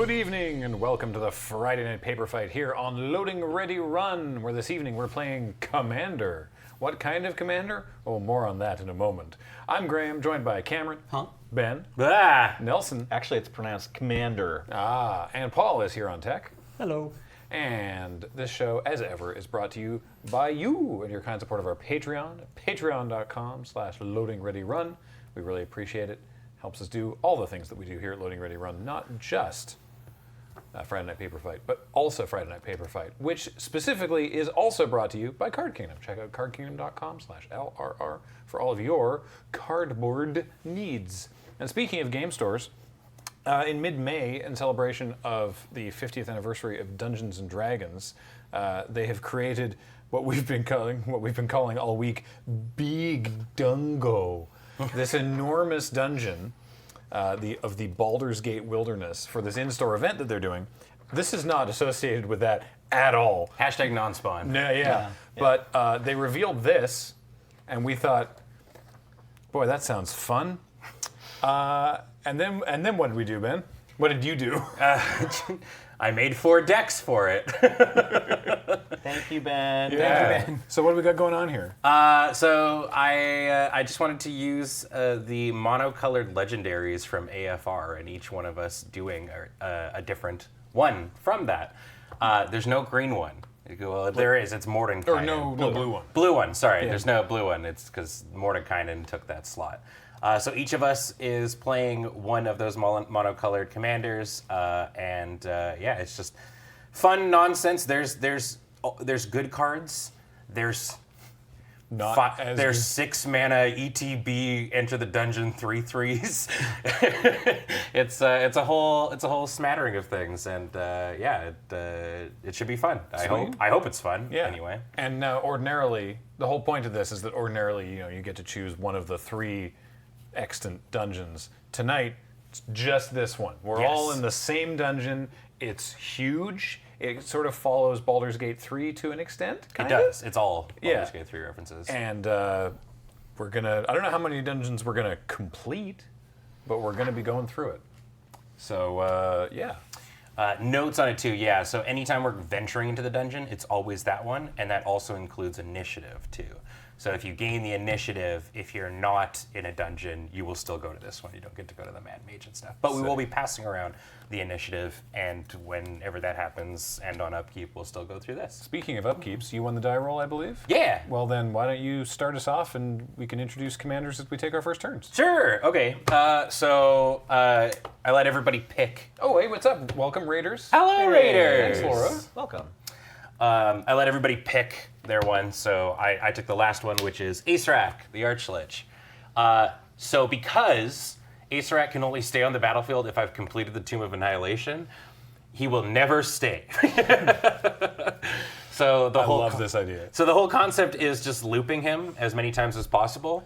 Good evening and welcome to the Friday Night Paper Fight here on Loading Ready Run, where this evening we're playing Commander. What kind of Commander? Oh, more on that in a moment. I'm Graham, joined by Cameron, Ben, Nelson, Actually, it's pronounced Commander. and Paul is here on tech. Hello. And this show, as ever, is brought to you by you and your kind support of our Patreon, patreon.com/loadingreadyrun. We really appreciate it. Helps us do all the things that we do here at Loading Ready Run, not just Friday Night Paper Fight, but also Friday Night Paper Fight, which specifically is also brought to you by Card Kingdom. Check out cardkingdom.com/LRR for all of your cardboard needs. And speaking of game stores, in mid-May, in celebration of the 50th anniversary of Dungeons and Dragons, they have created what we've been calling all week, Big Dungo. This enormous dungeon of the Baldur's Gate Wilderness for this in-store event that they're doing. This is not associated with that at all. Hashtag non-spawn. No, yeah. But they revealed this, and we thought, boy, that sounds fun. And then what did we do, Ben? What did you do? I made 4 decks for it. Thank you, Ben. Yeah. Thank you, Ben. So what do we got going on here? So I just wanted to use the monocolored legendaries from AFR, and each one of us doing a different one from that. There's no green one. Well, there is. It's Mordenkainen. Or no blue one. Blue one. Sorry, Yeah. There's no blue one. It's because Mordenkainen took that slot. So each of us is playing one of those monocolored commanders, and yeah, it's just fun nonsense. There's good cards. There's Not as there's good. 6 mana ETB enter the dungeon 3/3s. It's a whole smattering of things, and yeah, it should be fun. I hope it's fun. Yeah. Anyway. And ordinarily, the whole point of this is that ordinarily, you get to choose one of the 3 extant dungeons. Tonight, it's just this one. We're Yes. all in the same dungeon. It's huge. It sort of follows Baldur's Gate 3 to an extent. It does. It's all Yeah. Baldur's Gate 3 references. And we're gonna. I don't know how many dungeons we're gonna complete, but we're gonna be going through it. So yeah. Notes on it too, yeah. So anytime we're venturing into the dungeon, it's always that one, and that also includes initiative too. So if you gain the initiative, if you're not in a dungeon, you will still go to this one. You don't get to go to the Mad Mage and stuff. But we will be passing around the initiative, and whenever that happens, and on upkeep, we'll still go through this. Speaking of upkeeps, you won the die roll, I believe. Yeah. Well then, why don't you start us off, and we can introduce commanders as we take our first turns. Sure. Okay. So I let everybody pick. Oh wait, what's up? Welcome, Raiders. Hello, Raiders. Thanks, Laura. Welcome. I let everybody pick their one, so I took the last one, which is Acerak, the Archlich. So because Acerak can only stay on the battlefield if I've completed the Tomb of Annihilation, he will never stay. So I love this idea. So the whole concept is just looping him as many times as possible.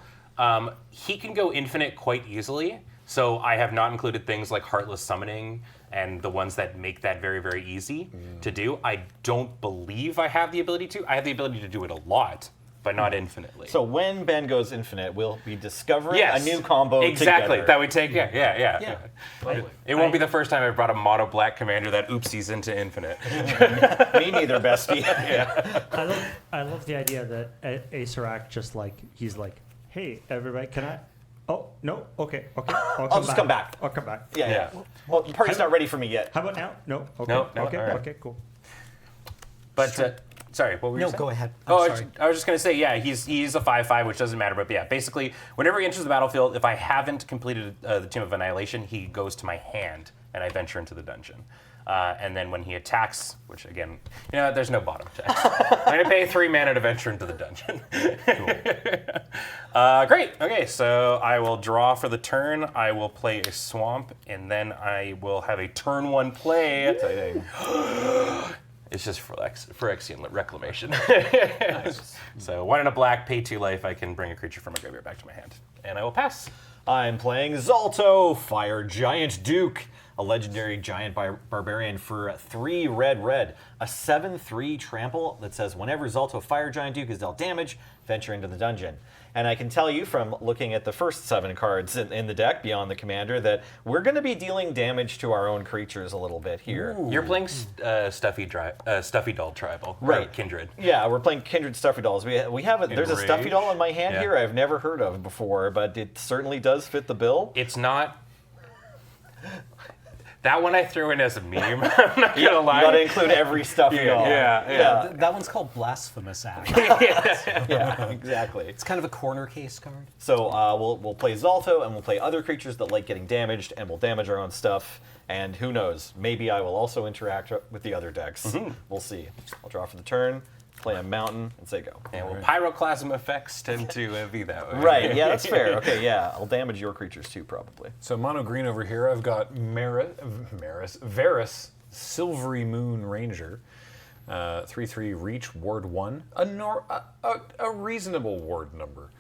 He can go infinite quite easily, so I have not included things like Heartless Summoning and the ones that make that very, very easy to do. I don't believe I have the ability to. I have the ability to do it a lot, but not infinitely. So when Ben goes infinite, we'll be discovering yes, a new combo exactly. together. That would take, yeah. Totally. It won't be the first time I've brought a mono black commander that oopsies into infinite. Me neither, bestie. I love the idea that Acerak just he's like, hey everybody, can I? Oh no, okay. I'll just come back. I'll come back. Yeah. Well, the party's not ready for me yet. How about now? No. Okay. No, Okay. all right. Okay. Cool. But sorry, what were you saying? go ahead. I was just gonna say, yeah, he's a 5/5, which doesn't matter. But yeah, basically, whenever he enters the battlefield, if I haven't completed the Tomb of Annihilation, he goes to my hand, and I venture into the dungeon. And then when he attacks, which again, there's no bottom text. I'm gonna pay 3 mana to venture into the dungeon. Great. Okay, so I will draw for the turn. I will play a swamp, and then I will have a turn 1 play. Exciting. It's just for Phyrexian Reclamation. Nice. So 1 and a black, pay 2 life. I can bring a creature from my graveyard back to my hand, and I will pass. I'm playing Zalto, Fire Giant Duke. a legendary giant barbarian for 3 red. A 7/3 trample that says whenever Zalto Fire Giant Duke is dealt damage, venture into the dungeon. And I can tell you from looking at the first 7 cards in the deck beyond the commander that we're going to be dealing damage to our own creatures a little bit here. You're playing Stuffy Doll Tribal, Right. Kindred. Yeah, we're playing Kindred Stuffy Dolls. We have there's a Stuffy Enraged. Doll in my hand Yeah. here I've never heard of before, but it certainly does fit the bill. It's not. That one I threw in as a meme. I'm not gonna lie. You got to include every Stuffy Doll. Yeah. That one's called Blasphemous Act. Yeah, exactly. It's kind of a corner case card. So we'll play Zalto, and we'll play other creatures that like getting damaged, and we'll damage our own stuff. And who knows? Maybe I will also interact with the other decks. We'll see. I'll draw for the turn, play a mountain, and say go. And well, pyroclasm effects tend to be that way. Right, yeah, that's fair. Okay, yeah, I'll damage your creatures too, probably. So mono green over here, I've got Varus, Silvery Moon Ranger, 3/3 reach, ward 1, a reasonable ward number.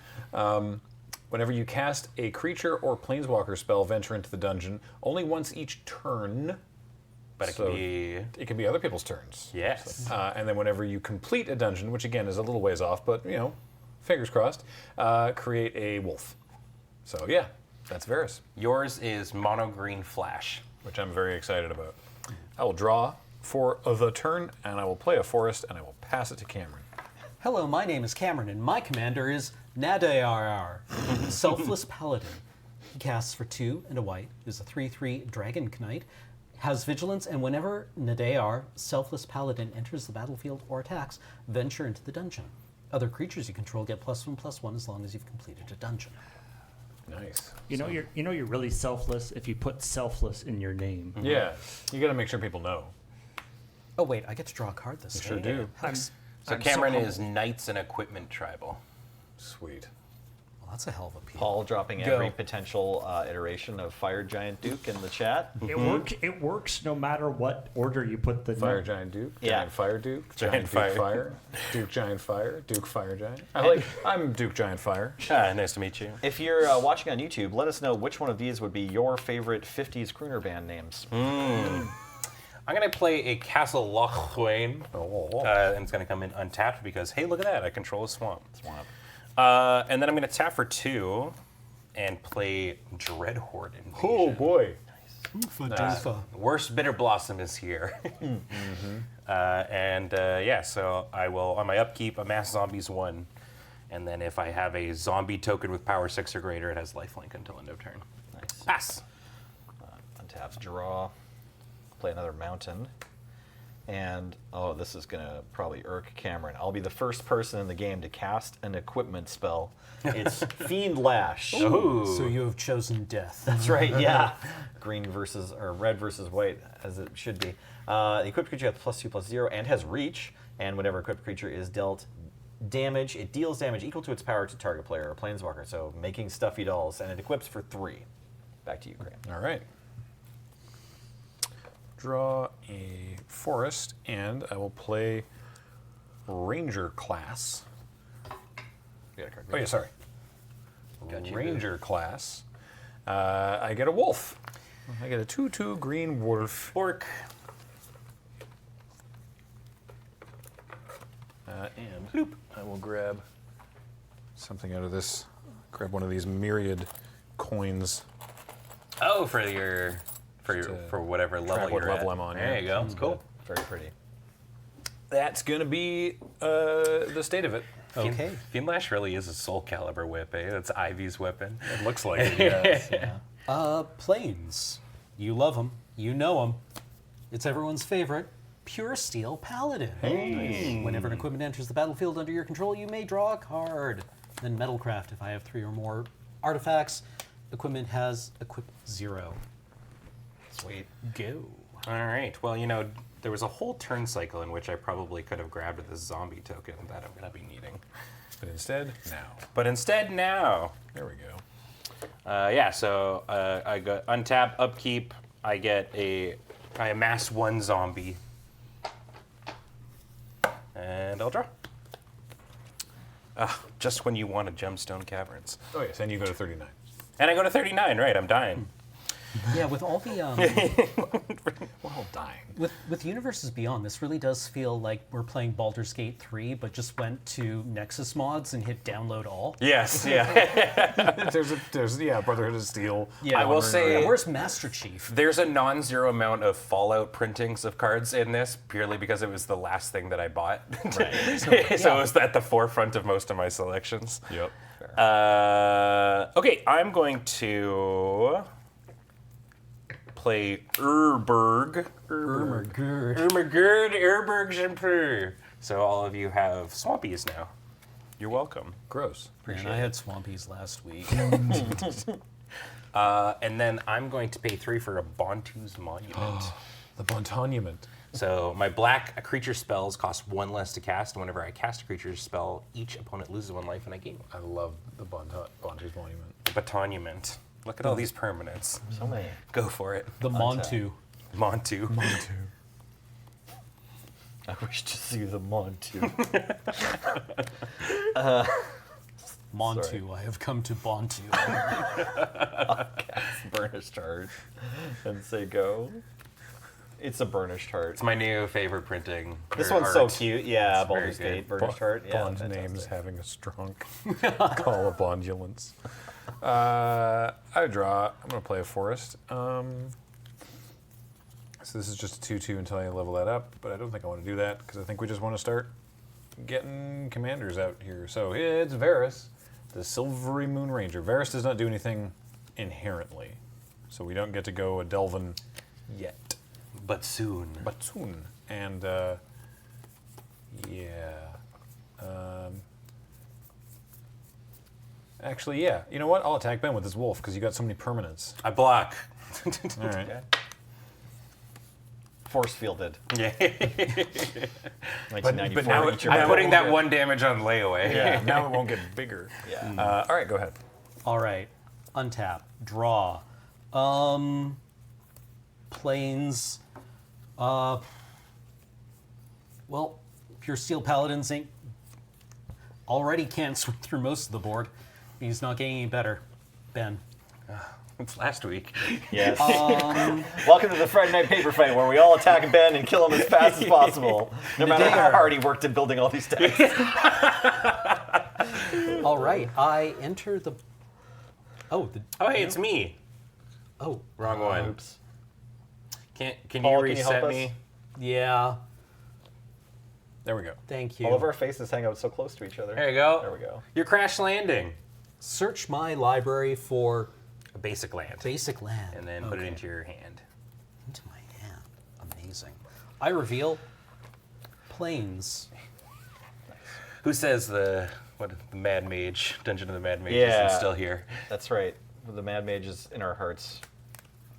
Whenever you cast a creature or planeswalker spell, venture into the dungeon only once each turn. But it So can be. it can be other people's turns. Yes. And then whenever you complete a dungeon, which again is a little ways off, but fingers crossed, create a wolf. So yeah, that's Varus, Yours is mono green flash. which I'm very excited about. I will draw for the turn, and I will play a forest, and I will pass it to Cameron. Hello, my name is Cameron, and my commander is Nadayar, Selfless Paladin. He casts for 2 and a white, is a 3/3 Dragon Knight, has vigilance, and whenever Nadayar, Selfless Paladin, enters the battlefield or attacks, venture into the dungeon. Other creatures you control get +1/+1 as long as you've completed a dungeon. Nice. You're really selfless if you put selfless in your name. Yeah, you got to make sure people know. Oh wait, I get to draw a card this Sure turn. do. So Cameron is Knights and Equipment Tribal. Sweet. Well, that's a hell of a piece. Paul dropping Go. every potential iteration of Fire Giant Duke in the chat. It works no matter what order you put the Fire Giant Duke, Yeah. Giant Fire Duke, Giant Duke Fire. Fire, Duke Giant Fire, Duke Fire Giant. I'm Duke Giant Fire. Nice to meet you. If you're watching on YouTube, let us know which one of these would be your favorite 50s crooner band names. I'm going to play a Castle Lochwain, and it's going to come in untapped because, hey, look at that, I control a swamp. Swamp. And then I'm going to tap for 2 and play Dreadhorde Invasion. Oh boy. Worst Bitter Blossom is here. So I will, on my upkeep, amass zombies 1. And then if I have a zombie token with power 6 or greater, it has lifelink until end of turn. Nice. Pass. Untaps, draw. Play another mountain. And, this is going to probably irk Cameron. I'll be the first person in the game to cast an equipment spell. It's Fiend Lash. Ooh. So you have chosen death. That's right, yeah. Red versus white, as it should be. The equipped creature has +2/+0 and has reach. And whenever equipped creature is dealt damage, it deals damage equal to its power to target player or planeswalker. So making Stuffy Dolls, and it equips for 3. Back to you, Graham. All right. Draw a forest, and I will play Ranger class. Oh yeah, sorry. Ranger class. I get a wolf. I get a 2/2 green wolf. Orc. And bloop, I will grab something out of this. Grab one of these myriad coins. Oh, for whatever level track what you're level at. I'm on, There yeah. you go. That's cool. Very pretty. That's gonna be the state of it. Okay. Fiendlash really is a Soul Calibur whip, eh? That's Ivy's weapon. It looks like it. Yes. Planes. You love them. You know them. It's everyone's favorite. Pure Steel Paladin. Nice. Whenever an equipment enters the battlefield under your control, you may draw a card. Then Metalcraft. If I have 3 or more artifacts, equipment has equip 0. Sweet. Go. All right. Well, there was a whole turn cycle in which I probably could have grabbed this zombie token that I'm going to be needing. But instead, now. There we go. So I got untap, upkeep. I amass 1 zombie. And I'll draw. Just when you want to Gemstone Caverns. Oh yes, and you go to 39. And I go to 39, right, I'm dying. Yeah, with all the We're all dying. with Universes Beyond, this really does feel like we're playing Baldur's Gate 3, but just went to Nexus mods and hit download all. Yes, yeah. there's Brotherhood of Steel. Yeah, I will say- where's Master Chief? There's a non-zero amount of Fallout printings of cards in this, purely because it was the last thing that I bought. So it was at the forefront of most of my selections. Yep. Okay, I'm going to play Urberg. Urberg. So all of you have Swampies now. You're welcome. Gross. Man, I had Swampies last week. And then I'm going to pay 3 for a Bontu's Monument. The Bontonument. So my black creature spells cost 1 less to cast, and whenever I cast a creature spell, each opponent loses 1 life and I gain 1. I love the Bontu's Monument. Batonument. Look at all these permanents. So many. Go for it. The Montu. Montu. I wish to see the Montu. Montu, I have come to Bontu. Burnished Heart. And say go. It's a Burnished Heart. It's my new favorite printing. This or one's so art. cute. Yeah, It's very Baldur's good. Gate, Burnished Heart. Yeah, Bond's fantastic. name's having a strong call of bondulence. I draw. I'm going to play a forest. So this is just a 2/2 until I level that up, but I don't think I want to do that because I think we just want to start getting commanders out here. So it's Varus, the Silvery Moon Ranger. Varus does not do anything inherently, so we don't get to go a Delvin yet. But soon. But soon. And, actually, yeah. You know what? I'll attack Ben with this wolf because you got so many permanents. I block. All right. Force fielded. Yeah. 1994. but now each of I'm my- putting that 1 damage on layaway. Yeah, now it won't get bigger. Yeah. All right, go ahead. All right, untap, draw. Planes. Well, Pure Steel Paladins ain't already can't swing through most of the board. He's not getting any better. Ben. It's last week. Yes. Welcome to the Friday Night Paper Fight, where we all attack Ben and kill him as fast as possible, no matter how hard he worked at building all these decks. All right, I enter the. Oh, Oh, hey, it's me. oh, Wrong one. Oops. Can you Paul, can you help reset us? me? yeah. There we go. Thank you. All of our faces hang out so close to each other. There you go. There we go. You're crash landing. Search my library for A basic land. basic land. And then put it Okay. into your hand. Into my hand. Amazing. I reveal planes. Who says the Mad Mage, Dungeon of the Mad Mage Yeah. isn't still here? That's right. The Mad Mage is in our hearts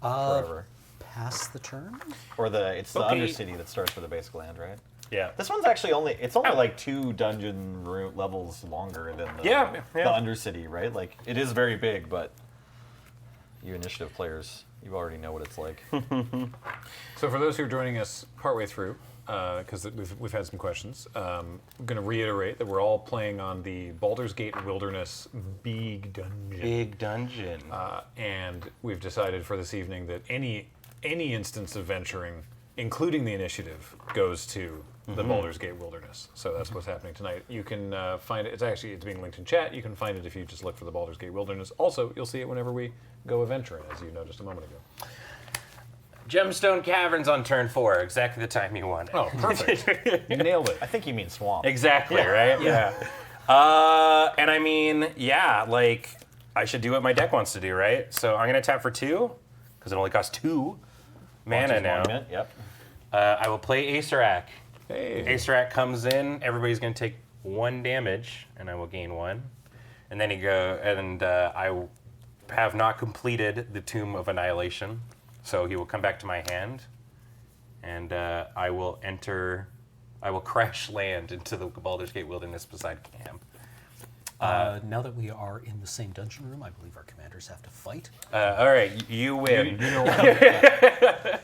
Uh, forever. pass the turn? Or it's the Okay. Undercity that starts with a basic land, right? Yeah. This one's actually only like 2 dungeon levels longer than the Yeah. Undercity, right? Like it is very big, but you initiative players, you already know what it's like. So for those who are joining us partway through, because we've had some questions, I'm going to reiterate that we're all playing on the Baldur's Gate Wilderness Big Dungeon. Big dungeon. And we've decided for this evening that any instance of venturing, including the initiative, goes to the Baldur's Gate Wilderness. So that's what's happening tonight. You can find it. It's being linked in chat. You can find it if you just look for the Baldur's Gate Wilderness. Also, you'll see it whenever we go adventuring, as you know just a moment ago. Gemstone Caverns on turn 4, exactly the time you wanted. Oh, perfect. You nailed it. I think you mean swamp. Exactly, right? Yeah. And I mean, yeah, like, I should do what my deck wants to do, right? So I'm going to tap for 2, because it only costs 2 mana Monty's now. Monument, yep. I will play Acerak. Hey. Acerak comes in, everybody's going to take 1 damage, and I will gain 1. And then I have not completed the Tomb of Annihilation, so he will come back to my hand, and I will crash land into the Baldur's Gate Wilderness beside camp. Now that we are in the same dungeon room, I believe our commanders have to fight. All right, you win. You know what?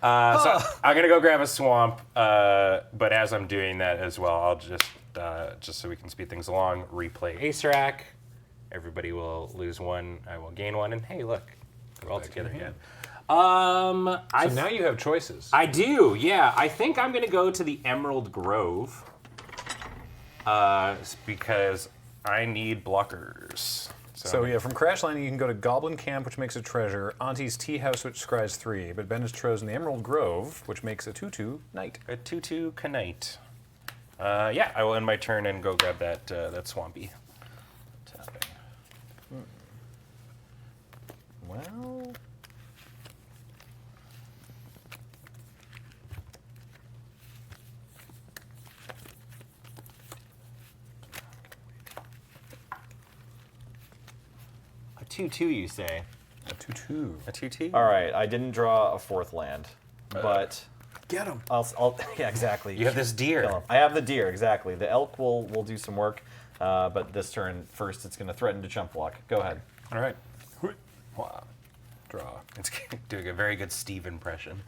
So I'm gonna go grab a swamp, but as I'm doing that as well, I'll just so we can speed things along, replay Acerak. Everybody will lose 1, I will gain 1, and hey, look, They're all Back to your together. hand. I So now you have choices. I do, yeah. I think I'm gonna go to the Emerald Grove because I need blockers. So yeah, from Crash Landing you can go to Goblin Camp, which makes a treasure, Auntie's Tea House, which scries 3, but Ben has chosen the Emerald Grove, which makes a 2/2 knight. a 2/2 Knight. Yeah, I will end my turn and go grab that Swampy. Tapping. Well. A 2/2, you say? A 2/2. A 2/2. All right, I didn't draw a 4th land, but Get him. I'll yeah, exactly. You have this deer. Kill him. I have the deer, exactly. The elk will do some work, but this turn, first, it's going to threaten to jump block. Go ahead. All right. Wow. Draw. It's doing a very good Steve impression.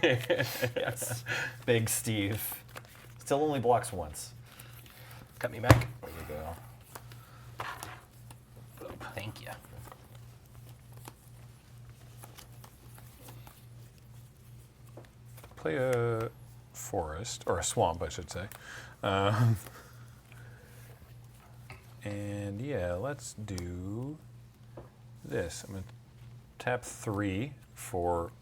Yes. Big Steve. Still only blocks once. Cut me back. There we go. Thank you. Play a forest, or a swamp, I should say. And yeah, let's do this. I'm going to tap 3 for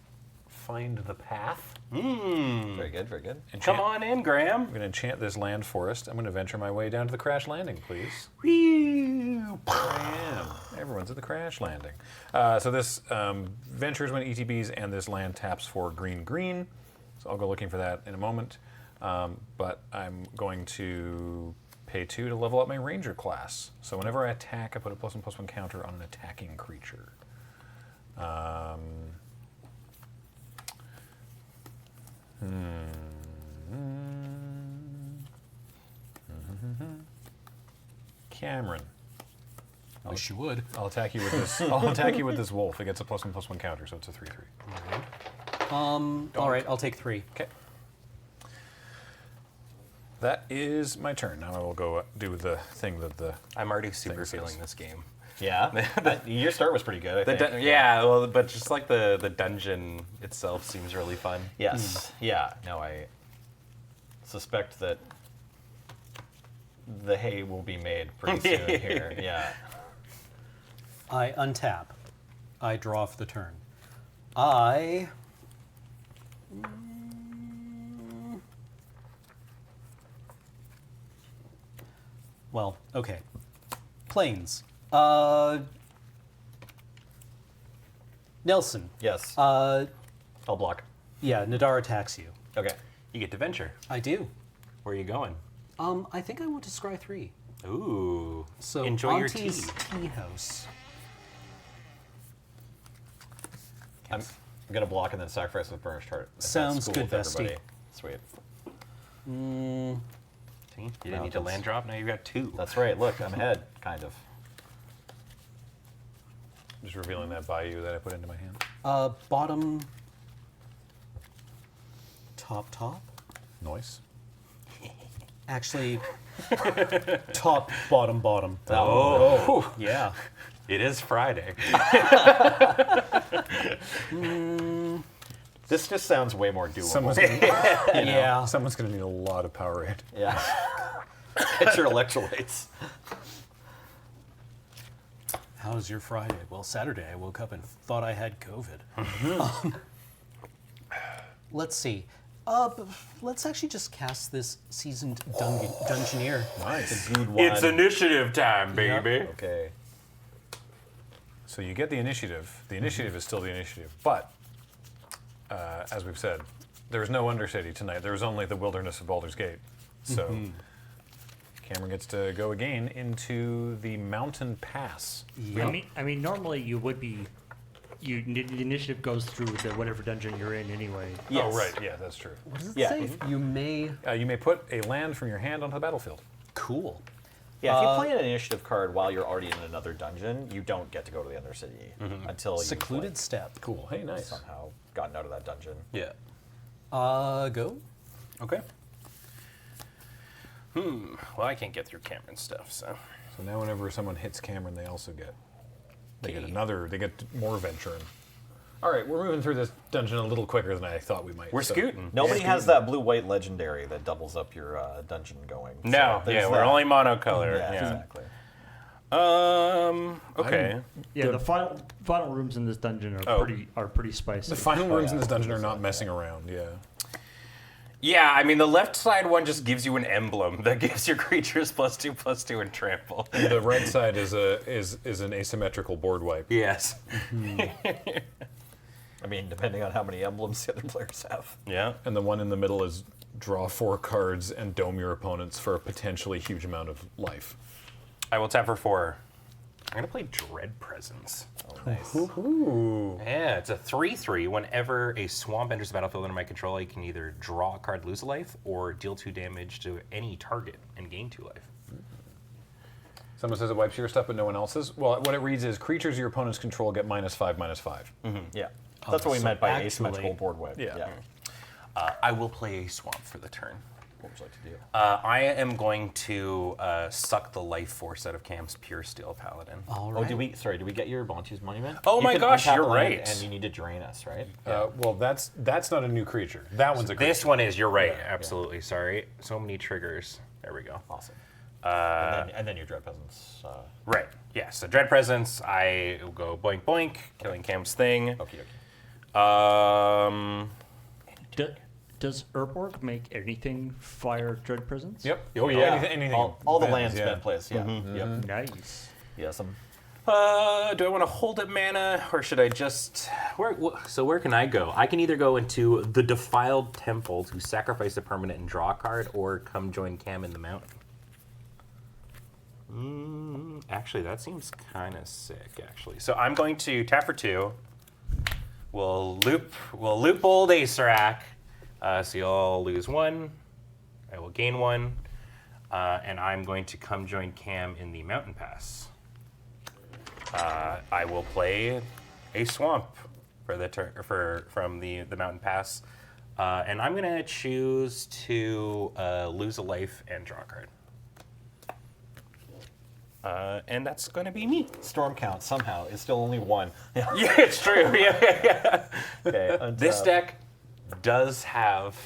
Find the Path. Very good, very good. Enchant- Come on in, Graham. I'm going to enchant this land forest. I'm going to venture my way down to the Crash Landing, please. Whee! I am. Everyone's at the Crash Landing. So this ventures when ETBs, and this land taps for green. So I'll go looking for that in a moment. But I'm going to pay 2 to level up my Ranger class. So whenever I attack, I put a +1/+1 counter on an attacking creature. Cameron. Wish you would. I'll attack you with this. I'll attack you with this wolf. It gets a +1/+1 counter, so it's a 3/3. All right, I'll take 3. Okay. That is my turn. Now I will go do the thing that the. I'm already super Thanks, feeling yes. this game. Yeah. Your start was pretty good, I think. Yeah, well, but just like the dungeon itself seems really fun. Yes. Yeah. No, I suspect that the hay will be made pretty soon here. Yeah. I untap. I draw for the turn. I. Well, okay. Planes. Nelson. Yes. Uh, I'll block. yeah, Nadar attacks you. Okay. You get to venture. I do. Where are you going? I think I want to scry 3. Ooh. So enjoy your Auntie's tea. tea house. I'm gonna block and then sacrifice with Burnished Heart. If that's Sounds cool good, with Vesty. everybody. Sweet. See? You didn't need to Mountains. land drop. Now you've got 2. That's right. Look, I'm ahead, kind of. Just revealing that bayou that I put into my hand. Bottom. Top. Noise. Actually, top, bottom. Oh. Yeah. It is Friday. This just sounds way more doable. Someone's gonna, Yeah. someone's gonna need a lot of power rate. Yeah. Get your electrolytes. How was your Friday? Well, Saturday I woke up and thought I had COVID. Let's see. Let's actually just cast this seasoned dungeoneer. Nice. Good one. It's initiative time, baby. Okay. So you get the initiative. The initiative is still the initiative, but as we've said, there was no Undercity tonight. There was only the Wilderness of Baldur's Gate. So Cameron gets to go again into the Mountain Pass. I mean, normally you would be. The initiative goes through the whatever dungeon you're in anyway. Yes. Oh, right. Yeah, that's true. What does it Yeah. say? You may. You may put a land from your hand onto the battlefield. Cool. Yeah, if you play an initiative card while you're already in another dungeon, you don't get to go to the Undercity until you've Secluded step. Cool. Hey, nice. somehow gotten out of that dungeon. Yeah. Go. Okay. Well, I can't get through Cameron's stuff, so. So now whenever someone hits Cameron, they also get They get another. They get more venturing. All right, we're moving through this dungeon a little quicker than I thought we might. We're scooting. Nobody has that blue-white legendary that doubles up your dungeon going. No, So there's we're that. only monocolor. Yeah, Yeah. exactly. Okay. Yeah, the final rooms in this dungeon are pretty spicy. The final rooms in this dungeon are not messing around. Yeah. Yeah, I mean the left side one just gives you an emblem that gives your creatures +2/+2 and trample. The right side is an asymmetrical board wipe. Yes. I mean, depending on how many emblems the other players have. Yeah. And the one in the middle is draw 4 cards and dome your opponents for a potentially huge amount of life. I will tap for 4. I'm gonna play Dread Presence. Oh, nice. Ooh. Yeah, it's a 3/3. Whenever a swamp enters the battlefield under my control, I can either draw a card, lose a life, or deal 2 damage to any target and gain 2 life. Someone says it wipes your stuff, but no one else's. Well, what it reads is creatures your opponents control get -5/-5. Yeah. That's what we meant by actually- asymmetrical board wipe. Yeah. I will play a swamp for the turn. What would you like to do? I am going to suck the life force out of Cam's Pure Steel Paladin. All Oh, right. did we get your Bonti's Monument? Oh You my can gosh, untap you're a land right. And you need to drain us, right? Well, that's not a new creature. That one's a creature. This one is, you're right, absolutely, sorry. So many triggers. There we go. Awesome. And then your Dread Peasants. Right, yeah, so Dread Presence, I will go boink boink, killing Cam's thing. Okie dokie. Does Urborg make anything fire Dread Presence? Yep. Oh yeah. Anything. All the Vans, land yeah. spent place. Yeah. Yep. Nice. Yes. Do I want to hold up mana, or should I just... So where can I go? I can either go into the Defiled Temple to sacrifice a permanent and draw a card, or come join Cam in the mountain. Actually, that seems kind of sick, actually. So I'm going to tap for 2. We'll loop old Acerak. So you'll lose 1. I will gain 1. And I'm going to come join Cam in the Mountain Pass. I will play a swamp for the from the Mountain Pass, and I'm gonna choose to lose a life and draw a card. And that's gonna be me. Storm count somehow is still only 1. Yeah. Yeah, it's true. Yeah. Okay. This deck does have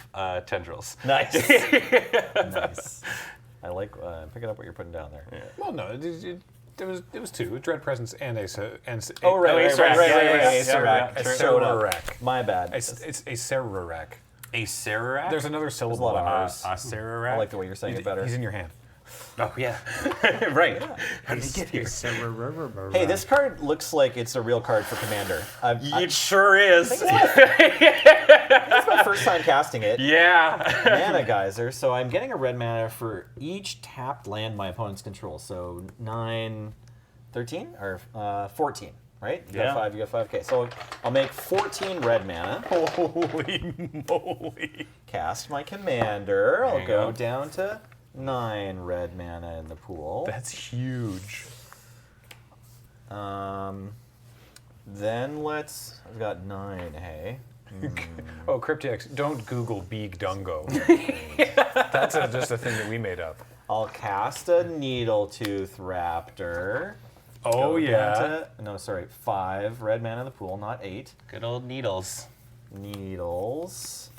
tendrils. Nice. Nice. I like picking up what you're putting down there. Yeah. Well, no, it was 2. Dread Presence and Acerak. Oh, right. Acerak. Acerak. My bad. It's a Acerak. A Sararak? There's another There's a syllable lot in of ours. R's. A Sararak? I like the way you're saying it better. He's in your hand. Oh, yeah. Right. How did he get here? Hey, this card looks like it's a real card for Commander. It sure is. It's my first time casting it. Yeah. Mana Geyser, so I'm getting a red mana for each tapped land my opponents control. So 9, 13, or 14, right? You got 5, you got 5. Okay, so I'll make 14 red mana. Holy moly. Cast my Commander. I'll you go go. down to 9 red mana in the pool. That's huge. Then I've got 9, hey. Oh, Cryptix, don't Google Beeg Dungo. That's just a thing that we made up. I'll cast a Needletooth Raptor. Oh, Go yeah. down to, 5 red mana in the pool, not 8. Good old needles. Needles.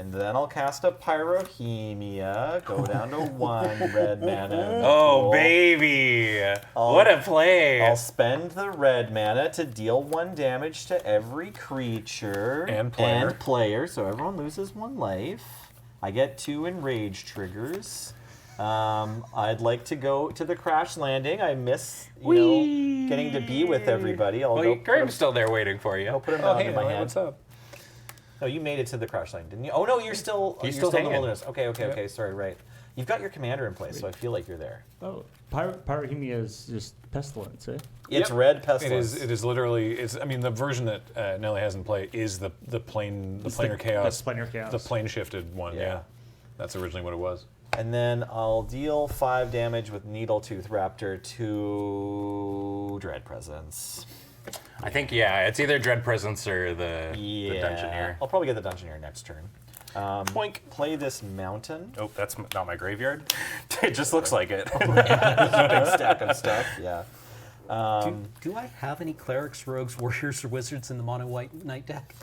And then I'll cast a Pyrohemia, go down to 1 red mana in the Oh, pool. baby. What a play. I'll spend the red mana to deal 1 damage to every creature And player. so everyone loses 1 life. I get 2 enrage triggers. I'd like to go to the crash landing. I miss, getting to be with everybody. I'll go Graham's still there waiting for you. I'll put him Oh, down hey, in my Ellie, hand. what's up? No, you made it to the crash landing, didn't you? Oh no, you're still He's you're still in the hanging. wilderness. Okay. Sorry, right. You've got your commander in place, so I feel like you're there. Oh, Pyrohemia is just pestilence, eh? It's Yep. red pestilence. It is literally. I mean, the version that Nelly has in play is the planar chaos. The planar chaos. The plane shifted one. Yeah. Yeah. That's originally what it was. And then I'll deal 5 damage with Needletooth Raptor to Dread Presence. I think, it's either Dread Presence or the Dungeoneer. I'll probably get the Dungeoneer next turn. Boink. Play this mountain. Oh, that's not my graveyard. It just looks like it. Big stack of stuff. Yeah. Do I have any clerics, rogues, warriors, or wizards in the mono white knight deck?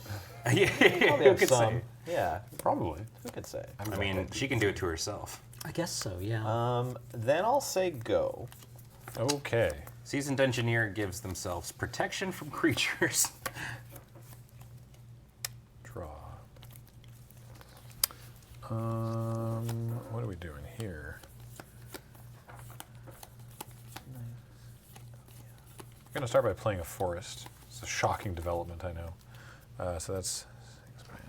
Yeah, Probably who have could some. say? Yeah, Probably. who could say? I mean, she can do it to herself. I guess so, yeah. Then I'll say go. Okay. Seasoned Engineer gives themselves protection from creatures. Draw. What are we doing here? I'm going to start by playing a forest. It's a shocking development, I know. So that's 6 mana.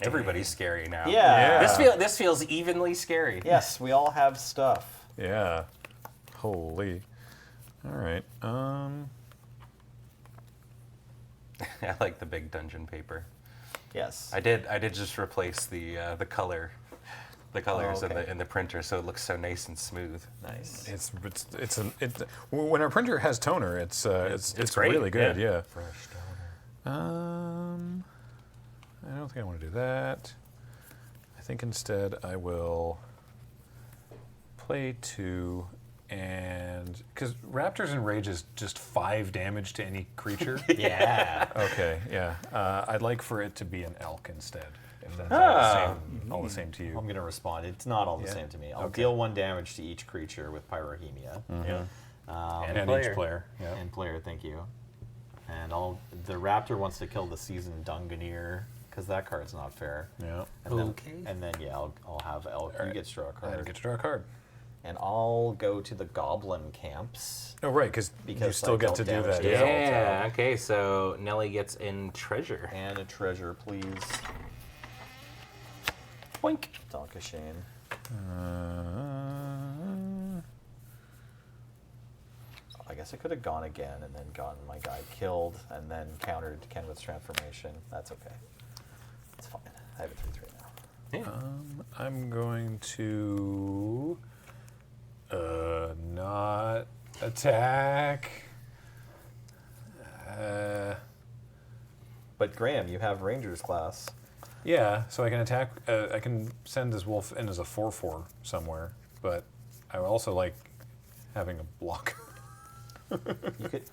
Everybody's scary now. Yeah. This feels evenly scary. Yes, we all have stuff. Yeah. Holy. All right. I like the big dungeon paper. Yes. I did just replace the colors okay. in the printer, so it looks so nice and smooth. Nice. When our printer has toner, it's great, really good. yeah. Yeah. Fresh toner. I don't think I want to do that. I think instead I will play 2, and because Raptors and Rage is just 5 damage to any creature. Yeah. Okay, yeah. I'd like for it to be an elk instead. If that's all the same to you. I'm going to respond. It's not all the Yeah. same to me. I'll Okay. deal 1 damage to each creature with Pyrohemia. Yeah. And player. each player. Yeah. And player, thank you. And the Raptor wants to kill the Seasoned Dunganeer, because that card's not fair. Yeah. And then, Okay. And then, yeah, I'll have Elk. You get to draw a I card. get to draw a card. And I'll go to the Goblin camps. Oh, right, because you Because still I get dealt to do damage that. to Yeah. Yeah. Okay, so Nelly gets in treasure. And a treasure, please. Boink. Donkashane. I guess I could have gone again and then gotten my guy killed and then countered Kenwith's transformation. That's okay. It's fine. I have a 3/3 now. Yeah. I'm going to not attack. But Graham, you have Rangers class. Yeah, so I can attack. I can send this wolf in as a 4/4 somewhere, but I also like having a block.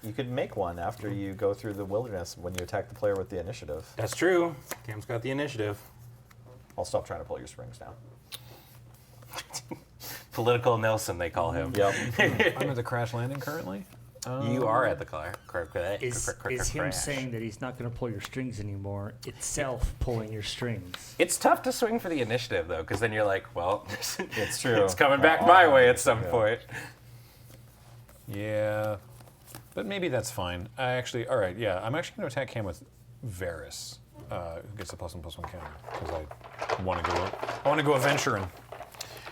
You could make one after you go through the wilderness when you attack the player with the initiative. That's true. Cam's got the initiative. I'll stop trying to pull your strings now. Political Nelson, they call him. Yep. I'm at the crash landing currently. You are at the car. Is him saying that he's not going to pull your strings anymore itself pulling your strings? It's tough to swing for the initiative though, because then you're like, well, It's true. it's coming back my way at some point. Yeah, but maybe that's fine. All right, yeah, I'm actually going to attack him with Varys, who gets a +1/+1 counter because I want to go adventuring.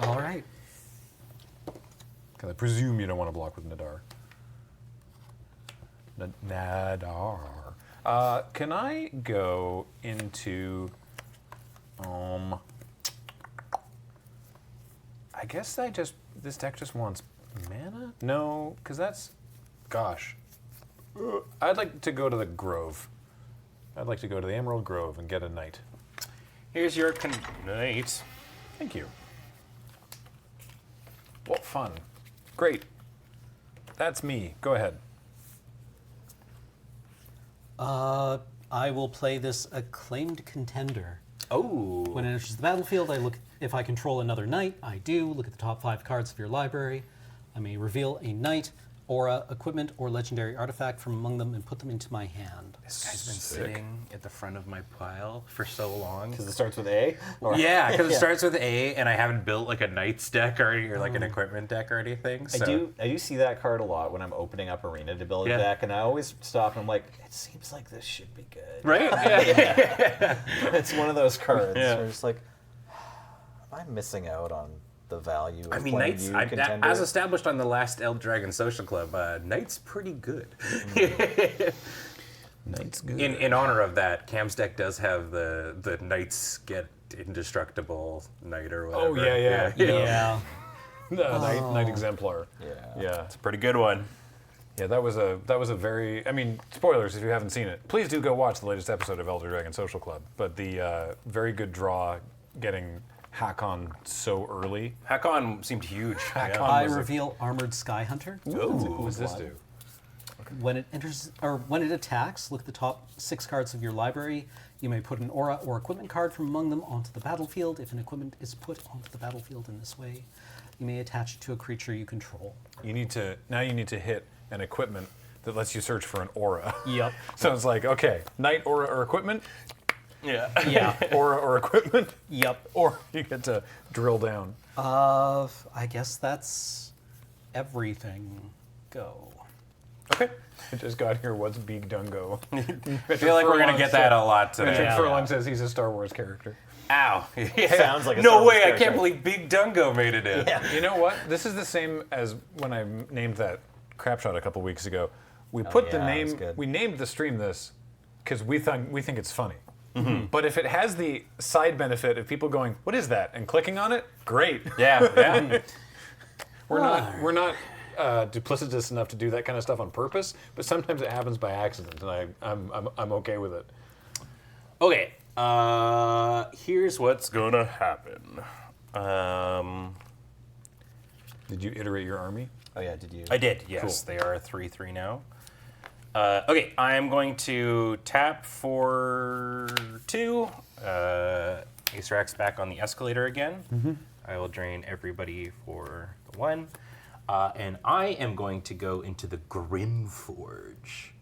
All right. Because I presume you don't want to block with Nadar. Nadar. Can I go into? I guess this deck just wants mana. No, because that's, gosh. I'd like to go to the Grove. I'd like to go to the Emerald Grove and get a knight. Here's your knight. Thank you. Well, fun. Great. That's me. Go ahead. I will play this Acclaimed Contender. Oh. When it enters the battlefield, I look if I control another knight. I do. Look at the top 5 cards of your library. I may reveal a knight, aura, equipment, or legendary artifact from among them and put them into my hand. This guy's been sitting at the front of my pile for so long. Because it starts with A? Or- Yeah, because Yeah. it starts with A, and I haven't built like a knight's deck or like an equipment deck or anything. So. I do see that card a lot when I'm opening up Arena to build a Yeah. deck, and I always stop and I'm like, it seems like this should be good. Right? Yeah. It's one of those cards Yeah. where it's like, am I missing out on the value of I mean, playing Knights, you, Contender? as established on the last Elf Dragon Social Club, Knight's pretty good. Knight's good. In honor of that, Cam's deck does have the Knights get indestructible Knight or whatever. Oh, yeah. Yeah. Knight Exemplar. Yeah. Yeah. It's a pretty good one. Yeah, that was a very. I mean, spoilers if you haven't seen it. Please do go watch the latest episode of Elder Dragon Social Club. But the very good draw, getting Hakon so early. Hakon seemed huge. Hakon I was a- reveal Armored Skyhunter. What does this do? When it enters or when it attacks, look at the top 6 cards of your library. You may put an aura or equipment card from among them onto the battlefield. If an equipment is put onto the battlefield in this way, you may attach it to a creature you control. You need to hit an equipment that lets you search for an aura. Yep. So it's like, okay, knight aura or equipment, Yeah. Yeah. aura or equipment, Yep. or you get to drill down. I guess that's everything. Go. Okay. I just got here. What's Big Dungo? I feel like we're gonna get that a lot today. Richard Yeah. Furlong says he's a Star Wars character. Ow. Yeah. Sounds like a no Star Wars way! I character. can't believe Big Dungo made it in. You know what? This is the same as when I named that crap shot a couple weeks ago. We put the yeah, that name. was good. We named the stream this because we think it's funny. But if it has the side benefit of people going, "What is that?" and clicking on it, great. Yeah. Yeah. We're not duplicitous enough to do that kind of stuff on purpose. But sometimes it happens by accident, and I'm okay with it. Okay. Here's what's gonna happen. Did you iterate your army? Oh yeah, did you? I did. Yes, they are 3/3 now. Okay, I am going to tap for 2. Acer X back on the escalator again. I will drain everybody for the 1. And I am going to go into the Grim Forge.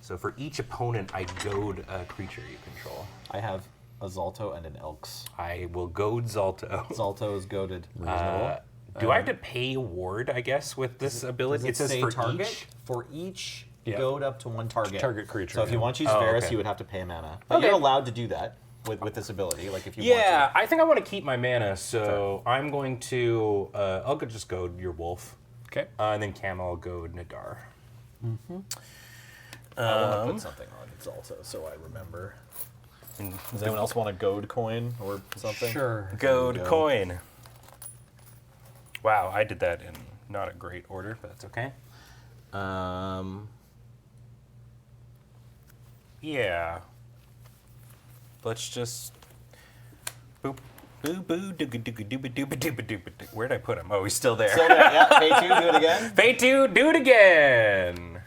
So for each opponent, I goad a creature you control. I have a Zalto and an Elks. I will goad Zalto. Zalto is goaded. Do I have to pay ward, I guess, with this ability? It says for target. each? For each Yeah. goad up to 1 target. Target creature, So if you yeah. want to use Oh, Varus, okay. you would have to pay mana. But Okay. you're allowed to do that with this ability. Like if you Yeah, want to. I think I want to keep my mana, so I'm going to. I'll just goad your wolf, Okay. and then Cam, I'll goad Nadar. I want to put something on Zalto so I remember. Does anyone else want a goad coin or something? Sure. Goad There you go. coin. Wow, I did that in not a great order, but that's okay. Yeah. Let's just. Boop. Boo boo dooga dooga dooba dooba dooba dooba doo. Where'd I put him? Oh, he's still there. So there, yeah, pay 2, do it again. Pay 2, do it again.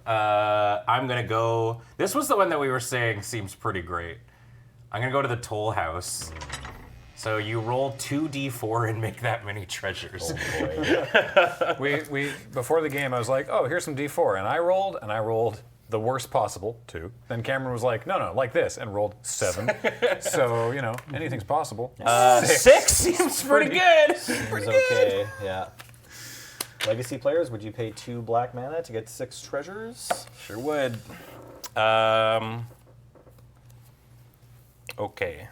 I'm gonna go. This was the one that we were saying seems pretty great. I'm gonna go to the Toll House. So you roll 2d4 and make that many treasures. Oh boy. We before the game, I was like, "Oh, here's some D4," and I rolled the worst possible 2. Then Cameron was like, "No, like this," and rolled 7. So anything's possible. 6 seems pretty good. Seems okay, yeah. Legacy players, would you pay 2 black mana to get 6 treasures? Sure would. Okay.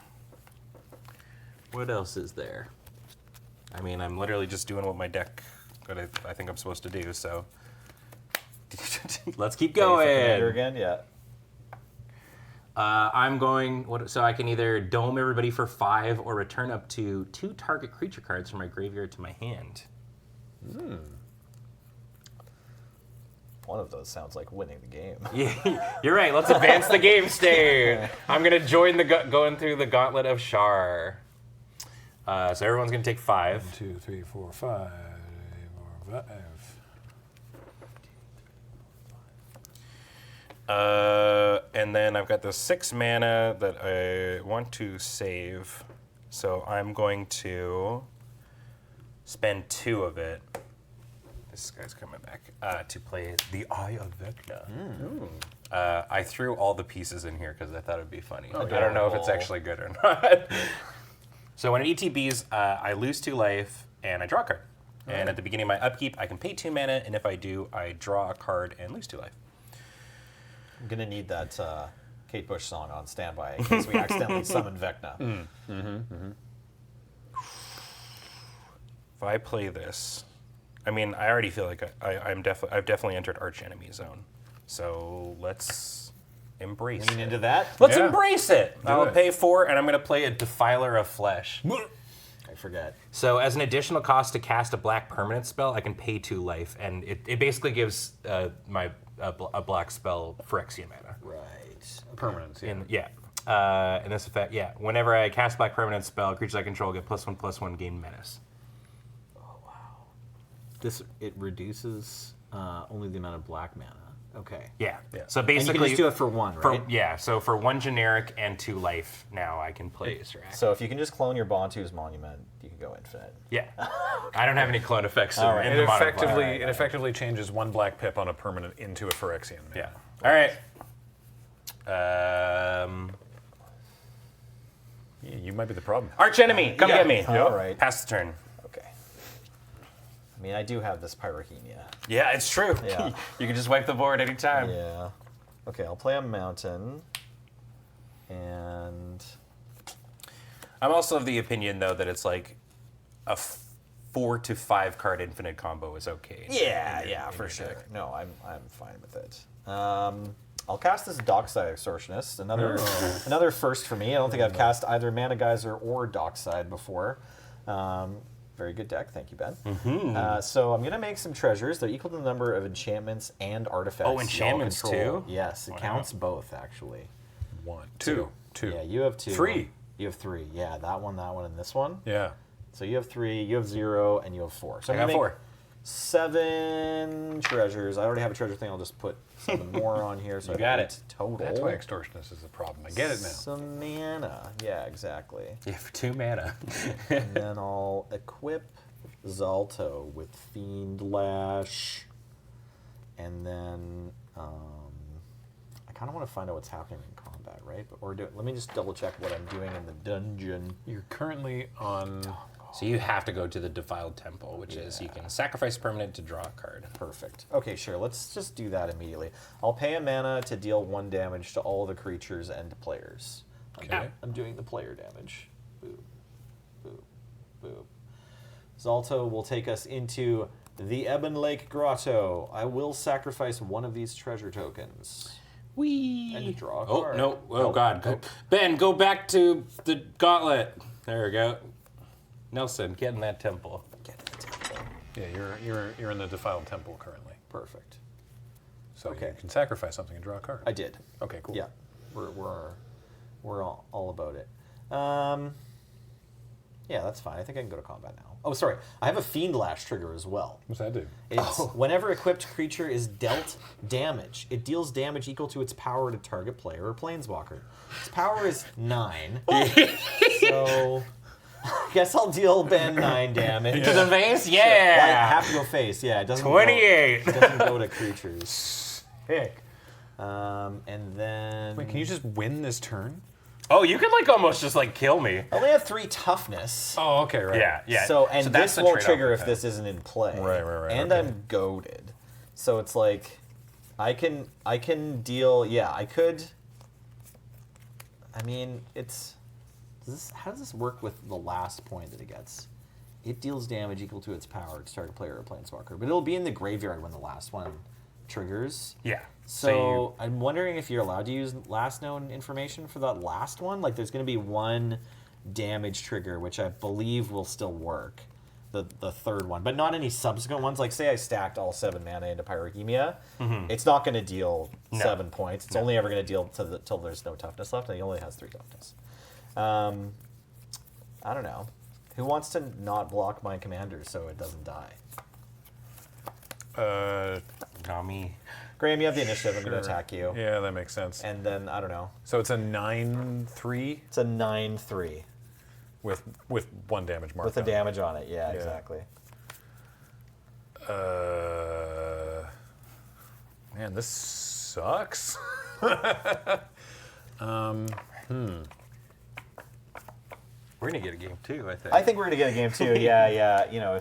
What else is there? I mean, I'm literally just doing what my deck that I think I'm supposed to do, so. Let's keep Pay for commander going. again, yeah. I'm going, so I can either dome everybody for 5 or return up to 2 target creature cards from my graveyard to my hand. One of those sounds like winning the game. Yeah, you're right. Let's advance the game state. I'm gonna join the going through the Gauntlet of Shar. So everyone's gonna take 5. 2, 3, 4, 5, 4, 5. And then I've got the 6 mana that I want to save. So I'm going to spend 2 of it. This guy's coming back to play the Eye of Vecna. I threw all the pieces in here because I thought it'd be funny. I don't know if it's Adorable. actually good or not. So when it ETBs, I lose 2 life and I draw a card. And at the beginning of my upkeep, I can pay 2 mana, and if I do, I draw a card and lose 2 life. I'm gonna need that Kate Bush song on standby in case we accidentally summon Vecna. If I play this, I mean, I already feel like I've definitely entered Arch Enemy Zone. So let's embrace Lean it. into that. Let's Yeah. embrace it. I'll it. pay 4, and I'm going to play a Defiler of Flesh. I forget. So as an additional cost to cast a black permanent spell, I can pay 2 life, and it basically gives a black spell Phyrexian mana. Right. Permanence, yeah. In this effect, whenever I cast black permanent spell, creatures I control get +1/+1, gain menace. It reduces only the amount of black mana. Okay. Yeah. Yeah. So And you basically, can just do it for 1, right? So for 1 generic and 2 life, now I can play Serac. So if you can just clone your Bontu's Monument, you can go infinite. Yeah. I don't have any clone effects in, right. in It the mono effectively, black. it effectively changes 1 black pip on a permanent into a Phyrexian. Yeah. All right. Yeah, you might be the problem. Arch enemy, come get me. All right. Pass the turn. Okay. I mean, I do have this Pyrrhemia. Yeah, it's true. Yeah. You can just wipe the board anytime. Yeah. Okay, I'll play a mountain. And I'm also of the opinion, though, that it's like a 4 to 5 card infinite combo is okay. yeah, for sure. No, I'm fine with it. I'll cast this Dockside Extortionist, another first for me. I don't think I've cast either Mana Geyser or Dockside before. Very good deck, thank you, Ben. So I'm gonna make some treasures. They're equal to the number of enchantments and artifacts. Oh, y'all enchantments control. too? Yes, it counts both actually. 1, 2, 2. Yeah, you have 2. 3. You have 3. Yeah, that one, and this one. Yeah. So you have 3, you have 0, and you have 4. So I I'm got gonna 4. make 7 treasures. I already have a treasure thing. I'll just put 7 more on here. So You I got have it. 8 total. That's why extortionist is a problem. I get it now. Some mana. Yeah, exactly. Yeah, for 2 mana. And then I'll equip Zalto with Fiend Lash. And then I kind of want to find out what's happening in combat, right? Let me just double check what I'm doing in the dungeon. You're currently on. So you have to go to the Defiled Temple, which is you can sacrifice permanent to draw a card. Perfect. Okay, sure. Let's just do that immediately. I'll pay a mana to deal 1 damage to all the creatures and players. Okay. I'm doing the player damage. Boop, boop, boop. Zalto will take us into the Ebon Lake Grotto. I will sacrifice 1 of these treasure tokens. Whee! And draw a Oh, card. no. Oh, Nope. God. Nope. Ben, go back to the gauntlet. There we go. Nelson, get in that temple. Get in the temple. Yeah, you're in the defiled temple currently. Perfect. So Okay. you can sacrifice something and draw a card. I did. Okay, cool. Yeah, we're all about it. Yeah, that's fine. I think I can go to combat now. Oh, sorry. I have a Fiend Lash trigger as well. What's that do? It's whenever equipped creature is dealt damage, it deals damage equal to its power to target player or planeswalker. Its power is 9. So I guess I'll deal Ben 9 damage. To the face? Well, I Yeah! have to go face. Yeah, it doesn't 28. Go, it doesn't go to creatures. Heck. And then Wait, can you just win this turn? Oh, you could like almost just like kill me. I only have 3 toughness. Oh, okay, right. Yeah. So that's this the won't trade-off trigger with if him. this isn't in play. Right, And okay. I'm goaded. So it's like I can deal. Yeah, I could. I mean, how does this work with the last point that it gets? It deals damage equal to its power to target player or planeswalker, but it'll be in the graveyard when the last one triggers. Yeah. So I'm wondering if you're allowed to use last known information for that last one. Like, there's going to be 1 damage trigger, which I believe will still work. The third one, but not any subsequent ones. Like, say I stacked all 7 mana into Pyrrhemia, it's not going to deal 7 points. It's only ever going to deal till there's no toughness left, and he only has 3 toughness. I don't know. Who wants to not block my commander so it doesn't die? Not me. Graham, you have the initiative. I'm going to Sure. attack you. Yeah, that makes sense. And then, I don't know. So it's a 9/3 It's a 9/3 with 1 damage mark. with the on it. damage on it. Yeah, exactly. Man, this sucks. We're gonna get a game too, I think. I think we're going to get a game too. Yeah. You know,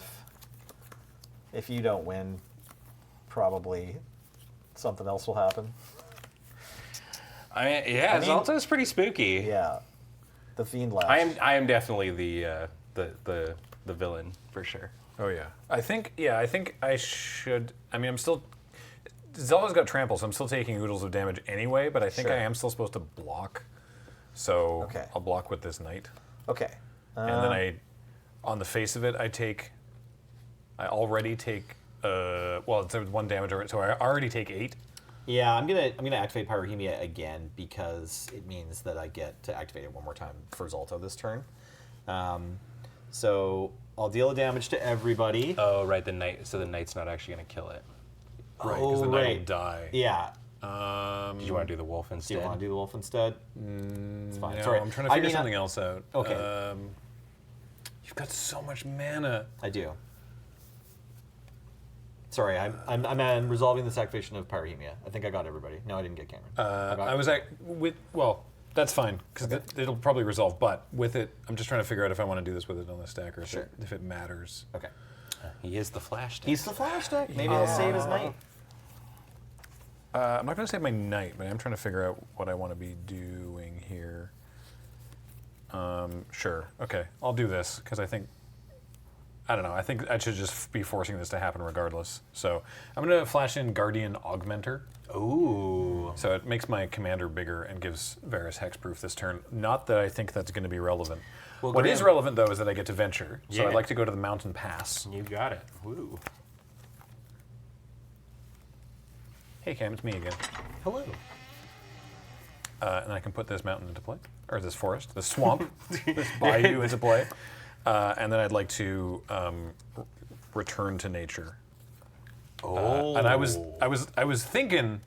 if you don't win, probably something else will happen. I mean, yeah, I mean- Zalto's pretty spooky. Yeah. The Fiend Lash. I am definitely the villain for sure. Oh yeah. I think I should. I mean, I'm still. Zelda's got trample, so I'm still taking oodles of damage anyway. But I think Sure. I am still supposed to block. So Okay. I'll block with this knight, Okay. and then on the face of it, I already take, well, it's 1 damage already, so I already take 8. Yeah, I'm gonna activate Pyrrhemia again because it means that I get to activate it one more time for Zalto this turn. So I'll deal a damage to everybody. Oh, right. The knight. So the knight's not actually going to kill it. Right, because the knight will right. die. Yeah. Did you want to do the wolf Do instead? you want to do the wolf instead? It's fine. No, Sorry. I'm trying to figure something else out. Okay. You've got so much mana. I do. Sorry, I'm resolving this activation of Pyrrhemia. I think I got everybody. No, I didn't get Cameron. I was well, that's fine because it'll probably resolve. But with it, I'm just trying to figure out if I want to do this with it on the stack or if it matters. Okay. He is the flash. He's the flash deck. Maybe I'll save his knight. I'm not going to save my knight, but I'm trying to figure out what I want to be doing here. Sure. Okay, I'll do this because I don't know. I think I should just be forcing this to happen regardless. So I'm going to flash in Guardian Augmenter. Ooh. So it makes my commander bigger and gives Varus hexproof this turn. Not that I think that's going to be relevant. Well, What is Graham- relevant, though, is that I get to venture. So Yeah. I'd like to go to the mountain pass. You got it. Woo. Hey, Cam, it's me again. Hello. And I can put this mountain into play. Or this forest, this swamp, this bayou into play. And then I'd like to return to nature. Oh. And I was thinking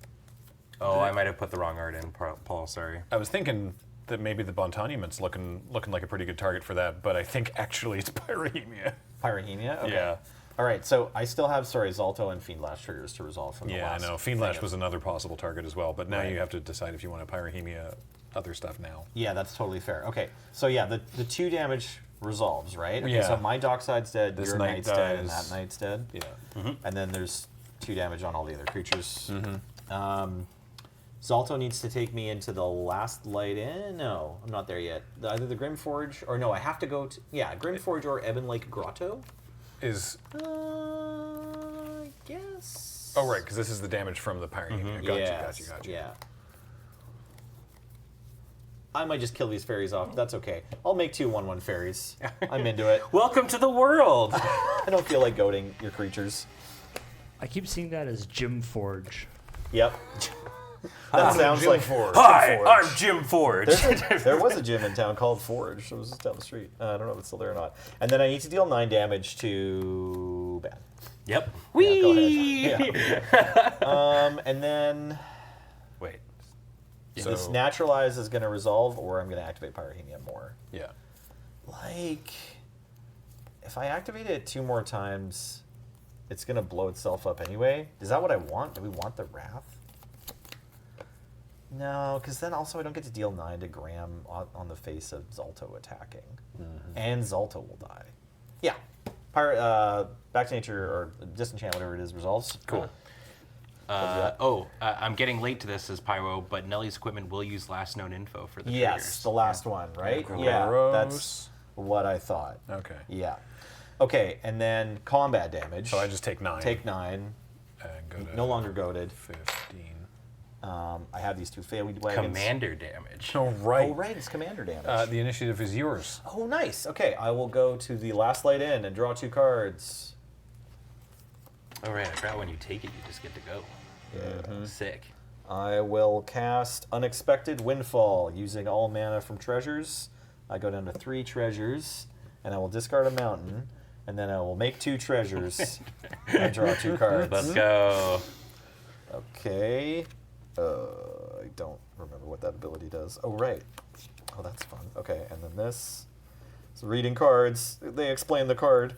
Oh, I might have put the wrong art in, Paul. Sorry. I was thinking that maybe the Bontaniments looking like a pretty good target for that, but I think actually it's Pyrrhemia. Pyrrhemia? Okay. Yeah. All right, so I still have, Zalto and Fiendlash triggers to resolve from the Yeah, I last know. thing Fiendlash of- was another possible target as well, but now Right. you have to decide if you want to Pyrrhemia other stuff now. Yeah, that's totally fair. Okay, so yeah, the 2 damage resolves, right? Okay, Yeah. so my Dockside's dead, This your knight knight's dead, and that dies. knight's dead. Yeah. And then there's 2 damage on all the other creatures. Zalto needs to take me into the last light in. No, I'm not there yet. Either the Grimforge, or no, I have to go to, Grimforge or Ebon Lake Grotto. Is I guess. oh right, because this is the damage from the Pyrrhemia. Gotcha. Yes, Yeah. I might just kill these fairies off. That's okay. I'll make 2 1/1 fairies. I'm into it. Welcome to the world. I don't feel like goading your creatures. I keep seeing that as Jim Forge. Yep. That sounds like Forge. Hi, I'm Jim Forge. there was a gym in town called Forge. It was just down the street. I don't know if it's still there or not. And then I need to deal 9 damage to Ben. Yep. Yeah, go ahead. Yeah. And then Wait. this Naturalize is going to resolve, or I'm going to activate Pyrrhemia more. Yeah. Like, if I activate it 2 more times, it's going to blow itself up anyway. Is that what I want? Do we want the Wrath? No, because then also I don't get to deal 9 to Graham on the face of Zalto attacking. And Zalto will die. Yeah. Back to Nature, or Disenchant, whatever it is, resolves. Cool. I'm getting late to this as Pyro, but Nelly's equipment will use last known info for the Yes, triggers. the last one, right? Gross. Yeah, that's what I thought. Okay. Yeah. Okay, and then combat damage. So I just take 9. Take 9. And go to No longer goaded. 15. I have these 2 Feywild wagons. Commander damage. Oh right. Oh, right, it's commander damage. The initiative is yours. Oh, nice. Okay, I will go to the last light in and draw 2 cards. Oh, right. I forgot when you take it, you just get to go. Yeah. Sick. I will cast Unexpected Windfall using all mana from treasures. I go down to 3 treasures, and I will discard a mountain, and then I will make 2 treasures and draw 2 cards. Let's go. Okay. I don't remember what that ability does. Oh, right. Oh, that's fun. Okay, and then this. So reading cards. They explain the card.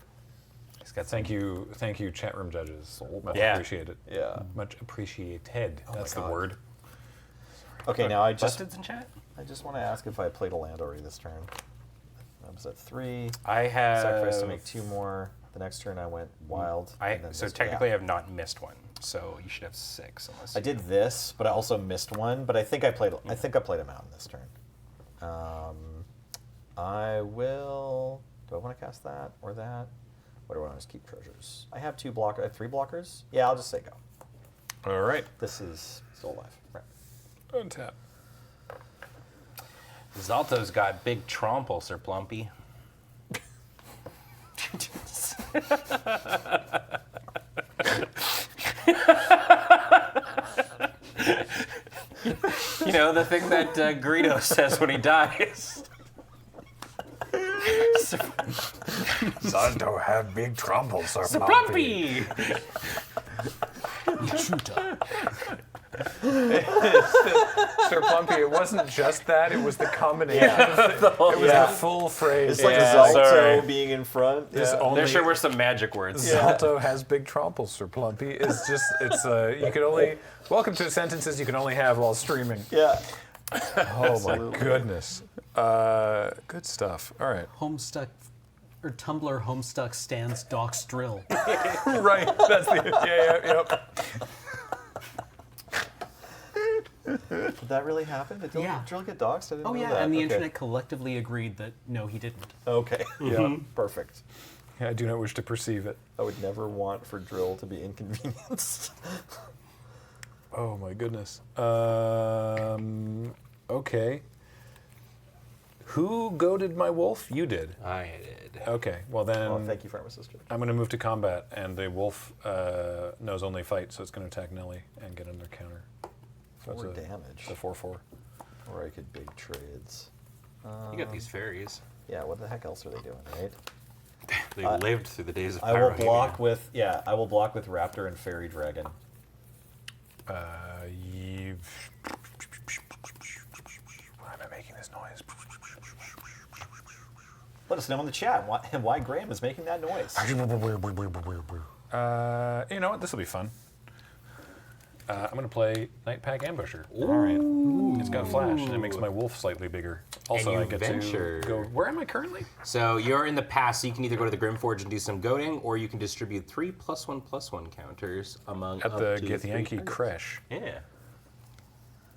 Thank you, chat room judges. Much Yeah. appreciated. Yeah. Much appreciated. That's the God. word. Okay, now I just Busteds in chat? want to ask if I played a land already this turn. I was at 3. I have. Sacrifice to make 2 more. The next turn I went wild. and then So this- technically, yeah. I have not missed one. So you should have 6, unless I did this, but I also missed one. But I think I played. I think I played a mountain this turn. I will. Do I want to cast that or that? Or do I want to just keep treasures? I have 3 blockers. Yeah, I'll just say go. All right. This is still alive. Right. Untap. Zalto's got big Trompel, Sir Plumpy. You know, the thing that Greedo says when he dies. Santo have big troubles, Sir Plumpy! Sir Plumpy, it wasn't just that, it was the combination. It was the full phrase. It's like Yeah, Zalto sorry. being in front. This Yeah. only There sure were some magic words. Salto has big tromples, Sir Plumpy. It's just, you can only, welcome to sentences you can only have while streaming. Yeah. Oh my goodness. Good stuff. All right. Homestuck, or Tumblr Homestuck stands Doc's drill. Right, that's yep. Did that really happen? Did Yeah. drill get doxed? I didn't Oh know yeah, that. and the Okay. internet collectively agreed that no, he didn't. Okay. Yeah. Perfect. I do not wish to perceive it. I would never want for drill to be inconvenienced. Oh my goodness. Okay. Who goaded my wolf? You did. I did. Okay. Well then, Oh, thank you, Pharmacist. I'm going to move to combat, and the wolf knows only fight, so it's going to attack Nelly and get under counter. So 4 it's damage. It's a 4/4. Or I could big trades. You got these fairies. Yeah, what the heck else are they doing, right? They lived through the days of I will Pyrohelium. block with Raptor and Fairy Dragon. Why am I making this noise? Let us know in the chat why Graham is making that noise. You know what? This will be fun. I'm going to play Night Pack Ambusher. All right. It's got flash, and it makes my wolf slightly bigger. Also, you I get venture. to go. Where am I currently? So you're in the past, so you can either go to the Grimforge and do some goading, or you can distribute 3 +1/+1 counters among At up the to 3 Githyanki targets. Creche. Yeah.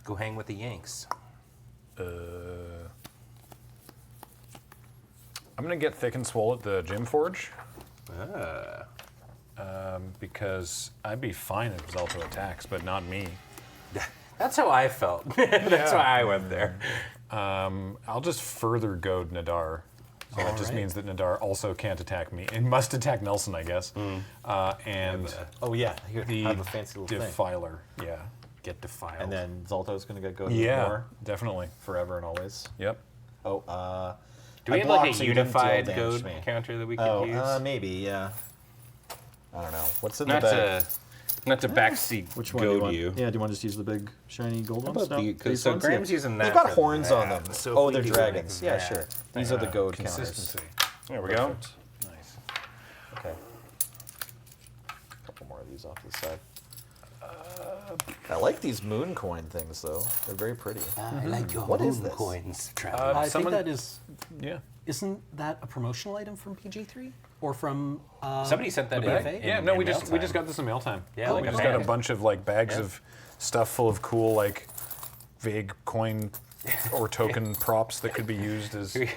Go hang with the Yanks. I'm going to get Thick and Swole at the Gym Forge. Ah. Because I'd be fine if Zalto attacks, but not me. That's how I felt. That's why I went there. I'll just further goad Nadar. So that just right. means that Nadar also can't attack me. It must attack Nelson, I guess. And Oh yeah, here, the have a fancy little thing. Defiler. Yeah. Get defiled. And then Zalto's gonna get go Yeah, more definitely. forever and always. Yep. Oh, do we I have like blocked a so you didn't deal unified damage goad to me. counter that we could use? Maybe, yeah. I don't know. What's in Not the bag? not to backseat Which one do you goad want? you. Yeah, do you want to just use the big shiny gold How ones? about No? the- These so ones? Graham's Yeah. using They've that got for horns on them. that. So if we they're do dragons. like Yeah, that, sure. These are the goad counters. Consistency. There we go. Nice. Okay. A couple more of these off to the side. I like these moon coin things, though. They're very pretty. I like your What is moon this? coins, I traveler. Someone- think that is. Yeah. Isn't that a promotional item from PG3 or from? Somebody sent that bag? in. Yeah, in- no, in we mail just time. got this in mail time. Yeah, like we a just got a bag. bunch of like bags Yeah. of stuff full of cool like vague coin or token props that could be used as We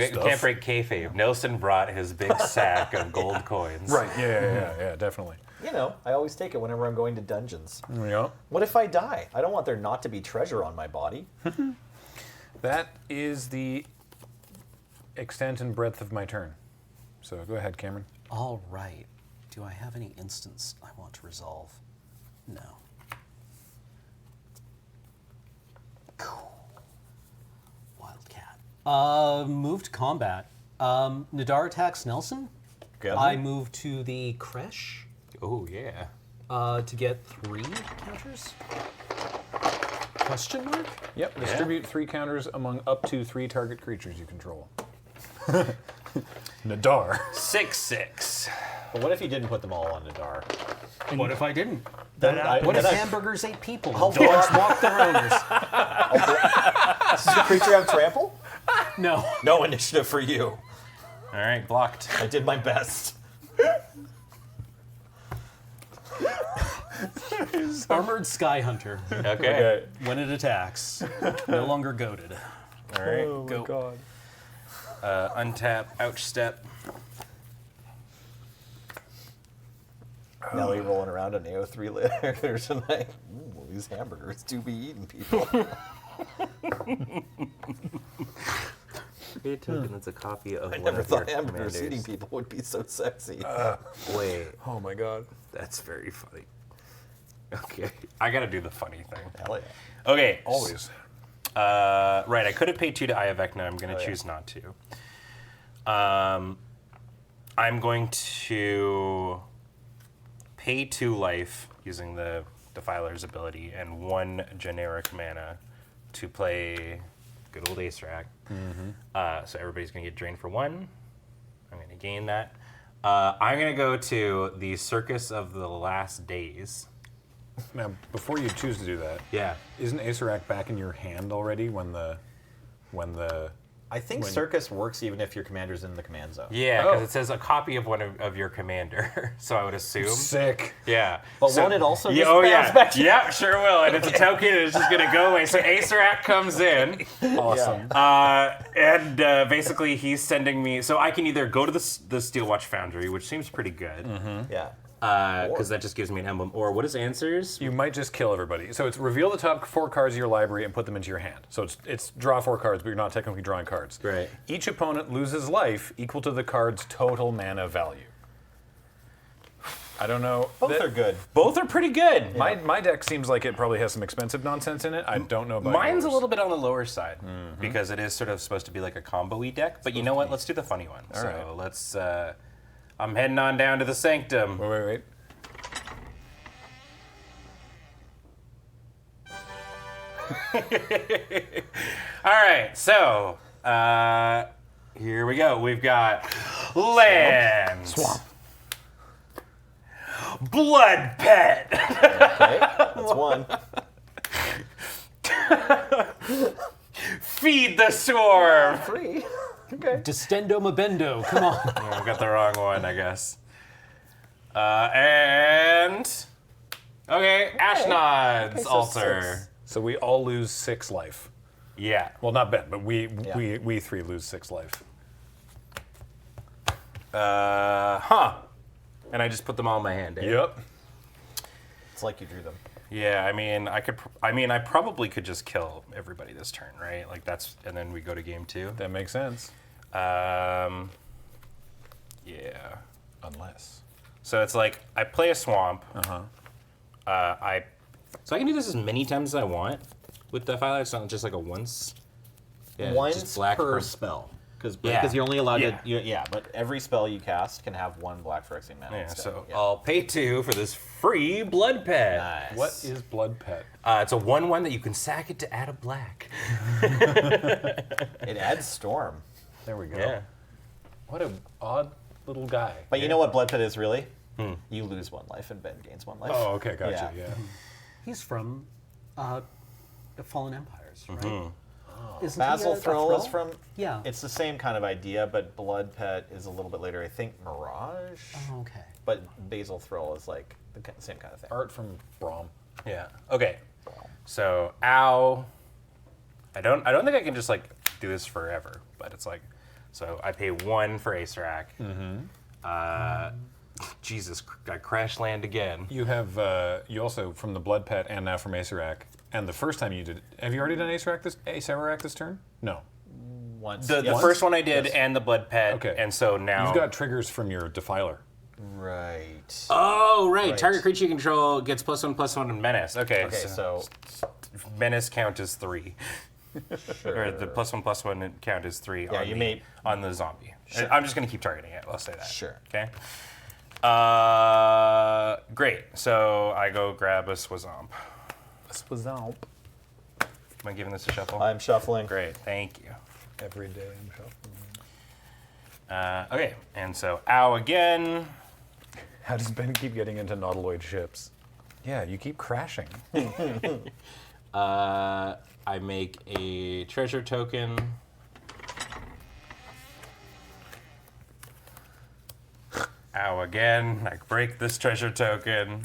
stuff. can't break kayfabe. Nelson brought his big sack of gold coins. Right. Yeah, definitely. You know, I always take it whenever I'm going to dungeons. There we go. What if I die? I don't want there not to be treasure on my body. That is the extent and breadth of my turn. So go ahead, Cameron. All right. Do I have any instance I want to resolve? No. Wildcat. Move to combat. Nadar attacks Nelson. Good. I move to the creche Oh yeah. to get 3 counters. Question mark? Yep. Distribute 3 counters among up to 3 target creatures you control. Nadar. 6/6. But what if you didn't put them all on Nadar? What if I didn't? Then What if then hamburgers ate people? I'll And dogs walk their owners. Does the creature have trample? No. No initiative for you. All right, blocked. I did my best. Armored Sky Hunter. Okay. When it attacks, no longer goaded. All right. Oh Go. my god. Untap. Ouch step. Nelly rolling around an AO3 later tonight. Ooh, these hamburgers do be eating people. Create a token that's a copy of I one never of your thought Amber commanders. seating people would be so sexy. Wait, Oh my god. that's very funny. Okay, I gotta do the funny thing. Hell yeah. Okay, Always. right, I could have paid 2 to Ayavekna. I'm going to Oh, yeah. choose not to. I'm going to pay 2 life using the Defiler's ability and 1 generic mana to play good old Acerak. So everybody's going to get drained for 1. I'm going to gain that. I'm going to go to the Circus of the Last Days. Now, before you choose to do that, Yeah. isn't Acerak back in your hand already when the I think When- Circus works even if your commander's in the command zone. Yeah, because Oh. it says a copy of one of your commander. So I would assume. sick? Yeah. But won't it also Yeah, just oh bounce yeah. back to- Yeah, sure will. And it's a token and it's just going to go away. So Acerak comes in. Awesome. And basically he's sending me. So I can either go to the Steelwatch Foundry, which seems pretty good. Yeah. Because that just gives me an emblem. Or what is answers? You might just kill everybody. So it's reveal the top 4 cards of your library and put them into your hand. So it's draw 4 cards, but you're not technically drawing cards. Right. Each opponent loses life equal to the card's total mana value. I don't know. Both are good. Both are pretty good. My deck seems like it probably has some expensive nonsense in it. I don't know about Mine's a yours. little bit on the lower side because it is sort of supposed to be like a combo-y deck. But you know what? Let's do the funny one. All so right. let's. I'm heading on down to the Sanctum. Wait. All right, so here we go. We've got land, Swamp. blood pet, Okay, that's one. feed the swarm. 3. Okay. Distendo Mabendo, come on. Oh, I got the wrong one, I guess. And okay, Ashnod's Okay, so altar. 6. So we all lose 6 life. Yeah. Well, not Ben, but we 3 lose 6 life. And I just put them all in my hand. Eh? Yep. It's like you drew them. Yeah, I mean, I probably could just kill everybody this turn, right? Like that's, and then we go to game 2. That makes sense. Yeah. Unless. So it's like I play a swamp. Uh-huh. So I can do this as many times as I want with the Defiler. It's not just like a once. Yeah, Once just black per for- spell. Because Yeah. you're only allowed Yeah. to. But every spell you cast can have 1 black Phyrexian mana. Yeah, instead. so Yeah. I'll pay 2 for this free blood pet. Nice. What is Blood Pet? It's a 1/1 that you can sack it to add a black. It adds Storm. There we go. Yeah. What an odd little guy. But you know what Blood Pet is really? You lose 1 life and Ben gains 1 life. Oh, okay, gotcha. Yeah. He's from the Fallen Empires, right? Mm-hmm. Isn't Basil he a Thrall is thrall? from. Yeah. It's the same kind of idea, but Blood Pet is a little bit later. I think Mirage. Oh, okay. But Basil Thrall is like the same kind of thing. Art from Braum. Yeah. Okay. So ow. I don't think I can just like do this forever, but it's like, so I pay 1 for Acerak. Jesus, I crash land again. You have you also from the Blood Pet and now from Acerak. And the first time you did, have you already done Acerak this turn? No. Once. The Yes. first one I did Yes. and the blood pet. Okay. And so now You've got triggers from your Defiler. Right. Oh right. Right. Target creature you control gets +1/+1 and menace. Okay. Okay, so menace count is 3. sure. Or the +1/+1 count is 3 Yeah, on, you the, may- on the zombie. Sure. I'm just gonna keep targeting it, let's say that. Sure. Okay. Great. So I go grab a Swazomp. Am I giving this a shuffle? I'm shuffling. Great, thank you. Every day I'm shuffling. Okay, and so ow again. How does Ben keep getting into Nautiloid ships? Yeah, you keep crashing. I make a treasure token. Ow again. I break this treasure token.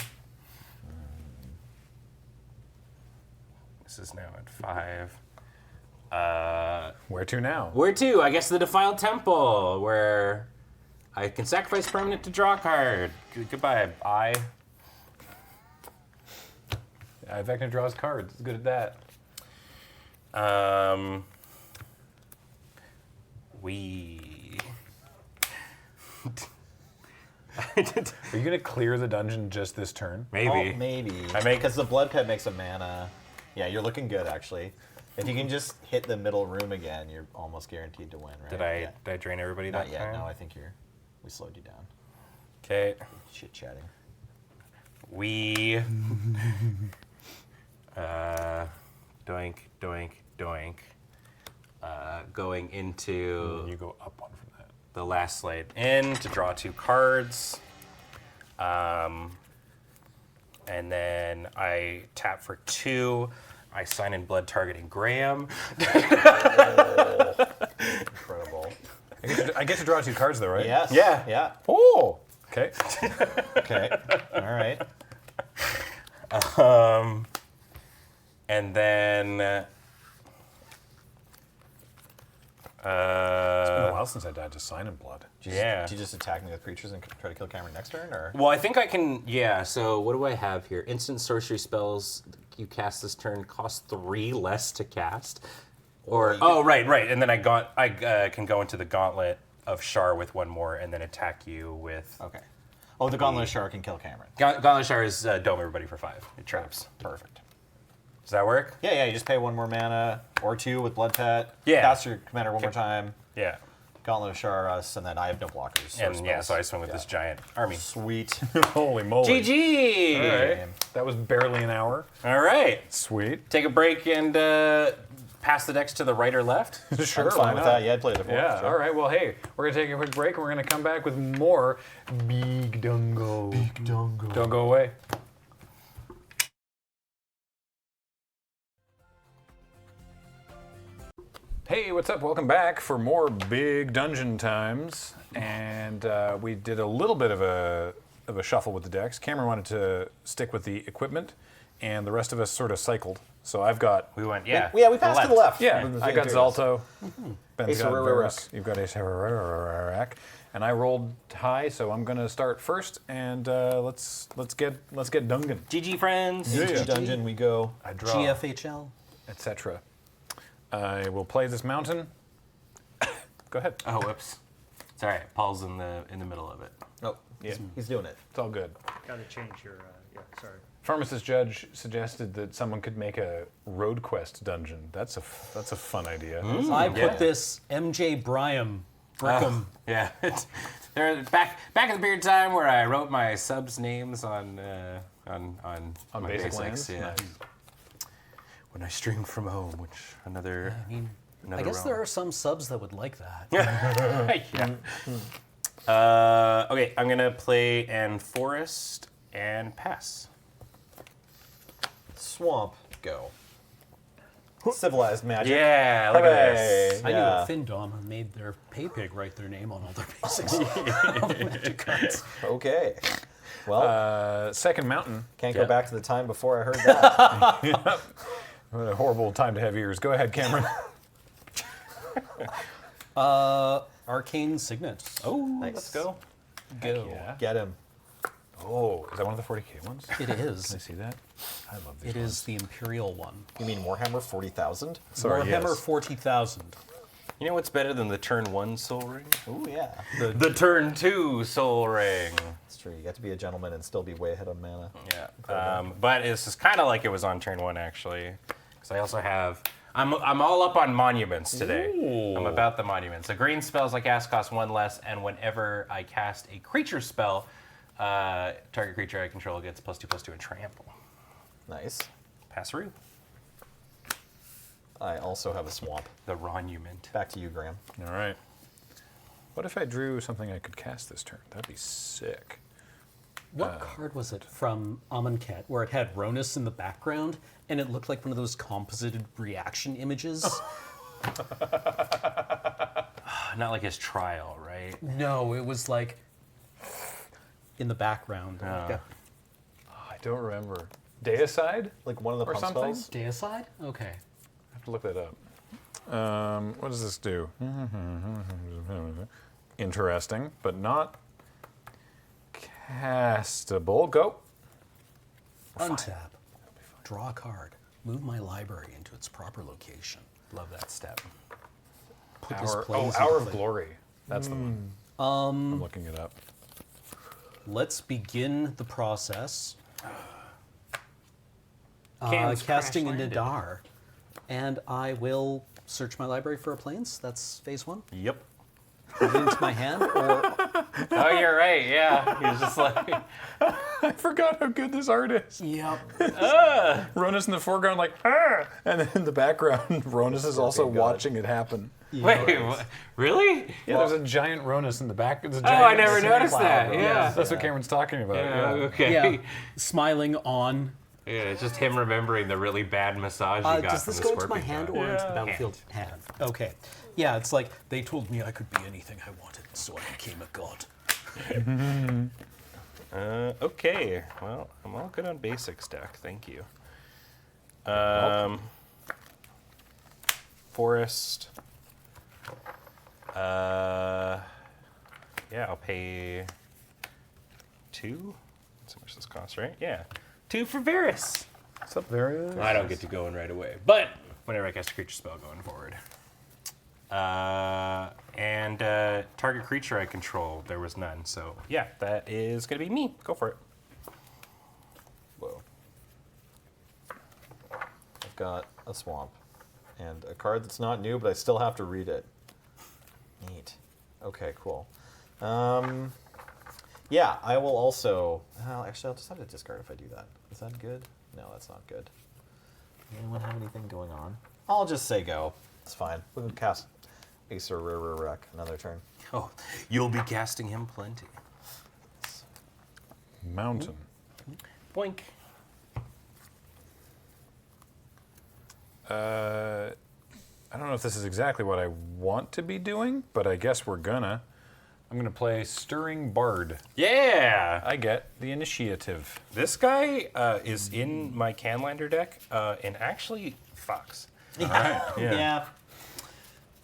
This is now at 5. Where to now? Where to? I guess the Defiled Temple, where I can sacrifice permanent to draw a card. Goodbye, I. Vecna draws cards. It's good at that. We. Are you gonna clear the dungeon just this turn? Maybe. Oh, maybe. I make- Because the blood pet makes a mana. Yeah, you're looking good actually. If you can just hit the middle room again, you're almost guaranteed to win, right? Did I Yeah. did I drain everybody Not that yet. time? No, I think we slowed you down. Okay. Chit chatting. We. Doink, doink, doink. Going into You go up one from that. the last slate in to draw 2 cards. And then I tap for 2. I sign in blood targeting Graham. Incredible. I get to draw 2 cards though, right? Yes. Yeah. Yeah. Oh. Okay. Okay. All right. And then It's been a while since I died to sign in blood. yeah. Do you just attack me with creatures and try to kill Cameron next turn, or? Well, I think I can. Yeah. So what do I have here? Instant sorcery spells you cast this turn cost 3 less to cast. Or right. And then I can go into the Gauntlet of Shar with 1 more, and then attack you with. Okay. Oh, the Gauntlet of Shar can kill Cameron. Gauntlet of Shar is dome everybody for 5. It traps. Perfect. Does that work? Yeah. You just pay 1 more mana or 2 with blood pet. Yeah. Cast your commander 1 more time. Yeah. Gauntlet of Shar us, and then I have no blockers. or And yeah, spells. so I swing with this giant army. Sweet. Holy moly. GG. All right. That was barely an hour. All right. Sweet. Take a break and pass the decks to the right or left. Sure. I'm why fine with not? that. Yeah, I'd play it before. Yeah, sure. all right. Well, hey, we're going to take a quick break and we're going to come back with more Big Dungo. Big Dungo. Don't go away. Hey, what's up? Welcome back for more Big Dungeon Times. And we did a little bit of a shuffle with the decks. Cameron wanted to stick with the equipment, and the rest of us sort of cycled. So I've got... We went, We passed to the left. Yeah, With the I got Zanturias. Zalto. Ben's Ace got of Varus. You've got Ace of Rarak. And I rolled high, so I'm gonna start first, and let's get Dungan, GG, friends. Yeah. Each dungeon we go. I draw, GFHL. etc. I will play this mountain. Go ahead. Oh, whoops. It's all right. Paul's in the middle of it. Oh, Yeah. he's doing it. It's all good. Got to change your. Yeah, sorry. Pharmacist Judge suggested that someone could make a road quest dungeon. That's a fun idea. I put this MJ Brickham. Yeah. There, back in the period of time where I wrote my subs names on my Basic Lands? Yeah. Nice. When I streamed from home, which another. I guess there are some subs that would like that. Yeah. Okay, I'm gonna play and forest and pass. Swamp, go. Civilized magic. Yeah, look at this. Hooray. I knew Yeah. a Findom made their pay pig write their name on all their basics. Okay. Well, Second mountain. can't Yeah. go back to the time before I heard that. What a horrible time to have ears. Go ahead, Cameron. Arcane Signet. Oh, Nice. let's go. Yeah. Get him. Oh, is that one of the 40K ones? It Can I is. see that? I love these It ones. is the Imperial one. You mean Warhammer 40,000? Sorry, Warhammer yes. 40,000. You know what's better than the turn 1 Soul Ring? Ooh, yeah. The turn 2 Soul Ring. It's true. You got to be a gentleman and still be way ahead on mana. Yeah. But it's just kind of like it was on turn 1 actually, because I also have. I'm all up on monuments today. Ooh. I'm about the monuments. So green spells I cast cost 1 less, and whenever I cast a creature spell, target creature I control gets +2/+2 and trample. Nice. Pass through. I also have a swamp. The monument. Back to you, Graham. All right. What if I drew something I could cast this turn? That'd be sick. What card was it from Amonkhet where it had Ronus in the background and it looked like one of those composited reaction images? Not like his trial, right? No, it was like in the background. Oh, I don't remember. Deicide? Like one of the Or pump something? spells? Deicide? Okay. I have to look that up. What does this do? Interesting, but not castable. Go. Untap. Draw a card. Move my library into its proper location. Love that step. put this Hour, plays Hour into of play. Glory. That's the one. I'm looking it up. Let's begin the process. Cans Casting a crash-landed. Nadar. And I will search my library for a plains. That's phase 1. Yep. Put it into my hand, or Oh, you're right. Yeah, he was just like, I forgot how good this art is. yep. Ronus in the foreground, like, ah! And then in the background, Ronus is also God. watching it happen. wait, what? Really? Yeah, there's a giant Ronus in the back. There's a Oh, giant I never sand noticed cloud that. Ronus. Yeah. That's what Cameron's talking about. Yeah, Yeah. okay. Yeah, smiling on. Yeah, it's just him remembering the really bad massage he got Does from this the go into my scorpion hand guy. or into the Yeah. battlefield hand? Okay. Yeah, it's like they told me I could be anything I wanted, so I became a god. Okay, well, I'm all good on basics deck, thank you. Forest. Yeah, I'll pay 2. That's how much this costs, right? Yeah. 2 for Varus. What's up, there? I don't get to go in right away, but whenever I cast a creature spell going forward. And target creature I control, there was none. So yeah, that is gonna be me. Go for it. Whoa. I've got a swamp and a card that's not new, but I still have to read it. Neat. Okay, cool. Yeah, I will also. Actually, I'll just have to discard if I do that. Is that good? No, that's not good. Anyone have anything going on? I'll just say go. It's fine. We'll cast Acer Rare Wreck another turn. Oh, you'll be casting him plenty. Mountain. Boink. I don't know if this is exactly what I want to be doing, but I guess we're gonna. I'm gonna play Stirring Bard. Yeah. I get the initiative. This guy is in my Canlander deck and actually fucks. Yeah. Yeah.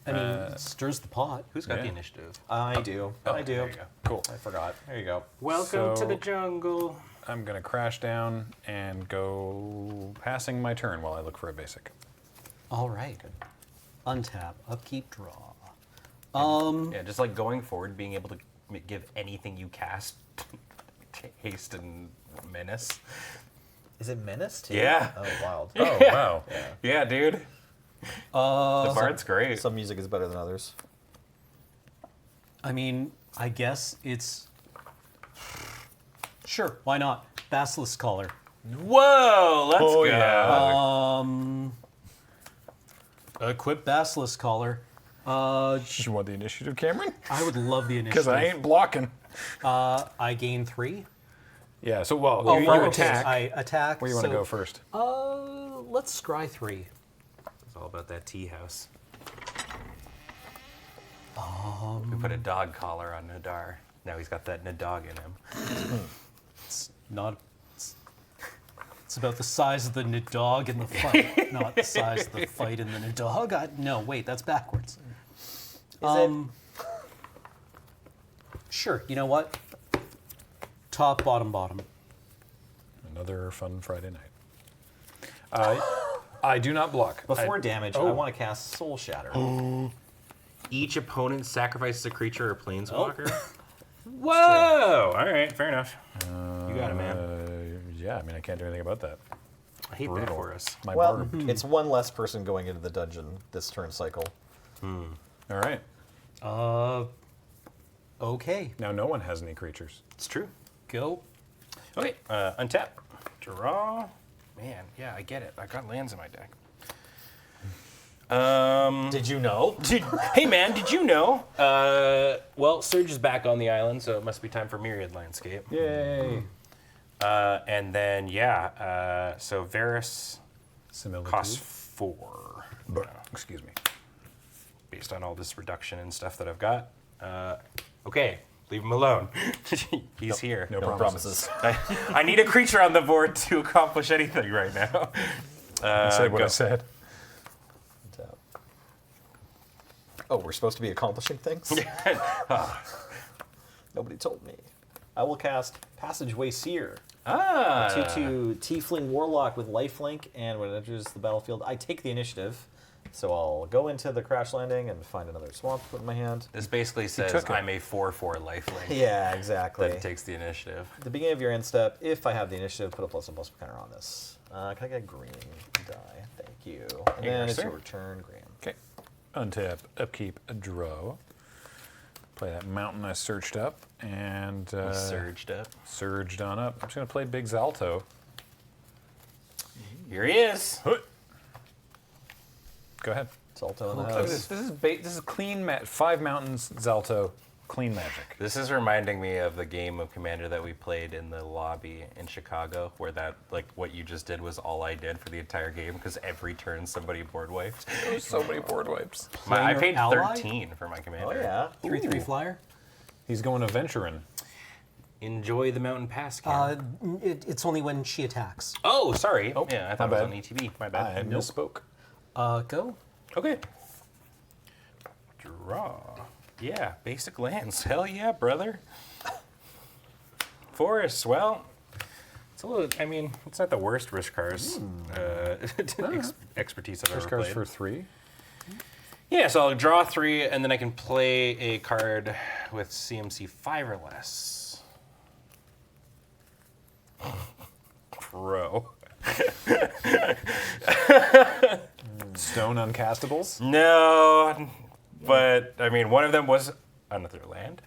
I mean, it stirs the pot. Who's got the Yeah. initiative? I do. I do. there you go. Cool. I forgot. There you go. Welcome to So- the jungle. I'm gonna crash down and go passing my turn while I look for a basic. All right. Untap, upkeep, draw. Yeah, just like going forward, being able to give anything you cast haste and menace. Is it Menace too? Yeah. Oh, wild. Oh wow. Yeah, dude. The bard's great. Some music is better than others. I mean, I guess it's. Sure, why not? Basilisk Collar. Whoa, let's Oh, go. yeah. Equip Basilisk Collar. You want the initiative, Cameron? I would love the initiative. Because I ain't blocking. I gain 3. Yeah. So well, Oh, you okay. attack. I attack. Where you want to so, go first? Let's scry 3. It's all about that tea house. We put a dog collar on Nadar. Now he's got that Nadog in him. It's not. It's about the size of the Nidog in the fight, not the size of the fight in the Nidog. No, wait, that's backwards. Sure, you know what? Top, bottom, bottom. Another fun Friday night. I do not block. Before I- damage, oh. I want to cast Soul Shatter. Each opponent sacrifices a creature or planeswalker. Whoa! All right, fair enough. You got it, man. Yeah, I mean, I can't do anything about that. I hate that brutal. for us. My Well, barb. it's one less person going into the dungeon this turn cycle. All right. Okay, Now no one has any creatures. It's true. go. Okay, untap, draw. Man, yeah, I get it. I got lands in my deck. Did you know? Hey man, did you know? Well, Surge is back on the island, so it must be time for Myriad Landscape. Yay. And then so Varus Similitude. costs 4. Excuse me. Based on all this reduction and stuff that I've got. Okay, leave him alone. He's here. No, No promises. promises. I need a creature on the board to accomplish anything right now. Say what go. I said. Oh, we're supposed to be accomplishing things? Nobody told me. I will cast Passageway Seer. Ah. 2/2 Tiefling Warlock with lifelink, and when it enters the battlefield, I take the initiative. So I'll go into the crash landing and find another swamp to put in my hand. This basically says took it. I'm a 4/4 lifelink. Yeah, exactly. That takes the initiative. At the beginning of your end step, if I have the initiative, put a +1/+1 counter on this. Can I get a green die? Thank you. And Here, then it's sir. your turn, Graham. Okay. Untap, upkeep, a draw. Play that mountain I searched up and Surged up. surged on up. I'm just going to play Big Zalto. Here he is. Go ahead. Salto in the Look at house. this is clean 5 mountains, Zalto, clean magic. This is reminding me of the game of Commander that we played in the lobby in Chicago, where that, like, what you just did was all I did for the entire game, because every turn somebody board wiped. There's so many board wipes. I your paid ally? 13 for my Commander. Oh, yeah. 3/3 Ooh. flyer. He's going adventuring. Enjoy the mountain pass, Cam. It's only when she attacks. Oh, sorry. Yeah, I thought it my was bad. on ETB. My I bad. misspoke. Go. Okay. Draw. Yeah, basic lands. Hell yeah, brother. Forests, well, it's a little, I mean, it's not the worst risk cards expertise I've First ever cards played. for 3. Yeah, so I'll draw 3, and then I can play a card with CMC 5 or less. Bro. Stone uncastables. No, but I mean, one of them was another land.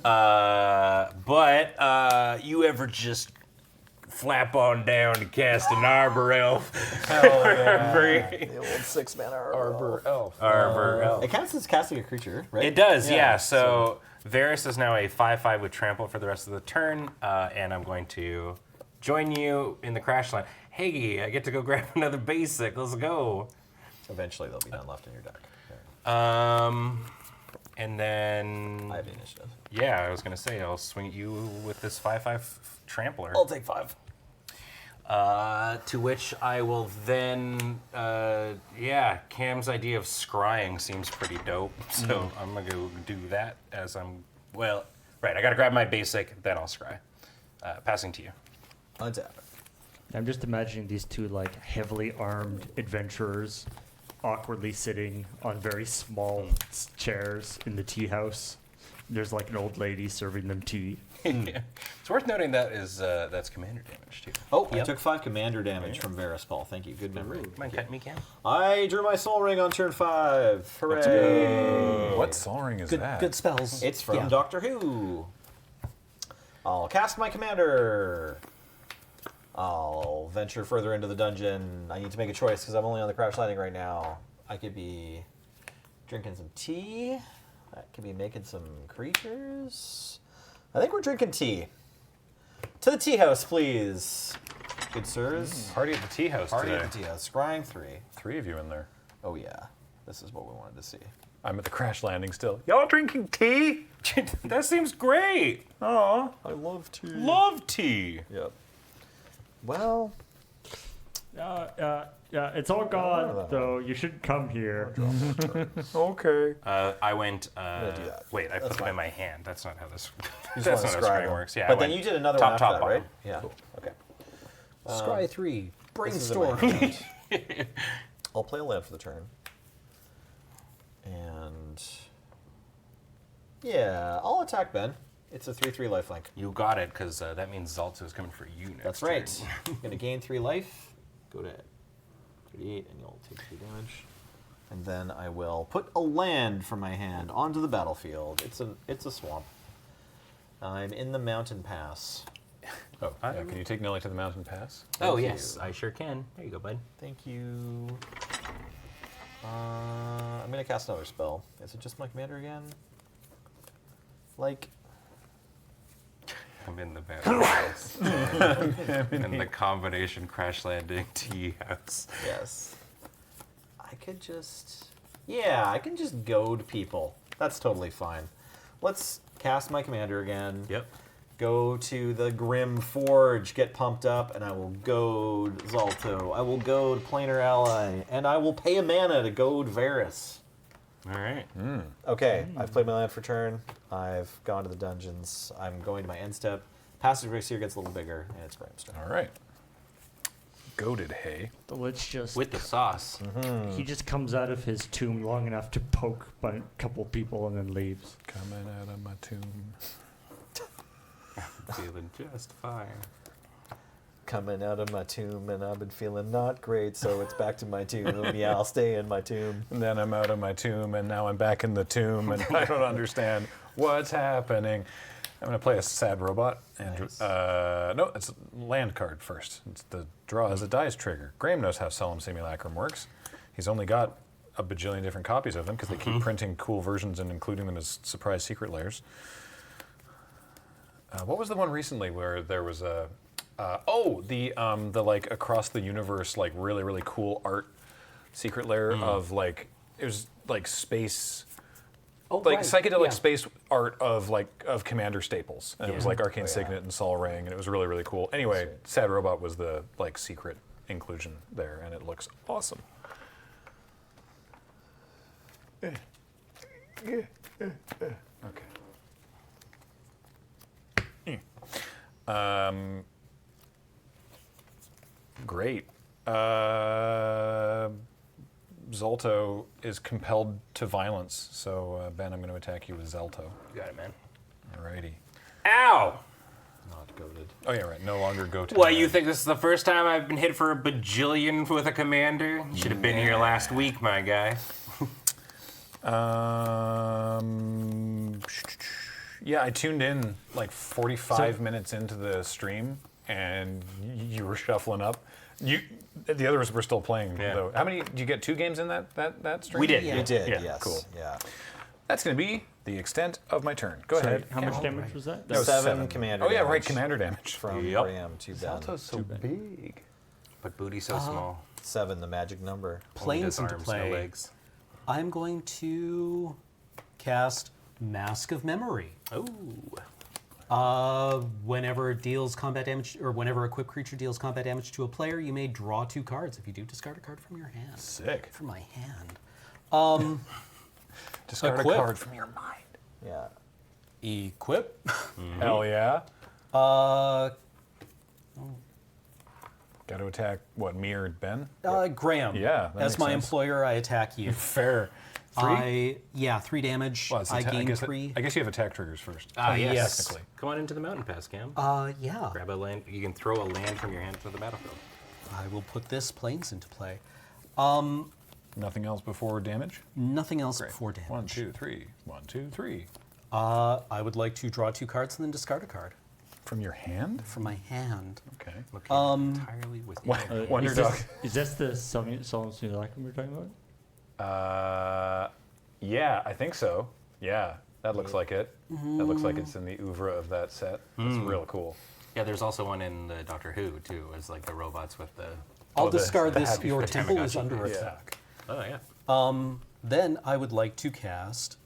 But you ever just flap on down to cast an Arbor Elf? The old 6-mana Arbor Elf. Arbor Elf. It counts as casting a creature, right? It does, yeah. So Varys is now a 5/5 with trample for the rest of the turn, and I'm going to join you in the crash line. Hey, I get to go grab another basic. Let's go. Eventually, there'll be none left in your deck. And then I have the initiative. yeah, I was gonna say I'll swing at you with this 5/5 trampler. I'll take 5. To which I will then, yeah, Cam's idea of scrying seems pretty dope. So I'm gonna go do that as I'm, well, right, I gotta grab my basic, then I'll scry. Passing to you. Untap. I'm just imagining these two like heavily armed adventurers awkwardly sitting on very small chairs in the tea house. There's like an old lady serving them tea. Yeah. It's worth noting that is that's commander damage too. Oh, I took 5 commander damage from Varys Paul. Thank you. Good memory. Mind cutting me, Cam? I drew my Soul Ring on turn 5. Hooray! What Sol Ring is that? Good spells. It's from Yeah. Doctor Who. I'll cast my commander. I'll venture further into the dungeon. I need to make a choice because I'm only on the crash landing right now. I could be drinking some tea. I could be making some creatures. I think we're drinking tea. To the tea house, please. Good sirs. Party at the tea house Party today. at the tea house. Scrying 3. 3 of you in there. Oh, yeah. This is what we wanted to see. I'm at the crash landing still. Y'all drinking tea? That seems great. Oh, I love tea. Love tea. Yep. Well, Yeah, it's all gone, though. You should come here. okay. I went. do that. Wait, I That's put them fine. in my hand. That's not how this. you That's just not want to how scry scrying them. works. Yeah. But I then went you did another top, one after top, that, bottom. right? Yeah. Okay. Scry 3. This is in my Brainstorm. hand. I'll play a land for the turn. And yeah, I'll attack Ben. It's a 3/3 lifelink. You got it, because that means Zalto is coming for you next. That's right. I'm gonna gain 3 life. Go to 38, and you'll take 3 damage. And then I will put a land from my hand onto the battlefield. It's a swamp. I'm in the mountain pass. Oh, yeah. Can you take Nelly to the mountain pass? Oh Thank yes, I sure can. There you go, bud. Thank you. I'm gonna cast another spell. Is it just my commander again? Like, I'm in the battle house. And the combination crash landing tea house. yes. I could just, yeah, I can just goad people. That's totally fine. Let's cast my commander again. Yep. Go to the Grim Forge, get pumped up, and I will goad Zalto. I will goad Planar Ally, and I will pay a mana to goad Varys. All right. Okay, I've played my land for turn. I've gone to the dungeons. I'm going to my end step. Passive risk here gets a little bigger, and it's Brimstone. All right. Goated hay. Let's just. With the sauce. He just comes out of his tomb long enough to poke a couple people and then leaves. Coming out of my tomb. Feeling just fine. Coming out of my tomb, and I've been feeling not great, so it's back to my tomb. Yeah, I'll stay in my tomb. And then I'm out of my tomb, and now I'm back in the tomb, and I don't understand what's happening. I'm going to play a sad robot. And no, it's a land card first. It's the draw as a dice trigger. Graham knows how Solemn Simulacrum works. He's only got a bajillion different copies of them because they keep printing cool versions and including them as surprise secret layers. What was the one recently where there was a the like across the universe like really cool art secret layer of like it was like space like psychedelic space art of Commander staples, and it was like Arcane Signet and Sol Ring, and it was really cool. Anyway, Sad Robot was the like secret inclusion there, and it looks awesome. Okay. Great. Zolto is compelled to violence, so Ben, I'm going to attack you with Zolto. You got it, man. Alrighty. Ow! Not goated. Oh yeah, right. No longer go to. What, you think this is the first time I've been hit for a bajillion with a commander? You should have been here last week, my guy. Yeah, I tuned in like 45 minutes into the stream, and you were shuffling up. The others were still playing, though. How many? Did you get 2 games in that stream? We did. You did, Yeah, yes. cool. Yeah. That's going to be the extent of my turn. Go ahead. How much damage was that? That was 7 commander Oh yeah, right. damage Commander damage. from Yep. Graham to Ben. Zolto's so big. But booty's so small. 7, the magic number. Only Planes does into arms, no play. legs. I'm going to cast Mask of Memory. Oh. Whenever it deals combat damage, or whenever a equipped creature deals combat damage to a player, you may draw 2 cards. If you do, discard a card from your hand. Sick. From my hand. Discard Equip. a card from your mind. Yeah. Equip. Hell yeah. Uh, Got to attack what? Me or Ben? Graham. Yeah, that As makes my sense. employer, I attack you. Fair. 3? 3 damage. Well, it's I gain guess 3. I guess you have attack triggers first. yes. Technically. Come on into the mountain pass, Cam. Yeah. Grab a land. You can throw a land from your hand to the battlefield. I will put this planes into play. Nothing else before damage? Nothing else before damage. 1, 2, 3. 1, 2, 3. I would like to draw 2 cards and then discard a card From your hand? from my hand. Okay. Looking entirely with you. Wonder is Dog. this the Solemn Simulacrum we're talking about? Yeah, I think so. Yeah, that looks like it. That looks like it's in the oeuvre of that set. It's real cool. Yeah, there's also one in the Doctor Who, too, as like the robots with the... I'll the discard this. happy Your face. temple is Tamagotchi. under Yeah. attack. Oh, yeah. Then I would like to cast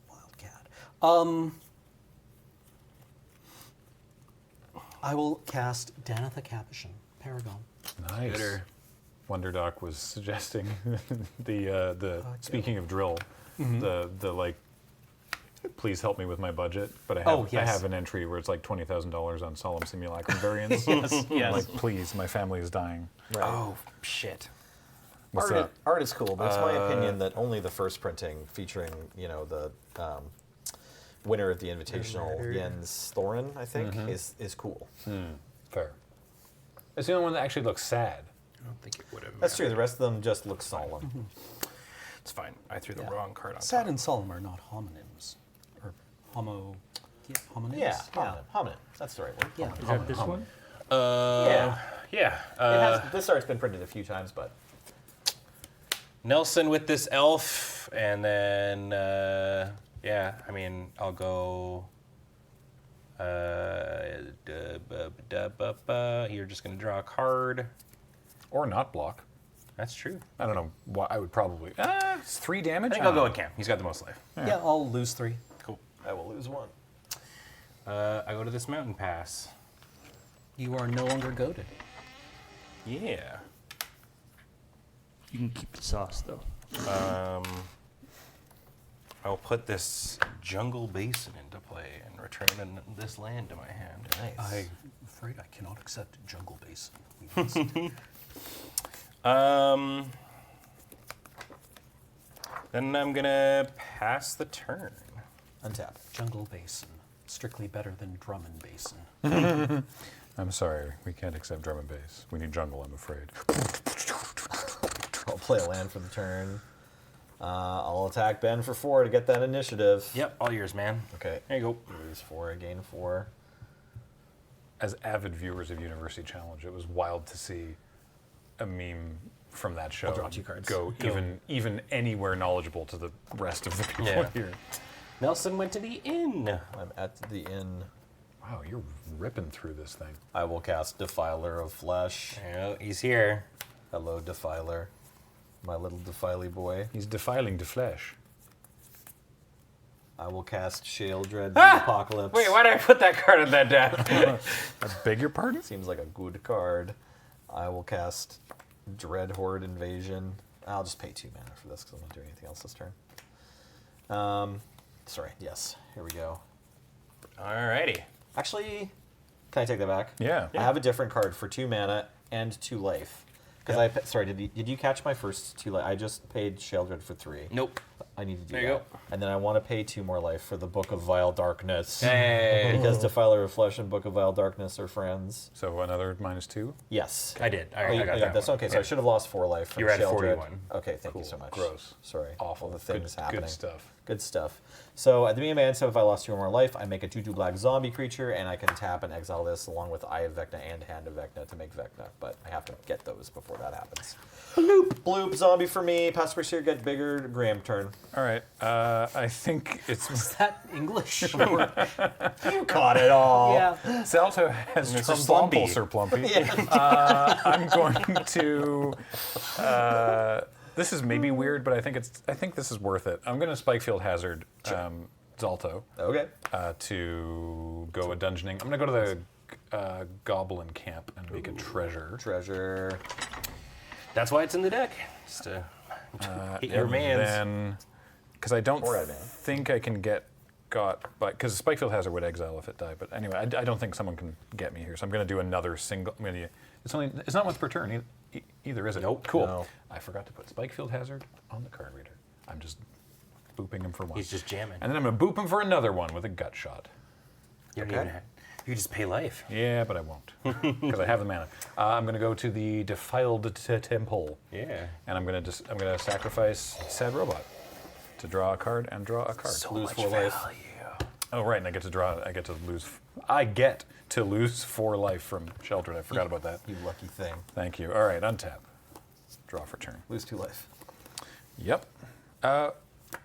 Wildcat. I will cast Danitha Capuchin, Paragon. Nice. Gooder. Wonder Doc was suggesting the speaking of drill, the like, please help me with my budget, but I have Oh, yes. I have an entry where it's like $20,000 on Solemn Simulacrum variants. Yes. Like, please, my family is dying. Right. Oh, shit. What's art, that? art is cool, but it's my opinion that only the first printing featuring, the winner of the Invitational, Jens Thorin, I think, is cool. Fair. It's the only one that actually looks sad. I don't think it would have That's true. The rest of them just look solemn. It's fine. I threw the wrong card on Sad top. and solemn are not homonyms. Or homonyms? Yeah, hominid. That's the right word. Yeah. Is that this one? Yeah. Yeah. This art's been printed a few times, but Nelson with this elf, and then, I mean, I'll go... You're just going to draw a card. Or not block. That's true. I don't know why I would probably. It's 3 damage? I think I'll go with Cam. He's got the most life. Yeah, I'll lose 3. Cool. I will lose 1. I go to this mountain pass. You are no longer goaded. Yeah. You can keep the sauce, though. I'll put this jungle basin into play and return this land to my hand. Nice. I'm afraid I cannot Except Jungle Basin. Then I'm gonna pass the turn. Untap. Jungle Basin. Strictly better than Drum and Basin. I'm sorry, we can't accept drum and bass. We need jungle, I'm afraid. I'll play a land for the turn. I'll attack Ben for 4 to get that initiative. Yep, all yours, man. Okay. There you go. Lose 4, I gain 4. As avid viewers of University Challenge, it was wild to see a meme from that show draw 2 cards. go even anywhere knowledgeable to the rest of the people Yeah. here. Nelson went to the inn. I'm at the inn. Wow, you're ripping through this thing. I will cast Defiler of Flesh. Oh, he's here. Hello, Defiler. My little defily boy. He's defiling the flesh. I will cast Sheoldred the Apocalypse. Wait, why did I put that card on that deck? I beg your pardon? Seems like a good card. I will cast Dread Horde Invasion. I'll just pay 2 mana for this because I'm not doing anything else this turn. Sorry, yes. Here we go. Alrighty. Actually, can I take that back? Yeah. I have a different card for 2 mana and 2 life. Because sorry, did you catch my first 2 life? I just paid Sheoldred for 3. Nope. I need to do There that. you go. And then I want to pay 2 more life for the Book of Vile Darkness. Hey. Because Defiler of Flesh and Book of Vile Darkness are friends. So another -2? Yes. I did. Oh, I got that that's one. okay. So I should have lost 4 life from You're at Sheoldred. 41. Okay, thank Cool. you so much. Gross. Sorry. Awful. All the things happening. Good stuff. Good stuff. So at the beginning of my end step, if I lost 2 or more life, I make a 2/2 black zombie creature, and I can tap and exile this along with Eye of Vecna and Hand of Vecna to make Vecna. But I have to get those before that happens. Bloop. Bloop. Zombie for me. Pass Pursuer, get bigger. Graham turn. All right. I think it's Is that English? You caught it all. Yeah. Zalto has Mr. Trumplumpy, Slumpy. Sir Plumpy. I'm going to. This is maybe weird, but I think this is worth it. I'm going to Spikefield Hazard Zalto Okay. to go a dungeoning. I'm going to go to the Goblin camp and make a treasure. Treasure. That's why it's in the deck. Just to hit your And mans. then, because I don't Or I man. think I can get got by, because Spikefield Hazard would exile if it died. But anyway, I don't think someone can get me here, so I'm going to do another single. I'm gonna, it's not once per turn either, is it? Nope. Cool. No. I forgot to put Spikefield Hazard on the card reader. I'm just booping him for one. He's just jamming. And then I'm going to boop him for another one with a gut shot. You don't Okay. even you just pay life. Yeah, but I won't because I have the mana. I'm going to go to the Defiled Temple. Yeah. And I'm gonna sacrifice Sad Robot to draw a card and draw a card. Lose 4 life. Oh right, and I get to lose 4 life from Sheoldred. I forgot about that. You lucky thing. Thank you. All right, untap. Draw for turn. Lose 2 life. Yep.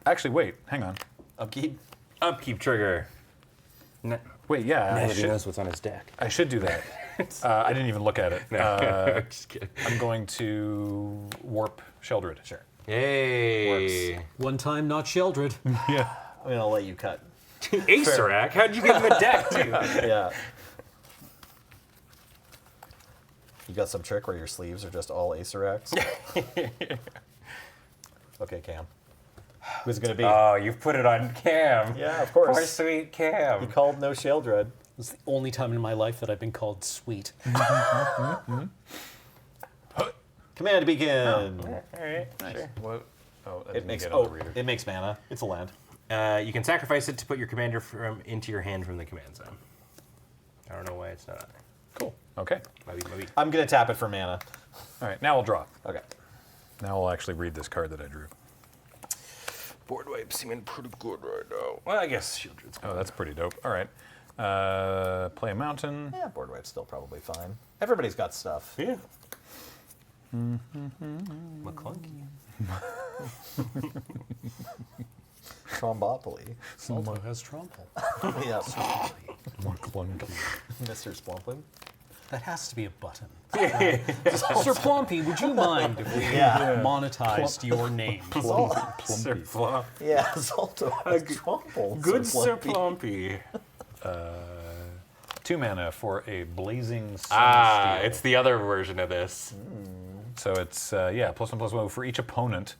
Actually, wait. Hang on. Upkeep. Upkeep trigger. Wait. Yeah. Now that he knows what's on his deck. I should do that. I didn't even look at it. Just kidding. I'm going to warp Sheoldred. Sure. Yay. One time, not Sheoldred. Yeah. I mean, I'll let you cut. Acerak? How'd you get him a deck, too? Yeah. You got some trick where your sleeves are just all Acerax? Okay, Cam. Who's it going to be? Oh, you've put it on Cam. Yeah, of course. Poor sweet Cam. He called no Sheoldred. It's the only time in my life that I've been called sweet. Command begin. All right, sure. What? Oh, that It didn't makes get on the reader. it makes mana. It's a land. You can sacrifice it to put your commander into your hand from the command zone. I don't know why it's not on there. Cool. Okay. Maybe. I'm gonna tap it for mana. All right. Now I'll draw. Okay. Now I'll actually read this card that I drew. Board wipe seeming pretty good right now. Well, I guess Sheoldred's Oh, that's pretty dope. All right. Play a mountain. Yeah, board wipe's still probably fine. Everybody's got stuff. Yeah. McClunky. Trombopoly. Salto has Tromple. Yeah. More clunky. Mr. Splumpling. That has to be a button. Sir Plumpy, would you mind if we monetized your name? Sir Plump. Yeah, Zalto has Tromple. Good Sir Plumpy. Plumpy. 2 mana for a blazing Ah, sunsteel. it's the other version of this. So it's +1/+1 for each opponent,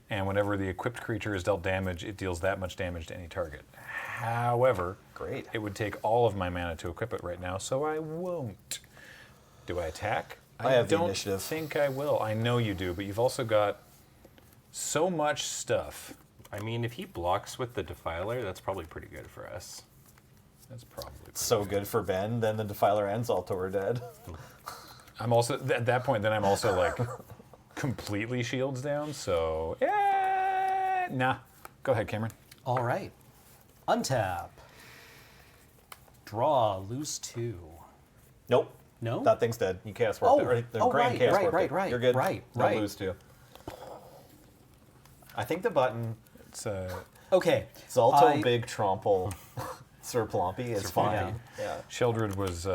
and whenever the equipped creature is dealt damage, it deals that much damage to any target. However, Great. it would take all of my mana to equip it right now, so I won't. Do I attack? I have the don't initiative. think I will. I know you do, but you've also got so much stuff. I mean, if he blocks with the Defiler, that's probably pretty good for us. That's probably So good for Ben, then the Defiler and Zalto are dead. I'm also at that point. Then I'm also like completely shields down. So nah. Go ahead, Cameron. All right. Untap. Draw. Lose 2. Nope. No? That thing's dead. You chaos Oh, warped it. Or the oh, grand right, chaos right, warped right, it. right, You're good. right, No right. lose to. I think the button It's Okay. Zalto Big Tromple Sir Plompy is Sir fine. Plompy. Yeah. Sheldred was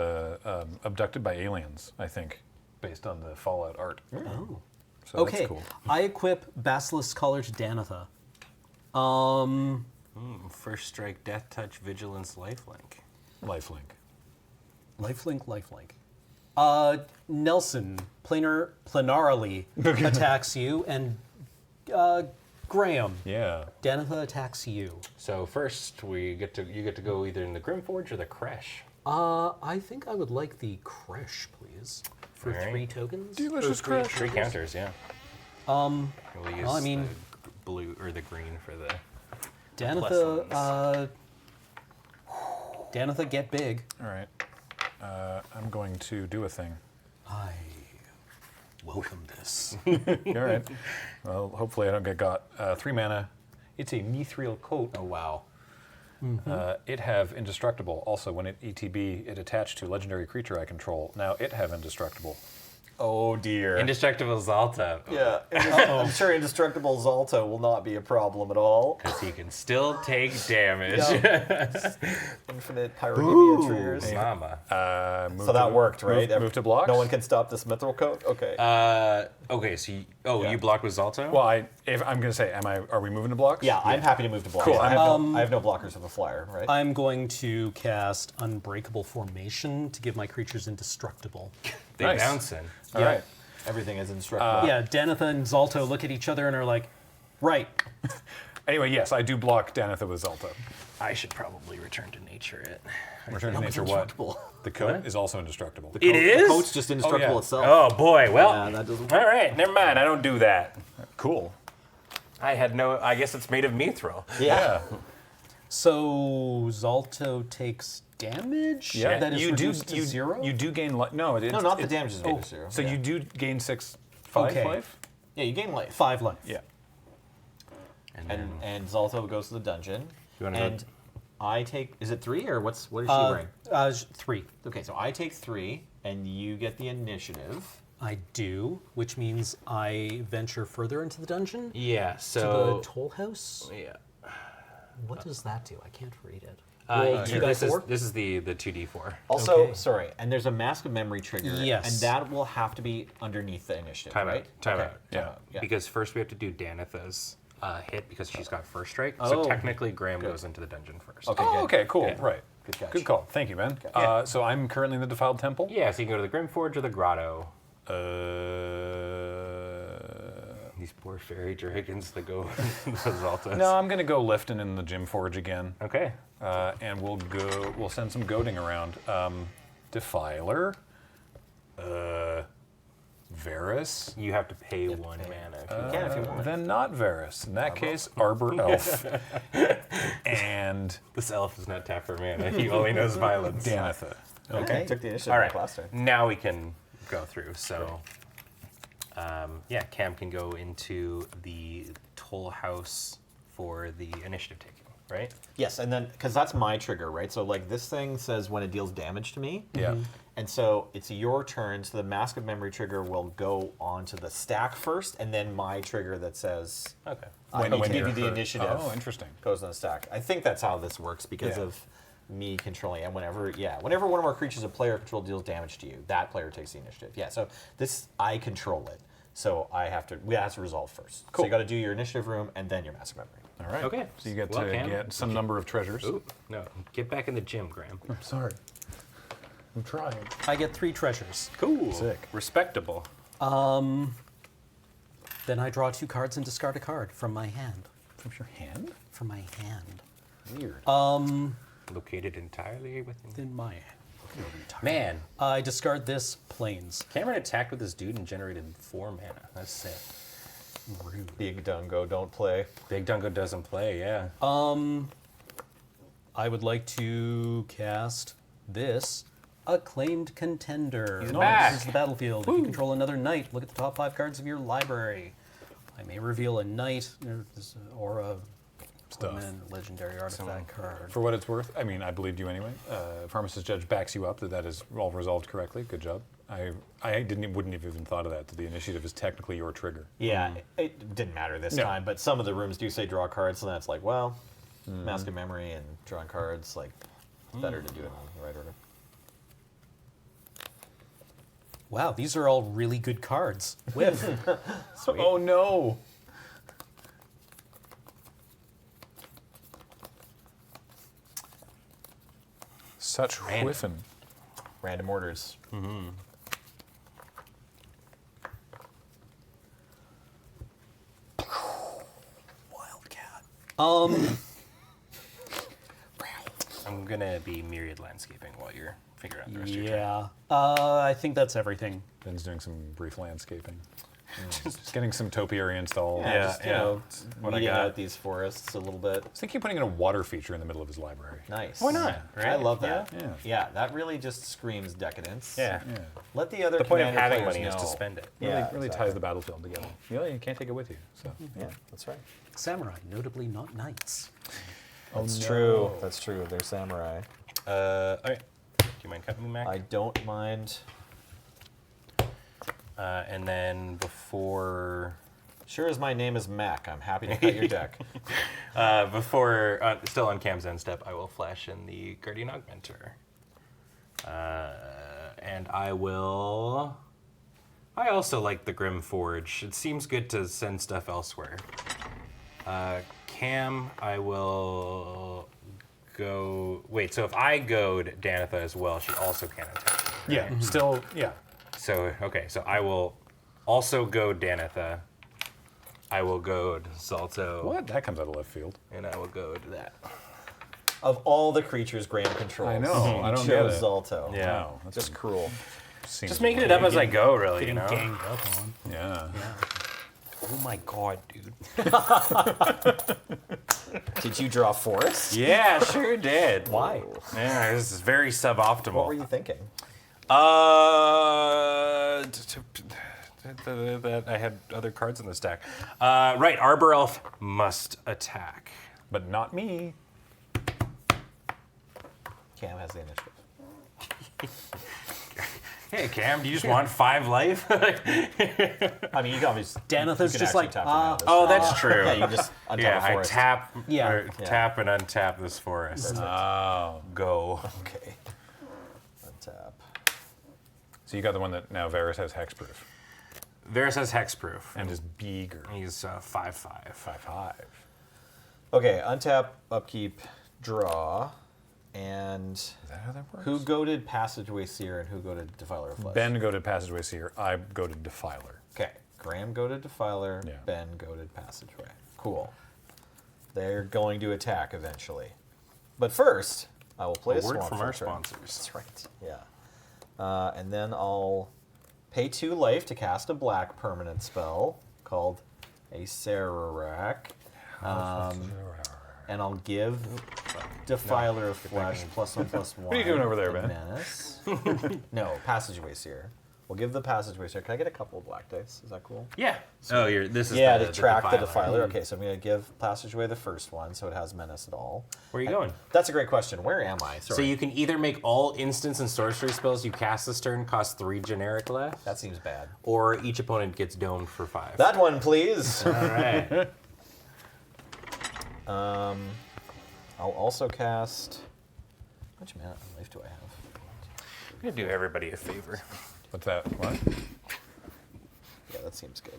abducted by aliens, I think, based on the Fallout art. Oh. So Okay. that's cool. I equip Basilisk Collar to Danitha. First strike, death touch, vigilance, lifelink. Lifelink. Lifelink. Nelson planarily attacks you, and Graham, Yeah. Danitha attacks you. So first, you get to go either in the Grimforge or the Kresh. I think I would like the Kresh, please, for All right. 3 tokens. Delicious Three, three counters, yeah. We'll use I mean- the blue or the green for the. Danitha, Danitha, get big. All right. I'm going to do a thing. I welcome this. All right. Well, hopefully I don't get got. 3 mana. It's a mithril coat. Oh wow. It have indestructible. Also, when it ETB, it attached to legendary creature I control. Now it have indestructible. Oh dear. Indestructible Zalta. Yeah. I'm sure Indestructible Zalto will not be a problem at all. Because he can still take damage. Infinite Pyrogenia triggers. Mama. Move So that to- worked, right? Move to blocks. No one can stop this mithril coat? Okay. Okay, so Yeah. you block with Zalto? Well, if I'm gonna say, are we moving to blocks? yeah, I'm happy to move to blocks. Cool. I have no blockers of a flyer, right? I'm going to cast Unbreakable Formation to give my creatures indestructible. they Nice. bouncing. All Yeah. right. Everything is indestructible. Yeah, Danitha and Zalto look at each other and are like, right. Anyway, yes, I do block Danitha with Zelta. I should probably return to nature it. Return to nature what? The coat is also indestructible. It is? The coat's just indestructible yeah. itself. Oh boy, well. Yeah, that doesn't all work. right, never mind. I don't do that. Cool. I had no. I guess it's made of mithril. Yeah. So Zalto takes damage? Yeah. That is you do reduced to 0? You do gain life. No, No, not the damage is made of 0. So yeah. you do gain 5 Okay. life. Yeah, you gain life. 5 life. Yeah. And Zalto goes to the dungeon. You wanna and go- I take. Is it 3 or what does she bring? 3. Okay, so I take 3, and you get the initiative. I do, which means I venture further into the dungeon Yeah. to So. the toll house. Yeah. What does that do? I can't read it. This is the 2d4. Also, Okay. sorry, and there's a Mask of Memory trigger. Yes. And that will have to be underneath the initiative, Time right? out. Time Okay, out. Yeah. Yeah. Because first we have to do Danitha's hit because she's got first strike. Oh. So technically Graham goes into the dungeon first. Okay, Oh, good. okay, cool. Yeah. Right. Good catch. Good call. Thank you, man. Yeah. So I'm currently in the Defiled Temple. Yeah, so you can go to the Grimforge or the Grotto. These poor fairy dragons that go the Zaltas. No, I'm gonna go lifting in the Gym Forge again, Okay. and we'll send some goading around. Defiler, Varus, You have to pay 1 mana. If you can if you want. then not Varus. In that case, Arbor Elf, and This elf is not tapped for mana. He only knows violence. Danitha. Okay. Took the initiative All back right. last turn. Now we can go through. So, yeah, Cam can go into the toll house for the initiative taking, right? Yes, and then because that's my trigger, right? So like this thing says when it deals damage to me. Yeah. And so it's your turn. So the Mask of Memory trigger will go onto the stack first, and then my trigger that says Okay. I need to give you're you the hurt. initiative. Oh, interesting. Goes on the stack. I think that's how this works because Yeah. of me controlling. And whenever one of our creatures a player control deals damage to you, that player takes the initiative. Yeah. So this I control it. So we have to resolve first. So Cool. you got to do your initiative room and then your Mask of Memory. All right. Okay. So you get Well, to Cam, get some number of treasures. Ooh, no. Get back in the gym, Graham. I'm sorry. I'm trying. I get 3 treasures. Cool. Sick. Respectable. Then I draw 2 cards and discard a card from my hand. From your hand? From my hand. Weird. Located entirely within. In my Man, I discard this planes. Cameron attacked with this dude and generated 4 mana. That's sick. Rude. Big Dungo, don't play. Big Dungo doesn't play, yeah. I would like to cast this Acclaimed Contender. He's back. This is the battlefield. If you control another knight, look at the top 5 cards of your library. I may reveal a knight or a permanent legendary artifact card. For what it's worth, I mean, I believed you anyway. Pharmacist Judge backs you up that is all resolved correctly. Good job. I wouldn't have even thought of that. The initiative is technically your trigger. Yeah, it didn't matter this No. time, but some of the rooms do say draw cards, so that's like, well, Mask of Memory and drawing cards, like, better to do it in the right order. Wow, these are all really good cards. Whiff. Oh no! Such whiffing. Random orders. Wildcat. I'm gonna be Myriad Landscaping while you're figuring out the rest of your turn. Yeah. I think that's everything. Ben's doing some brief landscaping. Just getting some topiary installed. Yeah, just, you know, what I weeding got. out these forests a little bit. I was thinking of putting in a water feature in the middle of his library. Nice. Why not? I Right? love that. Yeah. Yeah, that really just screams decadence. Yeah. Yeah. Let the other The point of commander having players money is to know. spend it. Really, Yeah, really exactly. ties the battlefield together. You can't take it with you. So. Yeah, that's right. Samurai, notably not knights. That's true. That's true. They're samurai. All right. Do you mind cutting me, Mac? I don't mind. And then before, Sure as my name is Mac, I'm happy to cut your deck. still on Cam's end step, I will flash in the Guardian Augmenter. And I will. I also like the Grim Forge. It seems good to send stuff elsewhere. Cam, I will go. Wait, so if I goad Danitha as well, she also can attack. me, right? Yeah, still, yeah. So, okay, so I will also goad Danitha. I will goad Zalto. What? That comes out of left field. And I will goad that. Of all the creatures Graham controls, I know, I you don't get chose it. Zalto. Yeah. Wow, that's Just cruel. seems Just making it up as I go, really, you Getting know? ganged up on. Yeah. Oh my god, dude. Did you draw forest? Yeah, sure did. Why? Yeah, this is very suboptimal. What were you thinking? That I had other cards in the stack. Right, Arbor Elf must attack. But not me. Cam has the initiative. Hey, Cam, do you just want 5 life? I mean, you can obviously. Danitha's you can just actually like, tap them out. Oh, that's true. Yeah, you just untap Yeah, a I forest. tap, Yeah. or tap and untap this forest. Oh. Go. Okay. Untap. So you got the one that now Varys has hexproof Varys has hexproof. and is bigger. He's 5/5. 5/5. Okay, untap, upkeep, draw, and Is that how that works? who goaded Passageway Seer and who goaded Defiler of Flesh? Ben go to Passageway Seer. I go to Defiler. Okay, Graham goaded Defiler, Yeah. Ben goaded Passageway. Cool. They're going to attack eventually. But first, I will play a word Swamp from our Filter. sponsors. That's right, yeah. And then I'll pay 2 life to cast a black permanent spell called a Sararak. And I'll give Defiler of Flesh +1/+1. What are you doing over there, Ben? Menace. No, Passageway Seer. We'll give the Passageway Seer. Can I get a couple of black dice? Is that cool? Yeah. Oh, this is Yeah, the, to track the Defiler. Defiler. Okay, so I'm going to give Passageway the first one, so it has Menace at all. Where are you going? That's a great question. Where am I? Sorry. So you can either make all instance and sorcery spells you cast this turn cost 3 generic less, That seems bad. or each opponent gets domed for 5. That one, please. All right. I'll also cast. How much mana life do I have? I'm gonna do everybody a favor. What's that? What? Yeah, that seems good.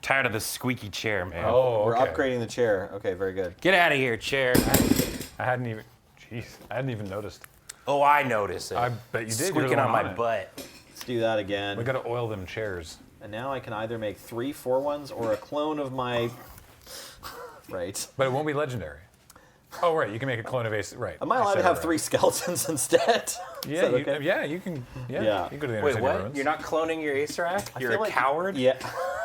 Tired of this squeaky chair, man. Oh, We're okay. upgrading the chair. Okay, very good. Get out of here, chair. I hadn't even. Jeez, I hadn't even noticed. Oh, I notice it. I bet you did. You're Squeaking the on one my it. butt. Let's do that again. We gotta oil them chairs. And now I can either make 3 4-1s or a clone of my. Right. But it won't be legendary. Oh, right. You can make a clone of Ace. Right. Am I allowed to have Acerarax. 3 skeletons instead? Yeah, Is that you, okay? yeah, you can. Yeah, Yeah. you can go to the Wait, Inner City what? Ruins. You're not cloning your Acerarax? I You're feel a like- coward? Yeah.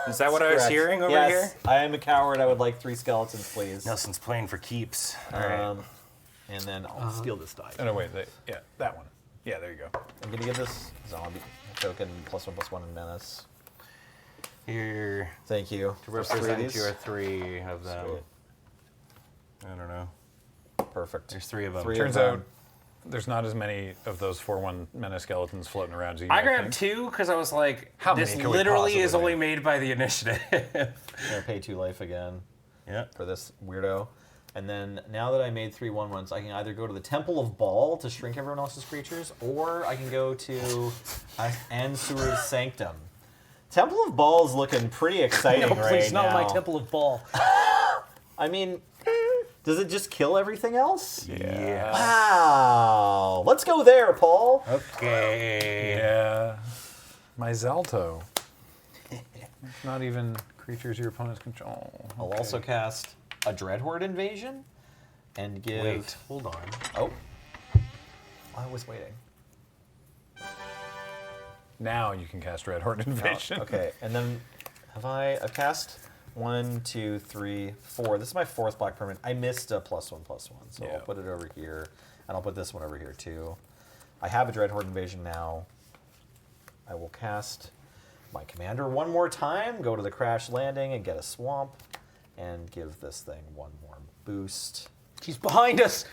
Is that what I was Correct. hearing over yes, here? I am a coward. I would like 3 skeletons, please. Nelson's playing for keeps. All right. And then I'll steal this die. Oh, no, wait. Yeah, that one. Yeah, there you go. I'm gonna give this zombie token +1/+1 in menace. Here Thank you. to There's 3 of represent these. your 3 of them. Sweet. I don't know. Perfect. There's 3 of them. 3 Turns of out them. there's not as many of those 4/1 Menace skeletons floating around as you I might grabbed think. 2 because I was like, How this many can we literally is possibly only make? made by the initiative. I'm gonna pay 2 life again yeah. for this weirdo. And then now that I made 3 1/1s, I can either go to the Temple of Baal to shrink everyone else's creatures, or I can go to Ansur's Sanctum. Temple of Baal is looking pretty exciting No, right please, not now. my Temple of Ball. I mean, does it just kill everything else? Yeah. Wow. Let's go there, Paul. Okay. Yeah. My Zalto. It's not even creatures your opponents control. I'll also cast a Dreadhorde Invasion and give... Wait, hold on. Oh. I was waiting. Now you can cast Red Horde Invasion. Okay, and then I've cast 1, 2, 3, 4. This is my 4th black permanent. I missed a +1/+1, so Yeah. I'll put it over here, and I'll put this one over here too. I have a Dreadhorde Invasion now. I will cast my commander one more time, go to the Crash Landing and get a swamp, and give this thing one more boost. She's behind us.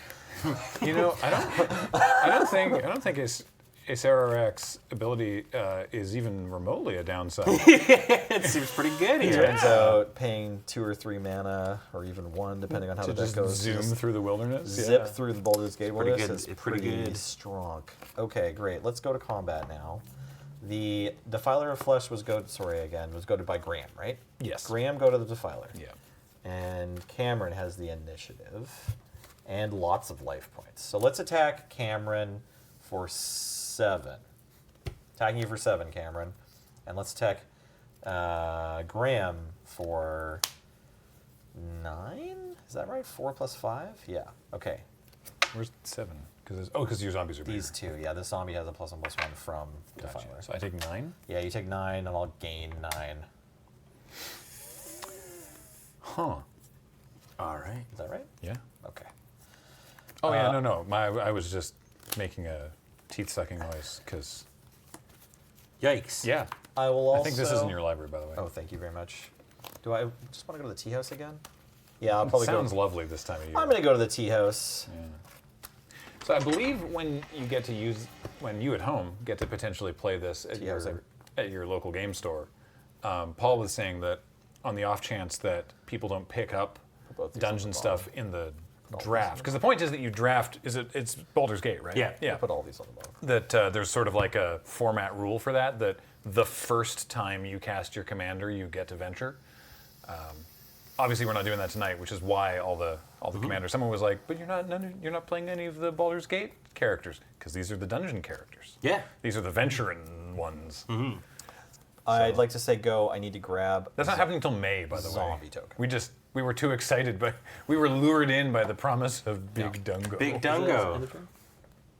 You know, I don't think Acerarax's ability is even remotely a downside. It seems pretty good here. Turns out paying 2 or 3 mana, or even 1, depending on how to the deck just goes. zoom just through the wilderness. zip Yeah. through the Baldur's Gate pretty wilderness good. is It's pretty pretty good. strong. Okay, great. Let's go to combat now. The Defiler of Flesh was goaded by Graham, right? Yes. Graham go to the Defiler. Yeah. And Cameron has the initiative and lots of life points. So let's attack Cameron for 7. Attacking you for 7, Cameron. And let's attack Graham for 9? Is that right? 4 + 5? Yeah. Okay. Where's 7? Because your zombies are bigger. These 2. Yeah, this zombie has a +1/+1 from Gotcha. Defiler. So I take 9. Yeah, you take 9, and I'll gain 9. Huh. All right. Is that right? Yeah. Okay. Oh yeah. No. I was just making a teeth-sucking noise because. Yikes. Yeah. I will also... I think this is in your library, by the way. Oh, thank you very much. Do I just want to go to the tea house again? Yeah, I'll probably Sounds go. lovely this time of year. I'm going to go to the tea house. So I believe when you at home get to potentially play this at Yeah, I was at your local game store, Paul was saying that on the off chance that people don't pick up both these on dungeon the stuff in the these draft, on because the point is that you draft. It's Baldur's Gate, right? Yeah. Yeah. Put all these on the bottom. That there's sort of like a format rule for that. That the first time you cast your commander, you get to venture. Obviously, we're not doing that tonight, which is why all the commanders. Someone was like, "But you're not playing any of the Baldur's Gate characters because these are the dungeon characters. Yeah. These are the venturing ones." I'd like to say go. I need to grab... That's not happening until May, by the way. Zombie token. We were too excited, but we were lured in by the promise of Big Dungo. Big Is that end Dungo. of turn?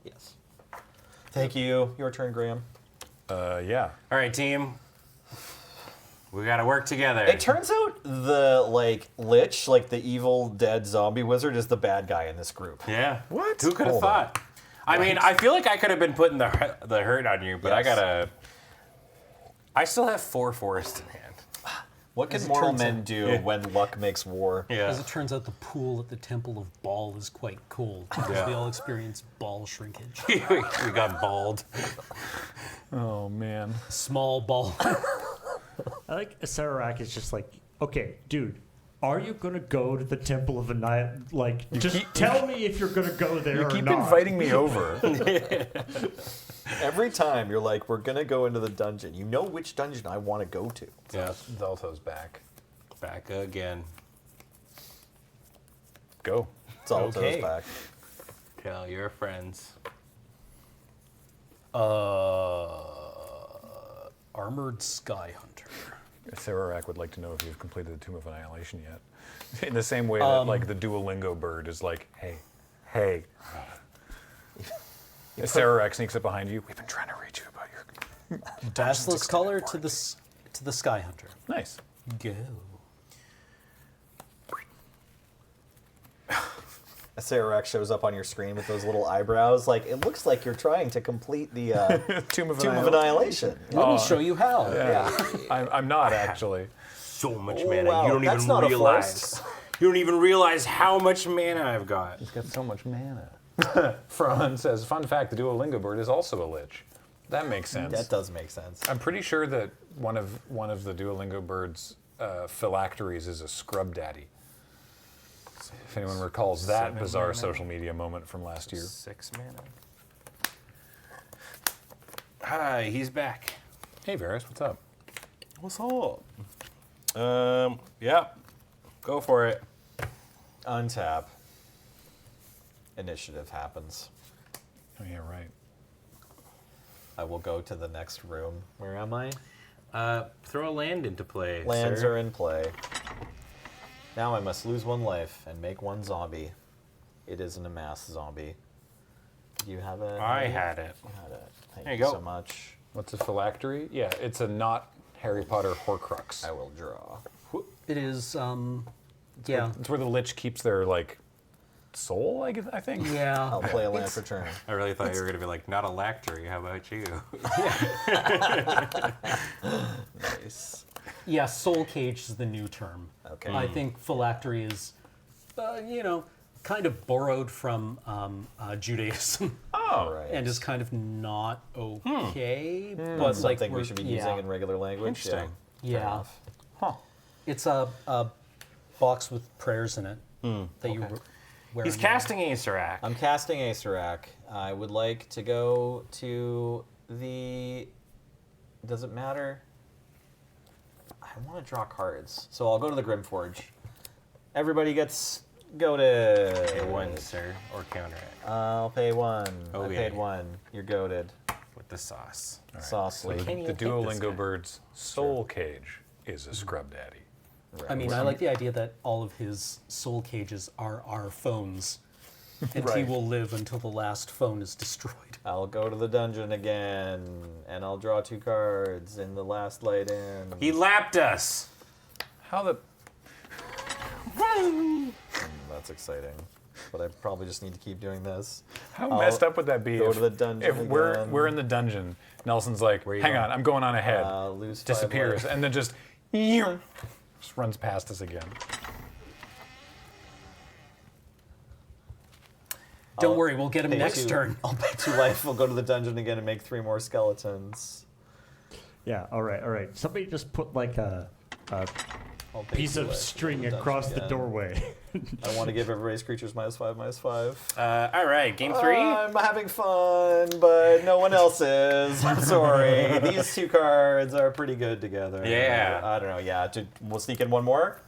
Yes. Thank you. Your turn, Graham. Yeah. All right, team. We got to work together. It turns out the, Lich, the evil dead zombie wizard, is the bad guy in this group. Yeah. What? Who could have Hold on. thought? I mean, I feel like I could have been putting the hurt on you, but I Yes. gotta. I still have 4 forests in hand. What can As it mortal turns men out- do when luck makes war? Yeah. As it turns out, the pool at the Temple of Ball is quite cold because Yeah. we all experience ball shrinkage. we got bald. Oh man. Small ball. I like Sararak is just like, okay, dude, are you gonna go to the Temple of Annihilation? Like, just tell me if you're gonna go there You or keep not. inviting me over. Every time you're like, we're going to go into the dungeon. You know which dungeon I want to go to. Yeah. Zalto's back. Back again. Go. It's all Okay. back. Tell your friends. Armored Sky Hunter. Sararak would like to know if you've completed the Tomb of Annihilation yet. In the same way that like the Duolingo bird is like, hey. Sararak sneaks up behind you. We've been trying to reach you about your Basilisk color to the Sky Hunter. Nice. Go. Sararak shows up on your screen with those little eyebrows. Like, it looks like you're trying to complete the Tomb of Tomb of Annihilation. Let me show you how. I'm not actually. So much Oh, mana. wow, You don't that's even not a realize. first. You don't even realize how much mana I've got. He's got so much mana. Fran says, fun fact, the Duolingo bird is also a lich. That makes sense. That does make sense. I'm pretty sure that one of the Duolingo bird's phylacteries is a scrub daddy. If anyone recalls that 7 bizarre mana. social media moment from last year. 6 mana. Hi, he's back. Hey Varys, what's up? What's up? Yeah. Go for it. Untap. Initiative happens. Oh yeah, right. I will go to the next room. Where am I? Throw a land into play. Lands sir. are in play. Now I must lose 1 life and make 1 zombie. It isn't a mass zombie. Do you have it? I had it. You had it. Thank There you you go. so much. What's a phylactery? Yeah, it's a not Harry Potter Horcrux. I will draw. It is, yeah. It's where the lich keeps their like soul, I think. Yeah. I'll play a land for turn. I really thought you were going to be like, not a lactory. How about you? Nice. Yeah, soul cage is the new term. Okay. I think phylactery is, kind of borrowed from Judaism Oh, Right. and is kind of not okay. But That's like something we we're- should be yeah. using in regular language. Interesting. Yeah. Fair Yeah. enough. Huh. It's a box with prayers in it that you wear. He's on your- casting Acerak. I'm casting Acerak. I would like to go to the. Does it matter? I want to draw cards, so I'll go to the Grimforge. Everybody gets goated. Pay 1, sir, or counter it I'll pay 1. I Okay. paid 1. You're goaded. with the sauce. Saucely. Can you The take this Duolingo guy? bird's soul cage is a scrub daddy. Right. I mean, I like the idea that all of his soul cages are our phones, and he Right. will live until the last phone is destroyed. I'll go to the dungeon again, and I'll draw 2 cards in the last light in. He lapped us. How the That's exciting. But I probably just need to keep doing this. how I'll messed up would that be? go if, to the dungeon If we're again. in the dungeon, Nelson's like, you hang going? on, I'm going on ahead. Lose 5 Disappears, life. and then just runs past us again. Don't worry, we'll get him Pay next 2 turn. I'll pay 2 life. We'll go to the dungeon again and make 3 more skeletons. Yeah, all right. Somebody just put like a I'll pay piece 2 of life. string Dungeon across the again. doorway. I want to give everybody's creatures -5/-5. All right, game 3. I'm having fun, but no one else is. I'm sorry. These 2 cards are pretty good together. Yeah. I don't know. Yeah. We'll sneak in 1 more.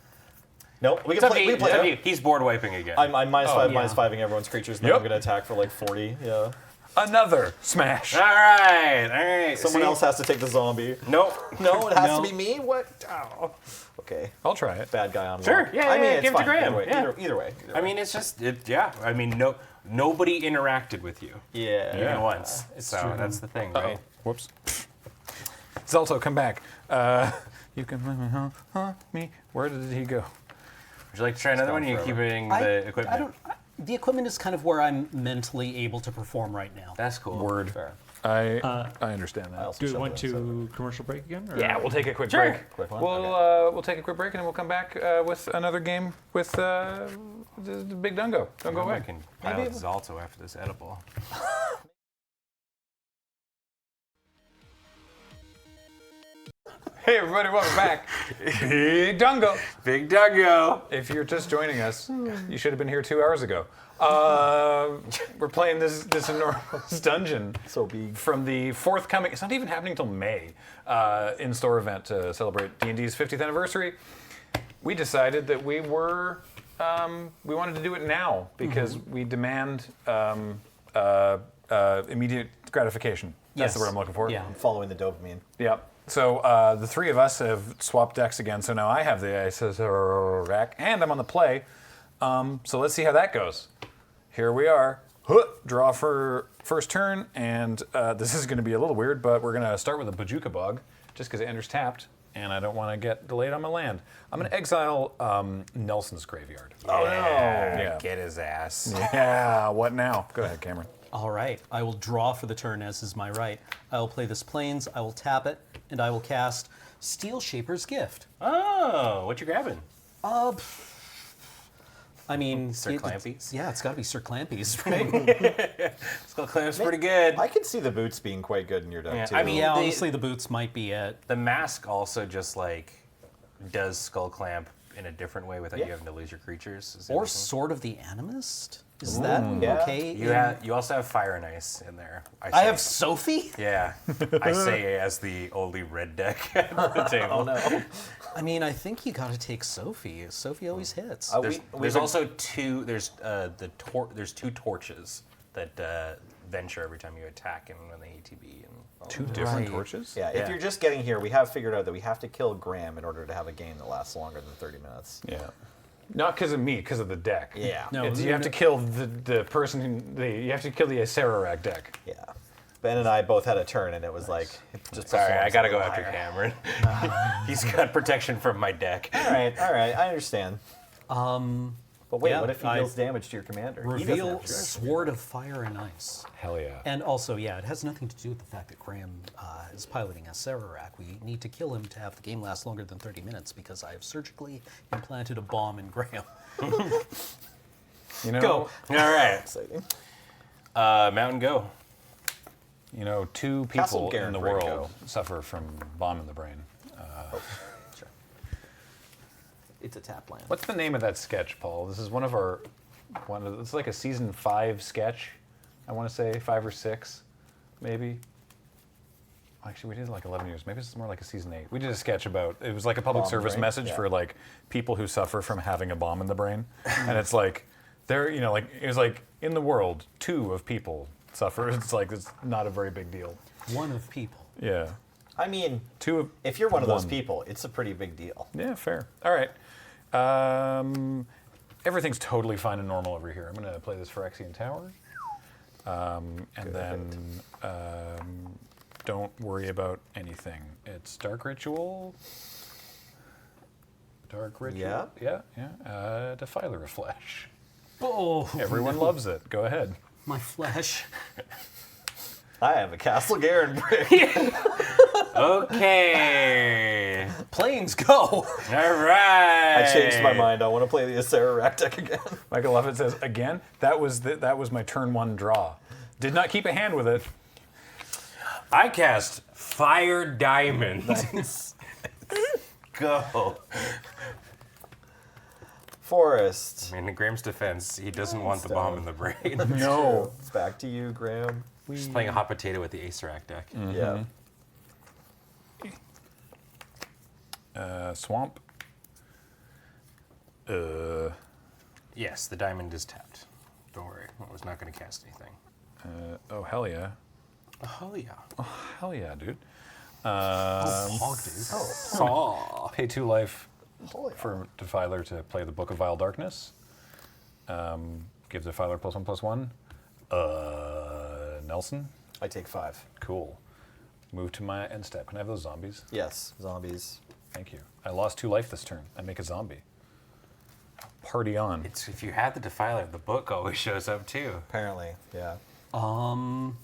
Nope. We It's can up to play. you. We can It's up to play. you. He's board wiping again. I'm -5, yeah. -5ing everyone's creatures. Then Yep. I'm going to attack for like 40. Yeah. Another smash. all right. Someone else has to take the zombie. Nope. No, it has No. to be me. What? Oh. Okay. I'll try it. Bad guy on Sure, walk. yeah, I mean, yeah, it's give it to fine. Graham, Either way. yeah. Either way. I mean, it's just, yeah. I mean, nobody interacted with you yeah. even once. So that's the thing, right? Whoops. Zalto, come back. You can me. Where did he go? Would you like to try another gone one? Or are you forever. keeping the equipment? The equipment is kind of where I'm mentally able to perform right now. That's cool. Word. Fair. I understand I that. also Do we shoved want it inside. to commercial break again? Or? Yeah, we'll take a quick Sure. break. Quick one? We'll take a quick break and then we'll come back with another game with the Big Dungo. Don't go I away. can pilot Zalto after this edible. Hey everybody, welcome back. Big Dungo. Big Duggo. If you're just joining us, you should have been here 2 hours ago. We're playing this enormous dungeon. So big. From the forthcoming, it's not even happening until May, in-store event to celebrate D&D's 50th anniversary. We decided that we wanted to do it now because we demand immediate gratification. That's the word I'm looking for. Yeah. I'm following the dopamine. Yep. So the three of us have swapped decks again. So now I have the Isaac, and I'm on the play. So let's see how that goes. Here we are. Draw for first turn, and this is going to be a little weird, but we're going to start with a Bojuka Bog, just because Ender's tapped, and I don't want to get delayed on my land. I'm going to exile Nelson's Graveyard. Oh, no. Yeah. Get his ass. Yeah, what now? Go ahead, Cameron. All right, I will draw for the turn, as is my right. I will play this Plains, I will tap it, and I will cast Steel Shaper's Gift. Oh, what you grabbing? I mean, Sir Clampy's? Yeah, it's got to be Sir Clampy's, right? Skull Clamp's pretty good. I can see the boots being quite good in your deck, Yeah, too. I mean, yeah, the- honestly, the boots might be it. The mask also just like does Skull Clamp in a different way without you having to lose your creatures. Is the Or other thing. Sword of the Animist? Is that yeah. okay? You also have Fire and Ice in there. I say. have Sophie? Yeah, I say as the only red deck at the table. Oh, no. I mean, I think you got to take Sophie. Sophie always hits. There's also two. There's there's two torches that venture every time you attack and when they ETB. And Two different Right. torches? Yeah, if Yeah. you're just getting here, we have figured out that we have to kill Graham in order to have a game that lasts longer than 30 minutes. Yeah. Not because of me, because of the deck. Yeah. No, It's, you have to kill the person, you have to kill the Acererak deck. Yeah. Ben and I both had a turn, and it was like, it just Sorry, I performs gotta a go little after higher. Cameron. He's got protection from my deck. All right, I understand. But wait, yeah, what if he I- deals damage to your commander? He doesn't Reveal have to do it. Sword of Fire and Ice. Hell yeah. And also, yeah, it has nothing to do with the fact that Graham is piloting a Sararak. We need to kill him to have the game last longer than 30 minutes because I have surgically implanted a bomb in Graham. You know, Go. All right, Exciting. Mountain Go. You know, two Castle people in the Garenbrig world go. suffer from bomb in the brain. It's a tap land. What's the name of that sketch, Paul? This is it's like a season 5 sketch. I want to say 5 or 6, maybe. Actually, we did like 11 years. Maybe it's more like a season 8. We did a sketch about, it was like a public Bomb service brain? message Yeah. for like people who suffer from having a bomb in the brain. And it's like, like, it was like, in the world, 2 of people suffer. It's like, it's not a very big deal. One of people. Yeah. I mean, 2 of, if you're one of those One. people, it's a pretty big deal. yeah, fair. All right. Everything's totally fine and normal over here. I'm going to play this Phyrexian Tower. And then don't worry about anything. It's Dark Ritual. Dark Ritual. Yeah? Yeah. Defiler of Flesh. Oh, Everyone loves it. Go ahead. my flesh. I have a Castle Garenbrig. Okay. Planes, go! All right. I changed my mind. I want to play the Acererak deck again. Michael Luffett says, again, that was my turn 1 draw. Did not keep a hand with it. I cast Fire Diamond. Go. Forest. I mean, in Graham's defense, he doesn't want the bomb in the brain. No. It's back to you, Graham. Just playing a hot potato with the Acererak deck. Yeah. Swamp. Yes, the diamond is tapped. Don't worry, I was not going to cast anything. Oh, hell yeah. Oh yeah. Hell yeah, dude. Hog, dude. Oh. Pay 2 life Holy for Defiler to play the Book of Vile Darkness. Give Defiler +1/+1. Nelson. I take 5. Cool. Move to my end step. Can I have those zombies? Yes, zombies. Thank you. I lost 2 life this turn. I make a zombie. Party on. It's if you have the Defiler, the book always shows up too. Apparently, yeah. He Well-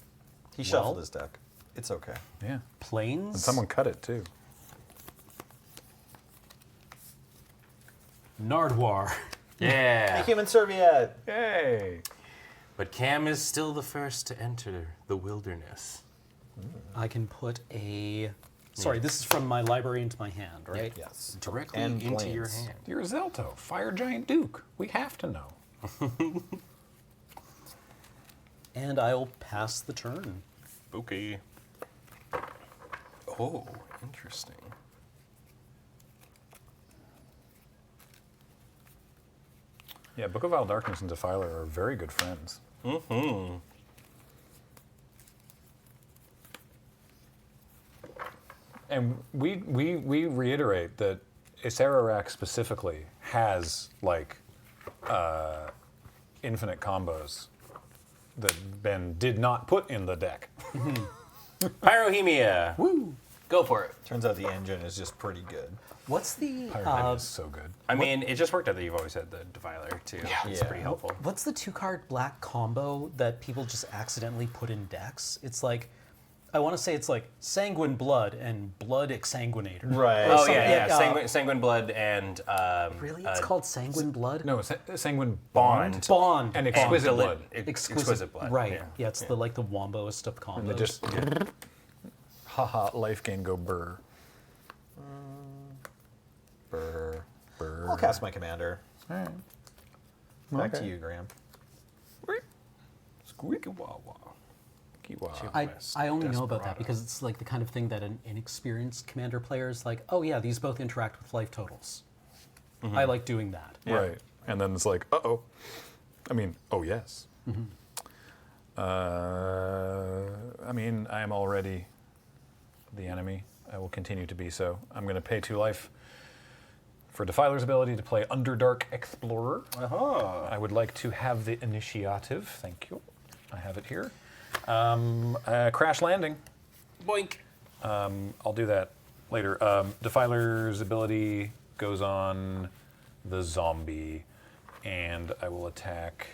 shuffled his deck. It's okay. Yeah. Planes. And someone cut it too. Nardwar. Yeah. Human Serviette. Yay! But Cam is still the first to enter the wilderness. I can put a. Sorry, this is from my library into my hand, right? Yes. Directly And into your planes. hand. You're Zelto, Fire Giant Duke. We have to know. And I'll pass the turn. Okay. Oh, interesting. Yeah, Book of Vile Darkness and Defiler are very good friends. And we reiterate that Isararak specifically has like infinite combos that Ben did not put in the deck. Pyrohemia. Woo! Go for it. Turns out the engine is just pretty good. What's the Pyrohemia is so good. I mean, it just worked out that you've always had the Defiler too. Yeah. It's Yeah. pretty helpful. what's the 2-card black combo that people just accidentally put in decks? It's like, I want to say it's like Sanguine Blood and Blood Exsanguinator. Right. Oh something yeah, yeah. like, Sanguine Blood and Really? It's called Sanguine Blood? No, Sanguine Bond. Bond. and Exquisite Deli- Blood. Exquisite Blood. Right. Yeah, it's the like the womboest of combos. And they just haha, life gain go burr. Burr. I'll cast my commander. All right. Back Okay. to you, Graham. Squeaky wah wah. Kiwa. I only know about that because it's like the kind of thing that an inexperienced commander player is like, oh yeah, these both interact with life totals. I like doing that. Right. And then it's like, uh-oh. I mean, oh yes. I mean, I am already the enemy. I will continue to be so. I'm going to pay 2 life for Defiler's ability to play Underdark Explorer. I would like to have the initiative. Thank you. I have it here. Crash Landing. Boink. I'll do that later. Defiler's ability goes on the zombie, and I will attack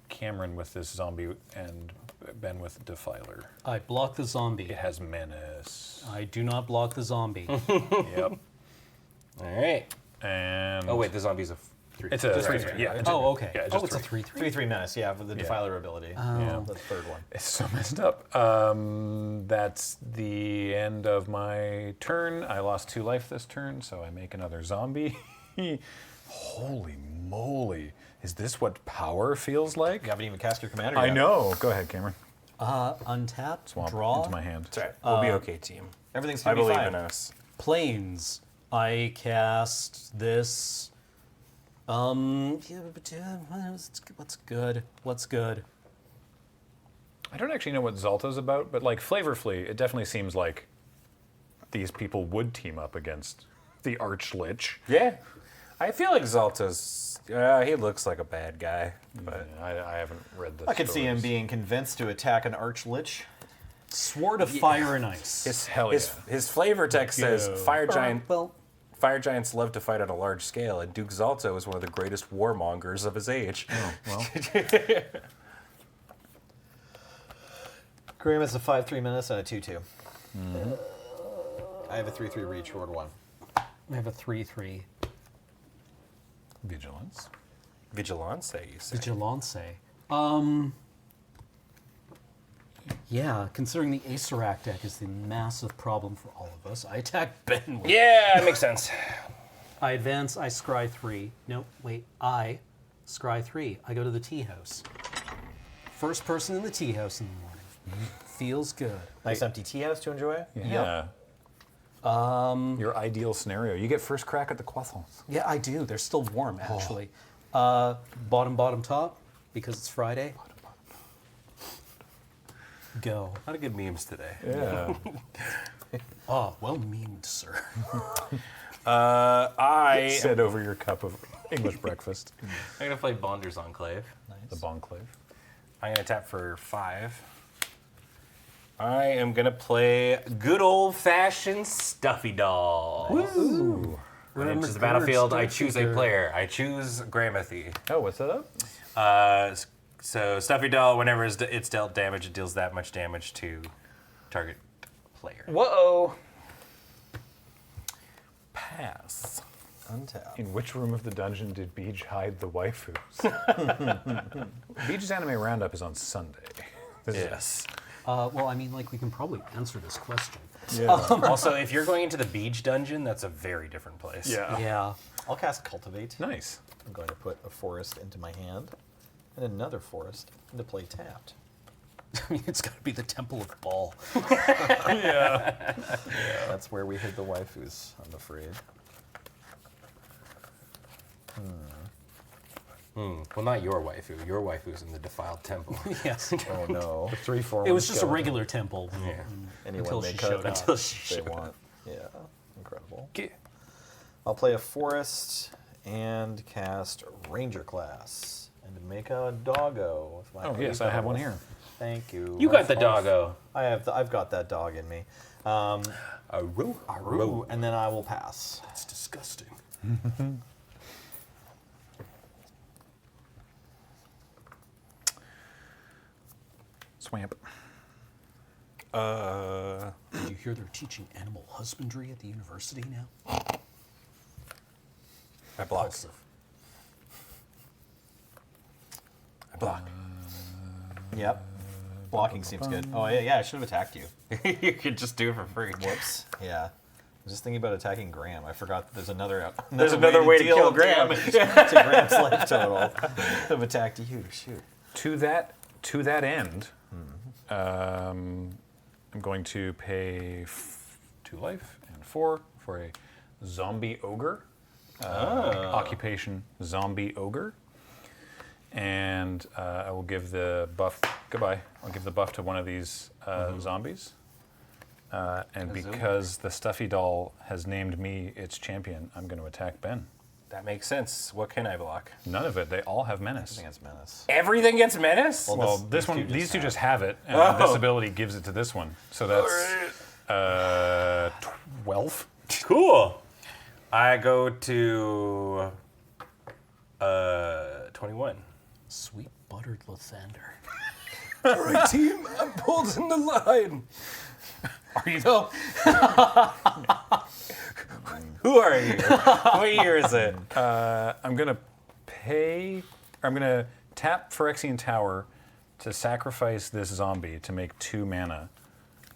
Cameron with this zombie and Ben with Defiler. I block the zombie. It has menace. I do not block the zombie. Yep. All right. And Oh wait, the zombie's a 3. it's a Just 3/3. Yeah. it's Oh, okay. Yeah, Oh, just it's a 3. 3/3. 3/3 menace, yeah, with the Defiler ability. Yeah. The third one. It's so messed up. That's the end of my turn. I lost 2 life this turn, so I make another zombie. Holy moly. Is this what power feels like? You haven't even cast your commander I yet. know. Go ahead, Cameron. Untap, Swamp draw, into my hand. That's right. We'll be okay, team. Everything's I going to be believe fine. in us. planes. I cast this. What's good? What's good? I don't actually know what Zalta's about, but like flavorfully, it definitely seems like these people would team up against the Archlich. Yeah. I feel like Zalta's, he looks like a bad guy, but I haven't read the I could see him stories. being convinced to attack an Archlich. Sword of Fire and Ice. Hell his yeah. his flavor text says fire Well, giants love to fight on a large scale, and Duke Zalto is one of the greatest warmongers of his age. Well, Graham has a 5/3 menace and a 2/2. I have a 3/3 reach, Ward 1. I have a 3/3. vigilance. Vigilance, you say. Vigilance. Yeah, considering the Acerak deck is the massive problem for all of us, I attack Ben with. Yeah, that makes sense. I advance, I scry 3. No, wait, I scry 3. I go to the tea house. First person in the tea house in the morning. Feels good. Nice empty tea house to enjoy. Yeah. Your ideal scenario. You get first crack at the croissants. Yeah, I do. They're still warm, actually. Bottom, top, because it's Friday. Go. A lot of good memes today. Yeah. Oh, well memed, sir. I Sit over your cup of English breakfast. I'm gonna play Bonder's Enclave. The Bonclave. I'm gonna tap for 5. I am gonna play good old-fashioned Stuffy Doll. When it enters the battlefield, I choose a player. I choose Gramathy. Oh, what's that up? So Stuffy Doll, whenever it's dealt damage, it deals that much damage to target player. Whoa. pass. Untap. In which room of the dungeon did Beej hide the waifus? Beej's anime roundup is on Sunday. This is- Yes. Well, I mean, like, we can probably answer this question. Yeah. Also, if you're going into the Beach dungeon, that's a very different place. Yeah. Yeah. I'll cast Cultivate. Nice. I'm going to put a forest into my hand and another forest into play tapped. I mean, it's got to be the Temple of Ball. That's where we hid the waifus, I'm afraid. Well, not your waifu. Your waifu's in the defiled temple. Yes. Oh no. 3-4. It was just a regular temple. Yeah. Anyone Until may she cut showed up. until they want. Yeah, incredible. I'll play a forest and cast ranger class and make a doggo with my. Oh yes, I have one here. Thank you. You got the doggo. I've got that dog in me. Aru. Aru, and then I will pass. It's disgusting. Swamp. You hear they're teaching animal husbandry at the university now? I block. Impulsive. I block. Yep. Blocking seems good. Oh yeah, I should have attacked you. You could just do it for free. Whoops. Yeah. I was just thinking about attacking Graham. I forgot that there's another way to deal kill Graham. damage to Graham's life total of attack to you. Shoot. To that end, I'm going to pay 2 life and 4 for a zombie ogre. Occupation zombie ogre. And I will give the buff. Goodbye. I'll give the buff to one of these zombies. And because the stuffy doll has named me its champion, I'm going to attack Ben. That makes sense. What can I block? None of it. They all have menace. I think it's menace. Everything gets menace? Well, these two just have it, and this ability gives it to this one. So that's 12. Cool. I go to 21. Sweet buttered Lathander. All right, team. I'm pulled in the line. Are you? Who are you? What year is it? I'm gonna tap Phyrexian Tower to sacrifice this zombie to make 2 mana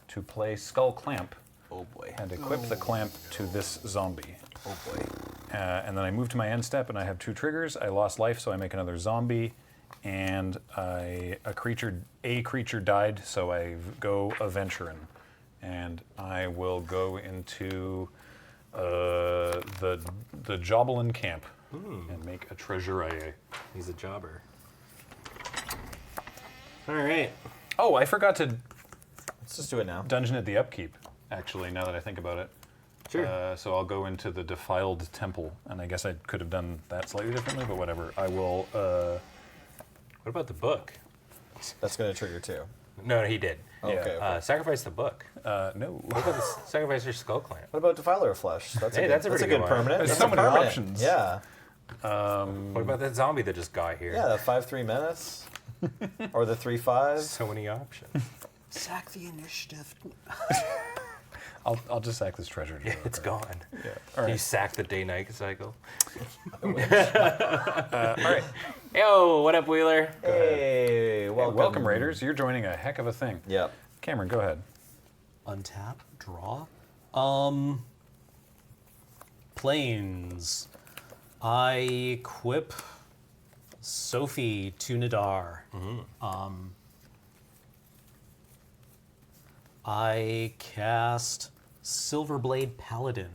to play Skull Clamp Oh boy. and equip the clamp to this zombie. Oh boy. And then I move to my end step and I have 2 triggers. I lost life, so I make another zombie, and a creature died, so I go Aventurin, and I will go into the Joblin camp and make a treasure. He's a jobber. All right. Oh, I forgot to Let's just do it now. dungeon at the upkeep. Actually, now that I think about it. Sure. So I'll go into the defiled temple, and I guess I could have done that slightly differently, but whatever. I will. What about the book? That's gonna trigger 2. No, he did. Okay. okay. Sacrifice the book. No. What about the sacrifice your skull clamp? What about Defiler of Flesh? That's Hey, that's a pretty good one. permanent. There's That's so a many permanent. options. Yeah. What about that zombie that just got here? Yeah, the 5/3 menace. Or the 3/5. So many options. Sack the initiative. I'll just sack this treasure. Yeah, it's gone. Yeah. Can you sack the day-night cycle? All right. Yo, what up, Wheeler? Hey, Welcome, Raiders. You're joining a heck of a thing. Yep. Cameron, go ahead. Untap, draw. Planes. I equip Sophie to Nadar. I cast Silverblade Paladin.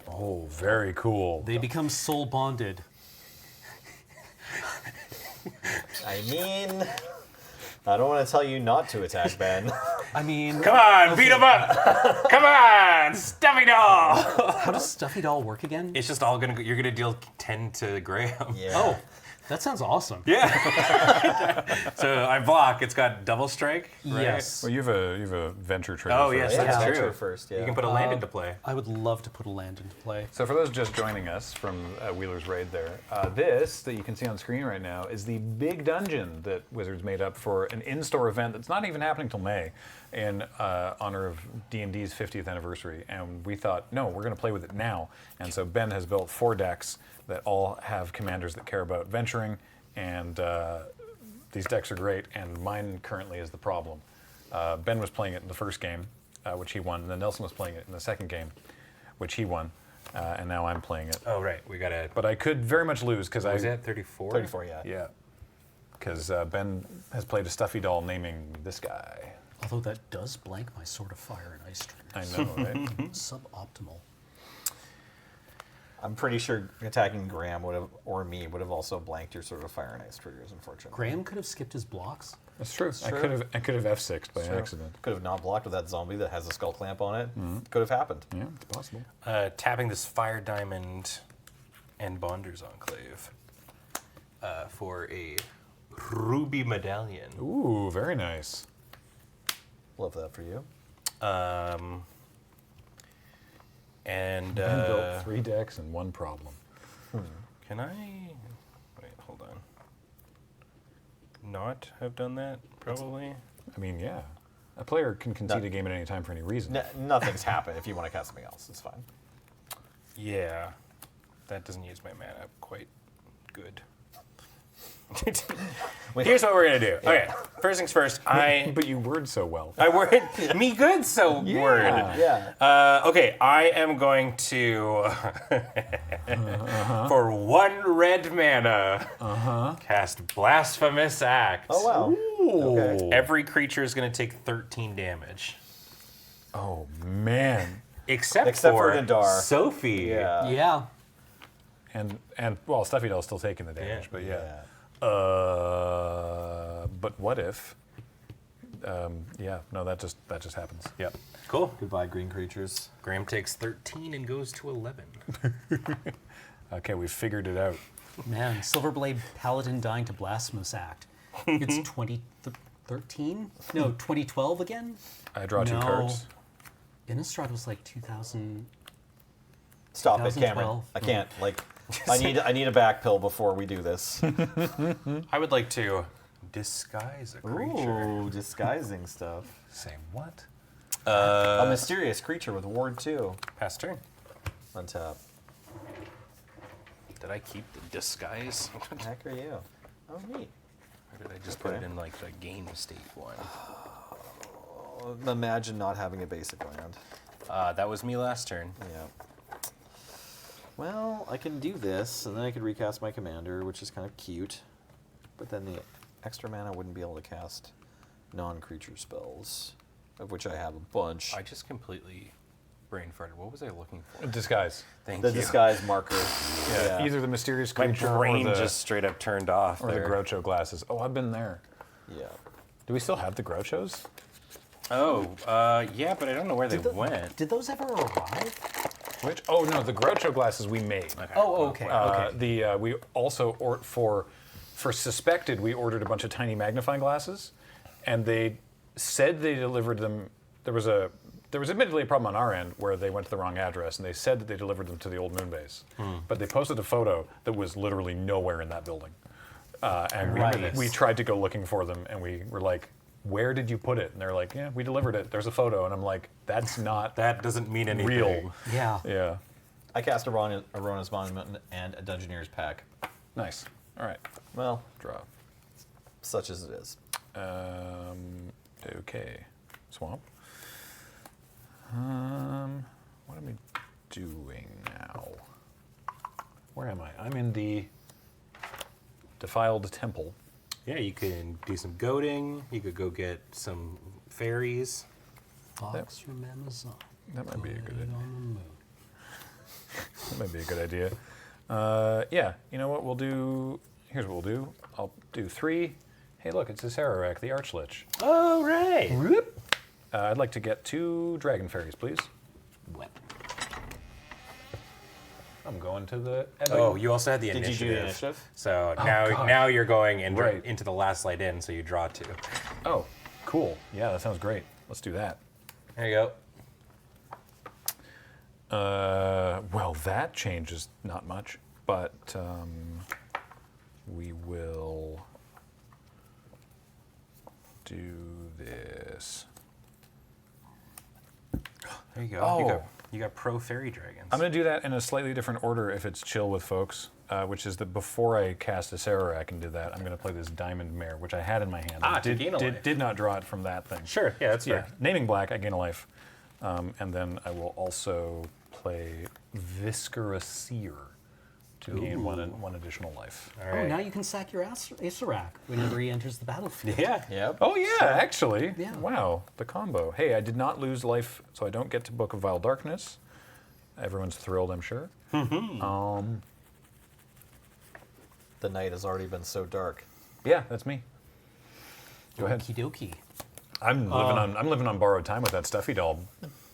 Oh, very cool. They become soul bonded. I mean, I don't want to tell you not to attack Ben. I mean, Come on, beat him up! Come on, Stuffy Doll! how does Stuffy Doll work again? It's just all gonna. You're gonna deal 10 to Graham. Yeah. Oh, that sounds awesome. Yeah. So I block. It's got double strike. Right? Yes. Well, you have a venture trigger. Oh, for yes, us. that's yeah, true. venture first. Yeah. You can put a land into play. I would love to put a land into play. So for those just joining us from Wheeler's Raid there, this that you can see on screen right now is the big dungeon that Wizards made up for an in-store event that's not even happening till May in honor of D&D's 50th anniversary. And we thought, no, we're going to play with it now. And so Ben has built 4 decks that all have commanders that care about venturing, and these decks are great, and mine currently is the problem. Ben was playing it in the first game, which he won, and then Nelson was playing it in the second game, which he won, and now I'm playing it. Oh, right. We gotta. But I could very much lose because I Was that 34? 34, yeah. Yeah, because Ben has played a stuffy doll naming this guy. Although that does blank my Sword of Fire and Ice Triggers. I know, right? Suboptimal. I'm pretty sure attacking Graham would have, or me, would have also blanked your sort of fire and ice triggers, unfortunately. Graham could have skipped his blocks. That's true. I could have F6'd by accident. Could have not blocked with that zombie that has a skull clamp on it. Could have happened. Yeah, it's possible. Tapping this Fire Diamond and Bonder's Enclave for a Ruby Medallion. Ooh, very nice. Love that for you. And Ben built 3 decks and 1 problem. can I... Wait, hold on. Not have done that, probably? I mean, yeah. A player can concede a game at any time for any reason. Nothing's happened. If you want to cast something else, it's fine. Yeah. That doesn't use my mana quite good. Here's what we're gonna do. Okay, first things first. But you word so well. I word me good, so word. Yeah. Okay, I am going to for 1 red mana cast Blasphemous Act. Oh, wow. Okay. Every creature is going to take 13 damage, Oh, man. except for Nadar. Sophie. Yeah. Yeah. And well, Stuffy Doll's still taking the damage, but yeah. But what if? Yeah, no, that just happens. Yep. Cool. Goodbye, green creatures. Graham takes 13 and goes to 11. Okay, we figured it out. Man, Silverblade Paladin dying to Blasphemous Act. It's 2013? No, 2012 again? I draw 2 No. cards. Innistrad was like 2000. Stop it, Cameron. 2012. I can't. Like, I need a back pill before we do this. I would like to disguise a creature. Ooh, disguising stuff. Say what? A mysterious creature with Ward 2. Pass turn. Untap. Did I keep the disguise? Heck are you? Oh, neat. Or did I just put it in like the game state one? Imagine not having a basic land. That was me last turn. Yeah. Well, I can do this, and then I could recast my commander, which is kind of cute. But then the extra mana wouldn't be able to cast non-creature spells, of which I have a bunch. I just completely brain farted. What was I looking for? Disguise. Thank The you. disguise marker. Yeah. Either the mysterious My creature brain or the, just straight up turned off or the there. Groucho glasses. Oh, I've been there. Yeah. Do we still have the Grouchos? Oh, yeah, but I don't know where they went. Did those ever arrive? Which? Oh no, the Groucho glasses we made. Okay. Oh, okay. Okay. We also for suspected we ordered a bunch of tiny magnifying glasses, and they said they delivered them. There was admittedly a problem on our end where they went to the wrong address, and they said that they delivered them to the old moon base, but they posted a photo that was literally nowhere in that building, and we tried to go looking for them, and we were like, where did you put it? And they're like, yeah, we delivered it. There's a photo. And I'm like, that's not That doesn't mean anything. real. Yeah. Yeah. I cast Arona's Monument and a Dungeoneer's Pack. Nice. All right. Well, Draw. such as it is. Okay. Swamp. What am I doing now? Where am I? I'm in the Defiled Temple. Yeah, you can do some goading. You could go get some fairies. Fox from Amazon. That might be a good Put it idea. on the moon. That might be a good idea. Yeah, you know what we'll do? Here's what we'll do. I'll do 3. Hey, look, it's a Sararak, the Archlich. Oh, right. I'd like to get 2 Dragon Fairies, please. What? I'm going to the... Oh, you also had the Did you initiative. do the initiative? So gosh. now you're going and Right. into the last light in, so you draw 2. Oh, cool. Yeah, that sounds great. Let's do that. There you go. Well, that changes not much, but we will do this. There you go. Oh. You got pro fairy dragons. I'm going to do that in a slightly different order if it's chill with folks, which is that before I cast a Sararak and do that, I'm going to play this Diamond Mare, which I had in my hand. I to gain a life. did not draw it from that thing. Sure, yeah, that's fair. Naming black, I gain a life. And then I will also play Viscera Seer to gain one additional life. All Oh, right. now you can sack your Acerak whenever he enters the battlefield. Yeah. Yep. Oh yeah, actually. Yeah. Wow, the combo. Hey, I did not lose life, so I don't get to Book of Vile Darkness. Everyone's thrilled, I'm sure. The night has already been so dark. Yeah, that's me. Go ahead. Okie dokie. I'm living on borrowed time with that stuffy doll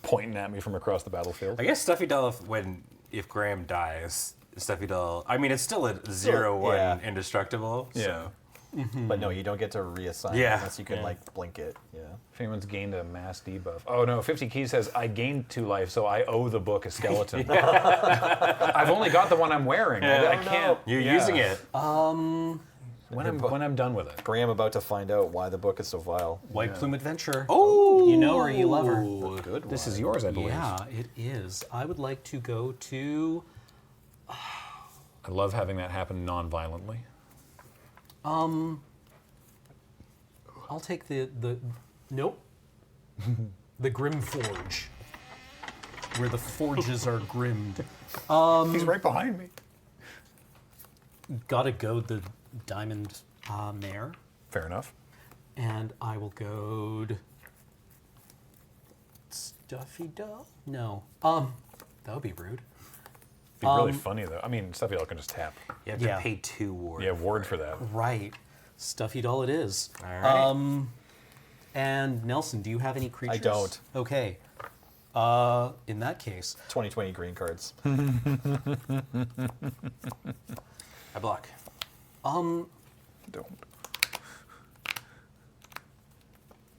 pointing at me from across the battlefield. I guess Stuffy Doll, if Graham dies, Stuffy Doll. I mean, it's still a 0/1 yeah. indestructible. Yeah. So. But no, you don't get to reassign Yeah. unless you can Yeah. like blink it. Yeah. If anyone's gained a mass debuff. Oh no, 50 Keys says, I gained 2 life, so I owe the book a skeleton. I've only got the one I'm wearing. I can't. You're yeah. using it. When I'm done with it. Graham about to find out why the book is so vile. White Plume Adventure. Oh, You know her, you love her. Good This one. is yours, I believe. Yeah, it is. I would like to go to. I love having that happen non-violently. I'll take the nope. The Grim Forge, where the forges are grimmed. He's right behind me. Gotta go the Diamond Mare, Fair enough. and I will go Stuffy Doll. No, that would be rude. Be really funny though. I mean, Stuffy Doll can just tap. You have Yeah. to pay 2 ward. You have ward for that. Right, Stuffy Doll it is. All right. And Nelson, do you have any creatures? don't. Okay. In that case, 2020 green cards. I block. Don't.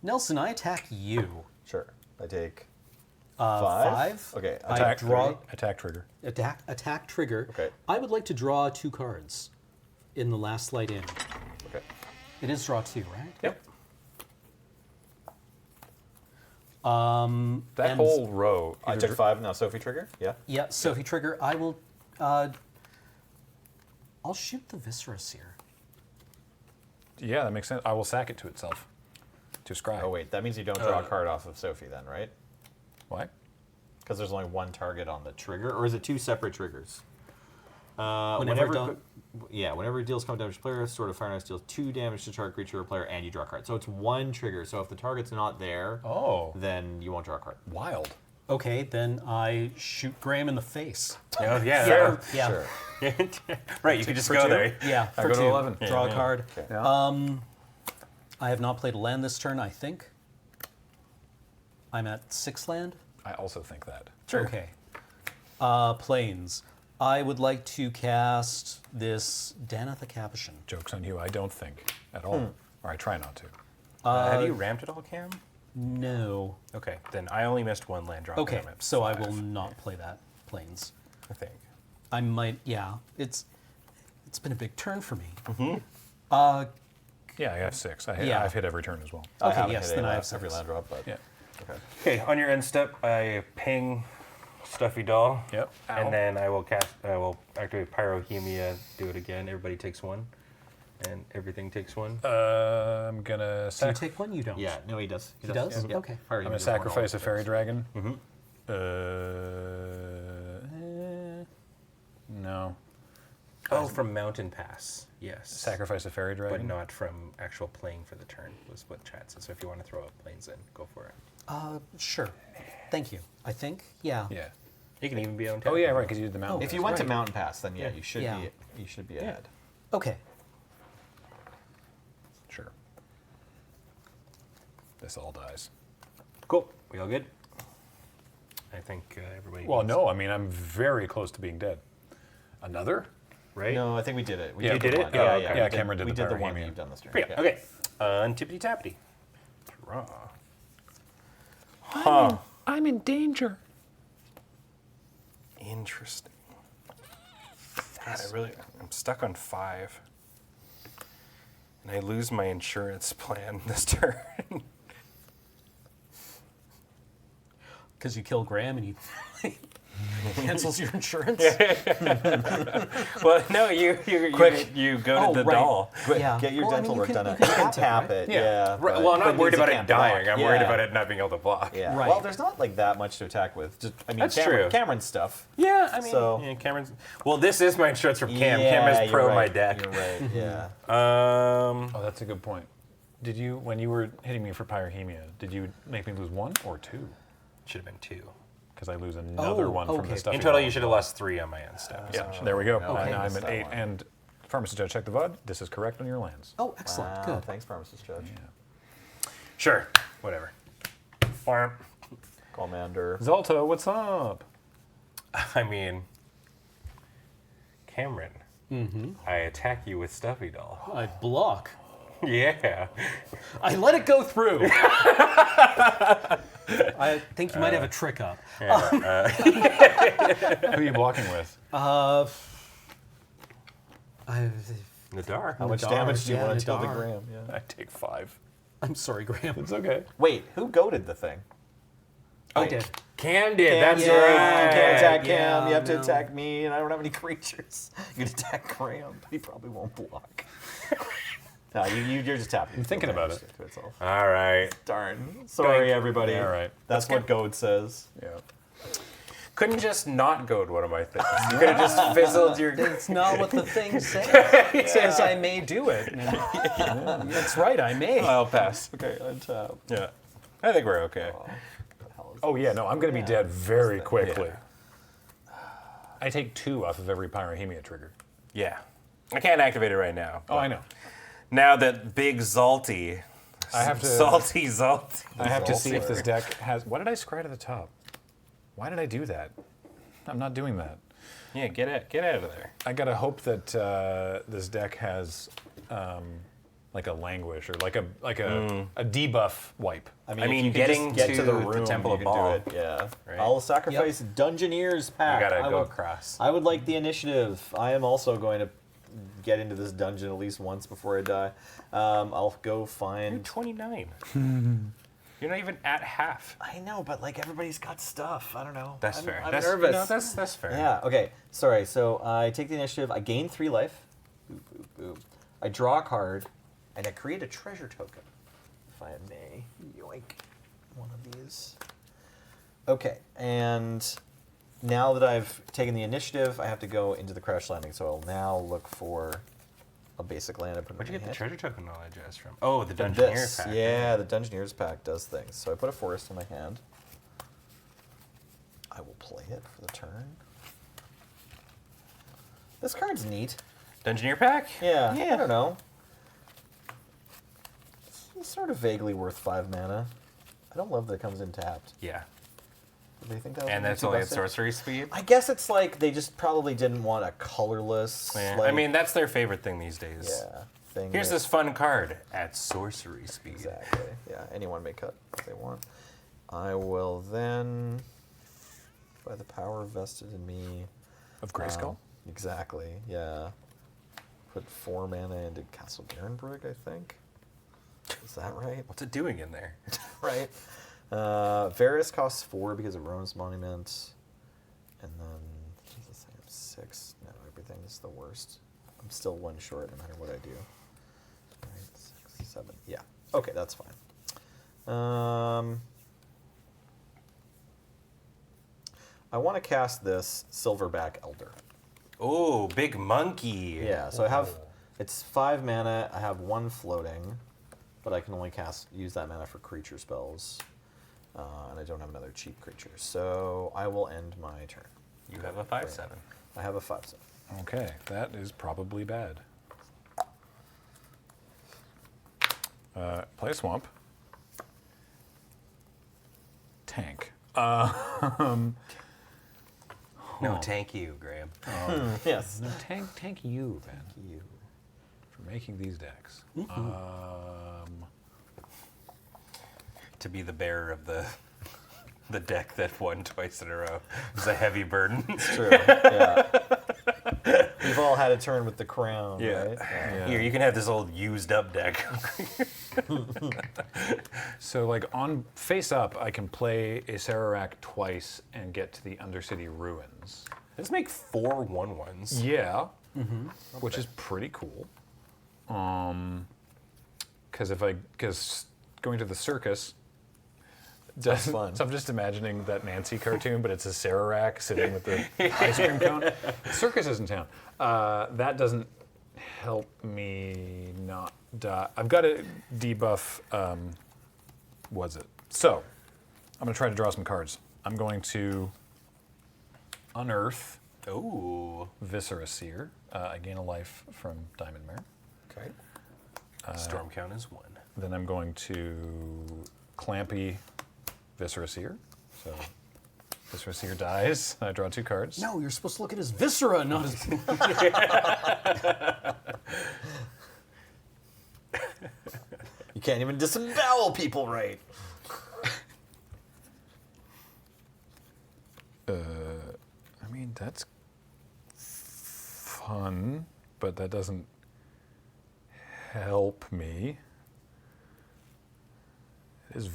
Nelson, I attack you. Sure. I take Five. Okay. I Attack. draw Attack trigger. attack trigger. Okay. I would like to draw 2 cards in the last light in. Okay. It is draw 2, right? Yep. And That whole row. I took 5 now. Sophie trigger. Yeah. Yeah, Sophie trigger. I will. I'll shoot the Viscerus here. Yeah, that makes sense. I will sack it to itself. To scry. Oh wait, that means you don't draw a card off of Sophie then, right? Why? Because there's only one target on the trigger, or is it 2 separate triggers? Whenever done- whenever it deals combat damage to player, Sword of Fire and Ice deals 2 damage to target creature or player, and you draw a card. So it's 1 trigger. So if the target's not there, Oh. then you won't draw a card. Wild. Okay, then I shoot Graham in the face. Oh, yeah. Yeah. Sure. Right, you could just for go 2? there. Yeah, I for go to 2. 11. Draw Yeah. a card. Yeah. I have not played a land this turn, I think. I'm at 6 land. I also think that. Okay. Planes. I would like to cast this Danath the Capuchin. Joke's on you. I don't think at all. Or I try not to. Have you ramped at all, Cam? No. Okay, then I only missed 1 land drop. Okay, and I'm at so I 5, will not play that planes. I think. I might. Yeah. It's been a big turn for me. Yeah, I have 6. Yeah. I've hit every turn as well. I Okay, haven't yes, hit then I have every 6. land drop, but Yeah. okay. Okay, on your end step, I ping Stuffy Doll. Yep. Ow. And then I will activate Pyrohemia, do it again. Everybody takes 1. And everything takes 1. I'm gonna So you take 1, you don't. Yeah, no, he does. He does? Yeah. Okay. Fire I'm gonna Demon Demon sacrifice a always fairy does. dragon. Mhm. No. Oh, from Mountain Pass. Yes. Sacrifice a fairy But dragon. not from actual playing for the turn, was what chat said. So if you want to throw up planes in, go for it. Sure. Thank you. I think. Yeah. Yeah. You can even be on Oh yeah, right. Because you did the mountain. If you went to Mountain Pass, then yeah, Yeah. you should Yeah. be ahead. Okay. Sure. This all dies. Cool. We all good? I think everybody. Well, needs- no. I mean, I'm very close to being dead. Another? Right? No, I think we did it. We Yeah, did did the it? one. Yeah, Yeah, okay. yeah. Yeah, we Cameron did we the did the one Pyrohemia. that you've done this turn. Yeah. Okay. Tippity tappity. Draw. I'm in danger. Interesting. God, I'm stuck on 5. And I lose my insurance plan this turn. Because you kill Graham and he cancels your insurance. Well, no, you go to Oh, the right. doll. Quick, Yeah. get your Well, I dental mean, work you done. can- You you can can tap tap it, Yeah. yeah. Right, but- well, I'm but not it worried means about you it can't dying. block. I'm worried Yeah. about it not being able to block. Yeah. Right. Well, there's not like that much to attack with. Just, I mean, That's Cameron, true. Cameron's stuff. Yeah, I mean, So- yeah, Cameron's. Well, this is my insurance from Cam. Yeah, Cam is you're pro right. my deck. You're right. Yeah. Oh, that's a good point. Did you, when you were hitting me for Pyrohemia, did you make me lose 1 or 2? Should have been 2. because I lose another one from okay. the stuff. In total, you should have lost 3 on my end step. Yeah, there we go. Okay. Now I'm Missed at that 8. one. And Pharmacist Judge, check the VOD. This is correct on your lands. Oh, excellent. Wow, Good. thanks, Pharmacist Judge. Sure, whatever. Farm. Commander. Zalto, what's up? I mean, Cameron, I attack you with Stuffy Doll. I block. Yeah. I let it go through. I think you might have a trick up. Who are you blocking with? Nadar. How much Nadar, damage do you yeah, want to deal to Nadar. Graham? Yeah. I take 5. I'm sorry, Graham. It's okay. Wait, who goaded the thing? I did. Cam did. That's yeah, right. You can't attack Yeah, Cam. You have to no. attack me, and I don't have any creatures. You can attack Graham, but he probably won't block. No, you're just tapping. I'm thinking about it. To itself. All right. Darn. Sorry, everybody. Yeah, all right. That's what goad says. Yeah. Couldn't just not goad one of my things. You could have just fizzled your. It's not what the thing says. It says I may do it. That's right, I may. I'll pass. Okay, untap. Yeah. I think we're okay. Oh, yeah, no, I'm going to be dead very quickly. I take 2 off of every Pyrohemia trigger. Yeah. I can't activate it right now. Oh, I know. Now that big Zalty. I have to. Salty Zalty. I have to see if this deck has. What did I scry to the top? Why did I do that? I'm not doing that. Yeah, get out of there. I gotta hope that this deck has like a languish or like a debuff wipe. I I if mean, you could getting just get to the to the room, Temple you of can Baal. do it. Yeah. Right. I'll sacrifice Dungeoneer's pack. You gotta I go would- across. I would like the initiative. I am also going to get into this dungeon at least once before I die. I'll go You're find. 29. You're not even at half. I know, but like everybody's got stuff. I don't know. That's I'm, fair. I'm that's, nervous. No, that's fair. Yeah. Okay. Sorry. So I take the initiative. I gain 3 life. Boop, boop, boop. I draw a card, and I create a treasure token. If I may, yoink, one of these. Okay. And now that I've taken the initiative, I have to go into the crash landing. So I'll now look for a basic land. I put Where'd in you my get the hand. treasure token knowledge as from? Oh, the From Dungeoneer this. pack. Yeah, the Dungeoneer's pack does things. So I put a forest in my hand. I will play it for the turn. This card's neat. Dungeoneer pack? Yeah, I don't know. It's sort of vaguely worth 5 mana. I don't love that it comes in tapped. Yeah. Do they think that was And gonna be that's too only at busted? sorcery speed? I guess it's like they just probably didn't want a colorless. Yeah. Like, I mean, that's their favorite thing these days. yeah. Thing Here's that- this fun card at sorcery speed. Exactly. Yeah, anyone may cut if they want. I will then, by the power vested in me. Of Grayskull? Exactly, yeah. Put 4 mana into Castle Garenbrug, I think. Is that right? What's it doing in there? Right. Varus costs 4 because of Rome's Monument. And then, what does this thing have? 6? No, everything is the worst. I'm still 1 short no matter what I do. Right, 6, 7. Yeah. Okay, that's fine. I want to cast this Silverback Elder. Oh, big monkey. Yeah, so I have, it's 5 mana, I have 1 floating, but I can only use that mana for creature spells, and I don't have another cheap creature. So I will end my turn. You have a 5/7. I have a 5/7. Okay, that is probably bad. Play a swamp. Tank. No, tank you, Graham. Yes. No, tank you, Ben, You. for making these decks. To be the bearer of the deck that won twice in a row is a heavy burden. True. Yeah. We've all had a turn with the crown, right? Here, you can have this old used up deck. So, like, on face up, I can play a Sararak twice and get to the Undercity Ruins. Let's make 4 1/1s. Yeah, which is pretty cool. Because going to the circus doesn't. fun. So I'm just imagining that Nancy cartoon, but it's a Sararak sitting with the ice cream cone. The circus is in town. That doesn't help me not die. I've got to debuff. Was it? So I'm gonna try to draw some cards. I'm going to unearth Ooh. Viscera Seer. I gain a life from Diamond Mare. Okay. Storm count is 1. Then I'm going to Clampy Viscera Seer. So Viscera Seer dies. I draw 2 cards. No, you're supposed to look at his viscera, not his. You can't even disembowel people right. I mean, that's fun, but that doesn't help me. It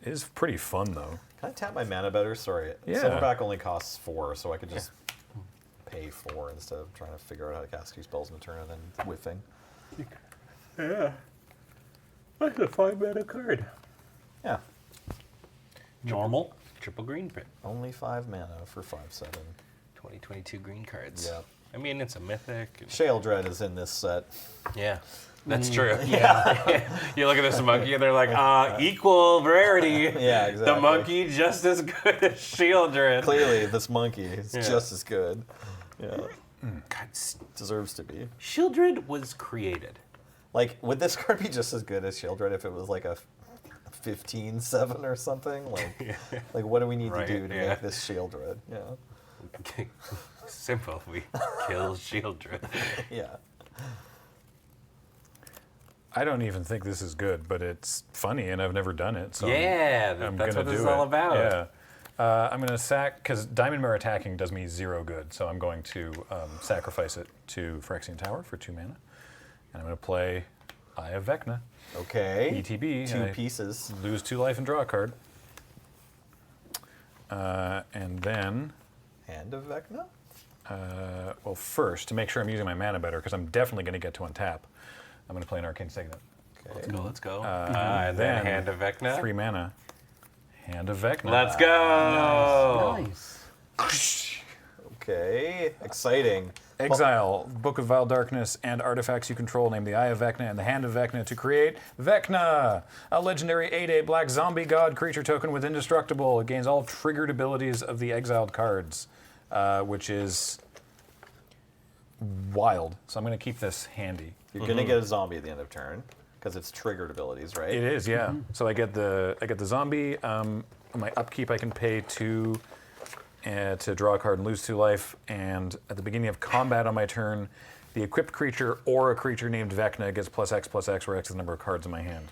is pretty fun, though. Can I tap my mana better? Sorry. Yeah. Silverback only costs 4, so I could just pay 4 instead of trying to figure out how to cast 2 spells in a turn and then whiffing. Yeah. That's a 5-mana card. Yeah. Normal. Triple green print. Only 5 mana for 5/7. 2022 green cards. Yep. I mean, it's a mythic. Shale Dread is in this set. Yeah. That's true. Yeah. You look at this monkey and they're like, equal rarity. Yeah, exactly. The monkey just as good as Shieldred. Clearly, this monkey is Yeah. just as good. Yeah. God, Deserves to be. Shieldred was created. Like, would this card be just as good as Shale Dread if it was like a 15/7 or something? Like what do we need Right, to do to yeah. make this Shale Dread? Yeah. Simple. We kill Shieldred. Yeah. I don't even think this is good, but it's funny, and I've never done it. So Yeah, I'm that's gonna what this do is all it. about. Yeah. I'm going to sack, because Diamond Mare attacking does me 0 good, so I'm going to sacrifice it to Phyrexian Tower for 2 mana. And I'm going to play Eye of Vecna. Okay. ETB. 2 and I pieces. Lose 2 life and draw a card. And then, Hand of Vecna? well, first, to make sure I'm using my mana better, because I'm definitely going to get to untap, I'm going to play an Arcane Signet. Okay. Let's go. And then Hand of Vecna. 3 mana. Hand of Vecna. Let's go. Nice. Okay. Exciting. Exile, Book of Vile Darkness, and artifacts you control. Name the Eye of Vecna and the Hand of Vecna to create Vecna, a legendary 8/8 black zombie god creature token with indestructible. It gains all triggered abilities of the exiled cards, which is wild. So I'm going to keep this handy. You're going to get a zombie at the end of turn, because it's triggered abilities, right? It is, yeah. So I get the zombie. My upkeep I can pay 2 to draw a card and lose 2 life. And at the beginning of combat on my turn, the equipped creature or a creature named Vecna gets +X/+X, where X is the number of cards in my hand,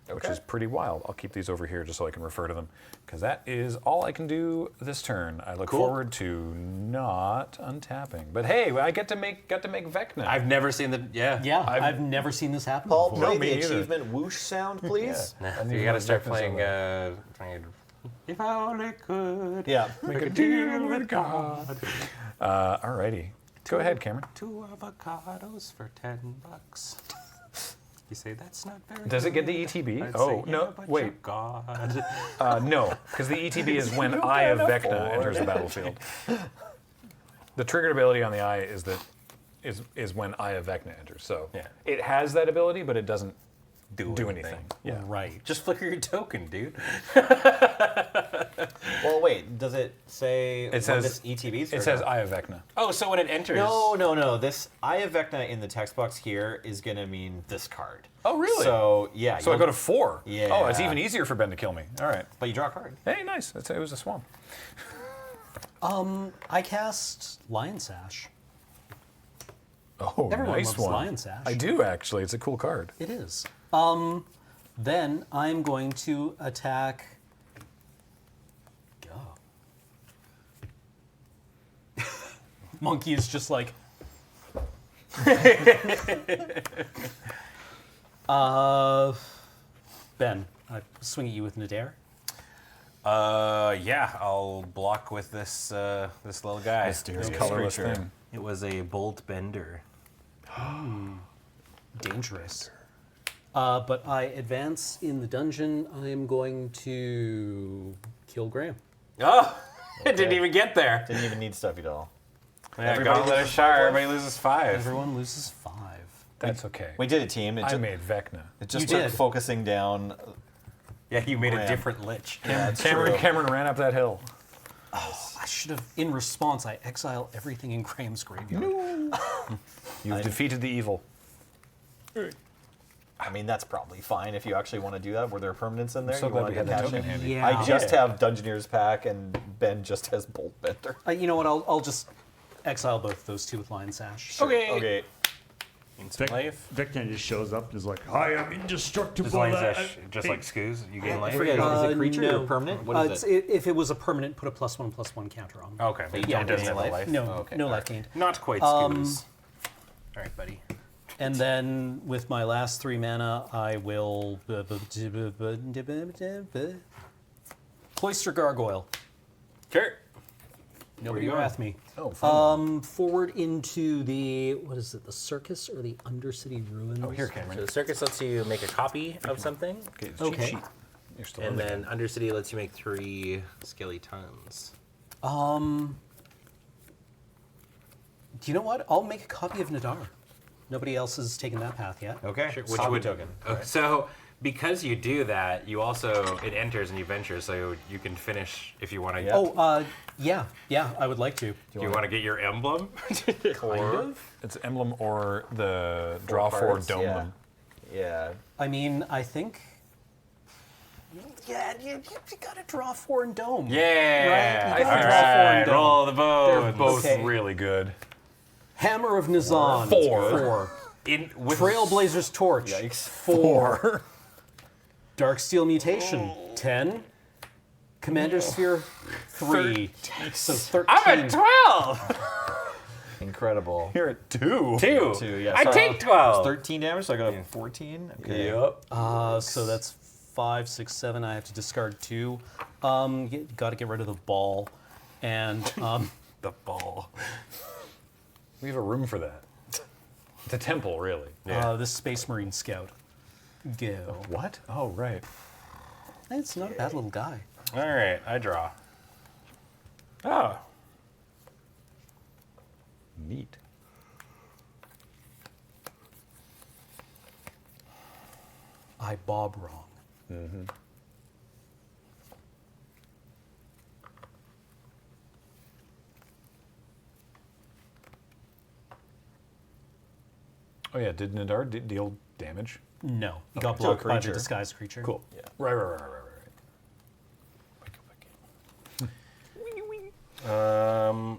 which Okay. is pretty wild. I'll keep these over here just so I can refer to them, because that is all I can do this turn. I look forward to not untapping. But hey, I got to make Vecna. I've never seen the. Yeah. Yeah, I've never seen this happen Paul, before. play No, me the either. achievement whoosh sound, please. I You need gotta my start Vecna playing. solo. If I only could. Yeah. Make a deal with God. Alrighty. Go ahead, Cameron. 2 avocados for $10. You say that's not very. Does it get the good." ETB? I'd Oh, say, no, "Yeah, but wait. you're God. No, because the ETB is when Eye of Vecna enters the battlefield. The triggered ability on the Eye is when Eye of Vecna enters. So Yeah. it has that ability, but it doesn't Do do anything. anything. Yeah. Right. Just flicker your token, dude. Well, wait. Does it say It says this ETBs? It says Eye of Vecna. Oh, so when it enters. No. This Eye of Vecna in the text box here is going to mean this card. Oh, really? So, yeah. So I go to 4. Yeah. Oh, it's even easier for Ben to kill me. All right. But you draw a card. Hey, nice. It was a swamp. I cast Lion Sash. Oh, Everyone nice loves one. Lion Sash. I do actually. It's a cool card. It is. Then I'm going to attack. Go. Monkey is just like. Ben, I swing at you with Nadir. Yeah, I'll block with this this little guy. This colorless creature. thing. It was a bolt bender. Dangerous. But I advance in the dungeon. I am going to kill Graham. Oh, it didn't even get there. Didn't even need stuff at all. Yeah, Everybody Gauntlet of loses Shire. 5 Everybody loses 5. Everyone loses 5. That's okay. We did a team. I made Vecna. It just You took did. focusing down Yeah, you made a Ram. different lich. Cameron ran up that hill. I should have, in response, I exile everything in Graham's graveyard. You've defeated the evil. I mean, that's probably fine if you actually want to do that. Were there permanents in there? so You glad wanna we had get that cash token in? handy. Yeah. I just have Dungeoneer's Pack, and Ben just has Bolt Bender. You know what? I'll just exile both of those two with Lion Sash. Okay. Okay. Instant life. Victor just shows up and is like, I am indestructible. Just like, just like Scoos, you gain I life. forget, is it Uh, creature no. or permanent? What is it? If it was a permanent, put a +1/+1 counter on. Okay, but Yeah, it doesn't have a life? life. No, okay, no all life right. gained. Not quite Scoos. All right, buddy. And then with my last 3 mana, I will Cloister Gargoyle. Sure. Nobody you going? wrath me. Oh, fun. Forward into the what is it? The Circus or the Undercity Ruins? Oh, here, Cameron. So the circus lets you make a copy of something, Okay, it's Okay. cheat sheet. You're still in and the then Undercity lets you make 3 skeletons. Do you know what? I'll make a copy of Nadar. Nobody else has taken that path yet. Okay. Which Copy would token. So because you do that, you also it enters and you venture, so you can finish if you want to. Yeah. Oh, yeah, I would like to. Do you want to get your emblem? Kind of. It's emblem or the draw 4 cards, dome yeah. one. Yeah. I mean, I think. Yeah, you gotta draw 4 and dome. Yeah. Right, you All gotta draw 4 and right. dome. Roll the bones. They're both Okay. really good. Hammer of Nizan. 4. In with Trailblazer's Torch. Yikes. 4. Darksteel Mutation. 10. Commander Sphere. 3. So 13. I'm at 12. Incredible. You're at 2. 2. 2, yeah. I So take 12. 13 damage, so I got a 14. Okay. Yep. So that's 5, 6, 7. I have to discard 2. Got to get rid of the ball. And The ball. We have a room for that. It's a temple, really. this Space Marine Scout. Go. What? Oh, right. It's not a bad little guy. All right, I draw. Oh. Neat. I bob wrong. Oh, yeah. Did Nadar deal damage? No. He got To a blocked by the creature. disguised creature. Cool. Yeah. Right.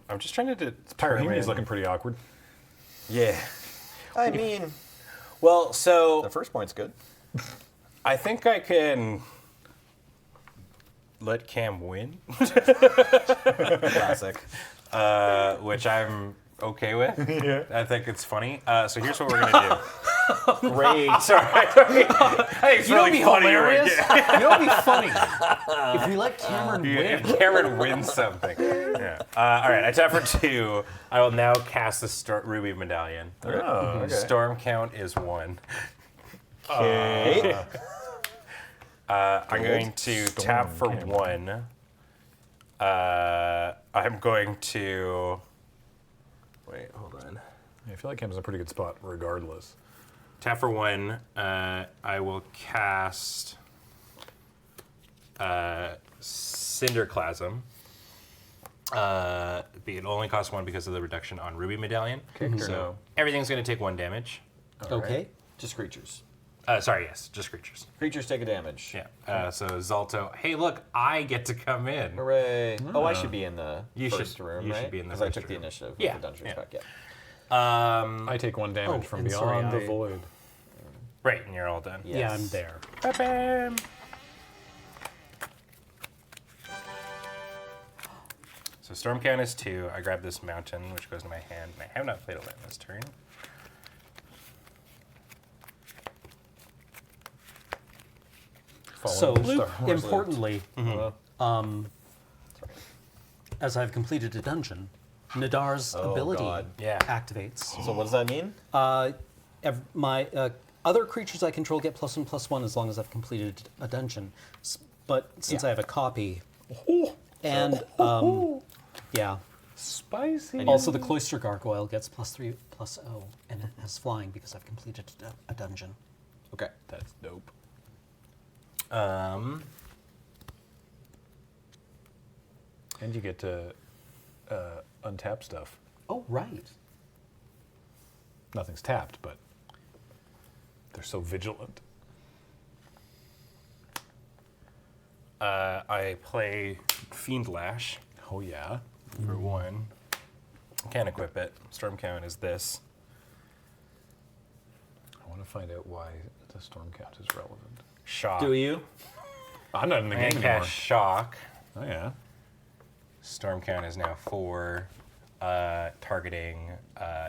I'm just trying to Pyramids looking pretty awkward. Yeah. I mean, Well, so the first point's good. I think I can let Cam win, Classic. which I'm okay with. Yeah. I think it's funny. So here's what we're gonna do. Great. Sorry. I think it's really funny. hilarious? You know what'd be funny? If we let Cameron win. If Cameron wins something. Yeah. All right. I tap for 2. I will now cast the Ruby Medallion. Oh, okay. Storm count is 1. Okay. I'm going to tap for Cameron. 1. I'm going to. Wait, hold on. I feel like Cam's in a pretty good spot, regardless. Tap for 1. I will cast Cinderclasm. It only costs 1 because of the reduction on Ruby Medallion. Okay, So everything's going to take 1 damage. Okay. Just creatures. Sorry, yes, just creatures. Creatures take a damage. Yeah. So Zalto, hey, look, I get to come in. Hooray. Oh, I should be in the You first should- room, you right? should be in the Because I first took the room. initiative with Yeah, the Dungeons yeah. Pack, yeah. I take 1 damage from and beyond sorry, the void. Right, and you're all done. Yes. Yeah, I'm there. Ba-bam. So storm count is 2. I grab this mountain, which goes to my hand, and I have not played a land this turn. So, Star Wars importantly, as I've completed a dungeon, Nadar's ability God. Yeah. activates. So what does that mean? My other creatures I control get +1/+1 as long as I've completed a dungeon. But since I have a copy, and yeah, Spicy. also the Cloister Gargoyle gets +3/+0, and it has flying because I've completed a dungeon. Okay. That's dope. And you get to untap stuff. Oh, right. Nothing's tapped, but they're so vigilant. I play Fiend Lash Oh yeah. for one. Can't equip it. Storm count is this. I want to find out why the storm count is relevant. Shock. Do you? I'm not in the I game anymore. cast Shock. Oh yeah. Storm count is now 4. Targeting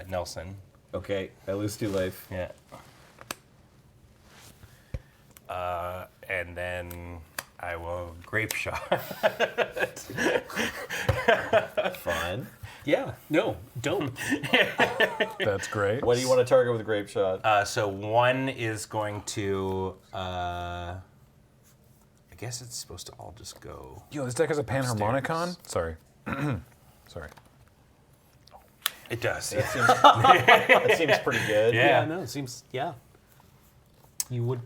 Nelson. Okay, I lose 2 life. Yeah. And then I will Grape Shot. Fine. Yeah. No. Dope. That's great. What do you want to target with a grape shot? So 1 is going to. I guess it's supposed to all just go. Yo, this deck has a Panharmonicon? Sorry. Sorry. It does. That seems pretty good. Yeah. No, it seems, yeah. You would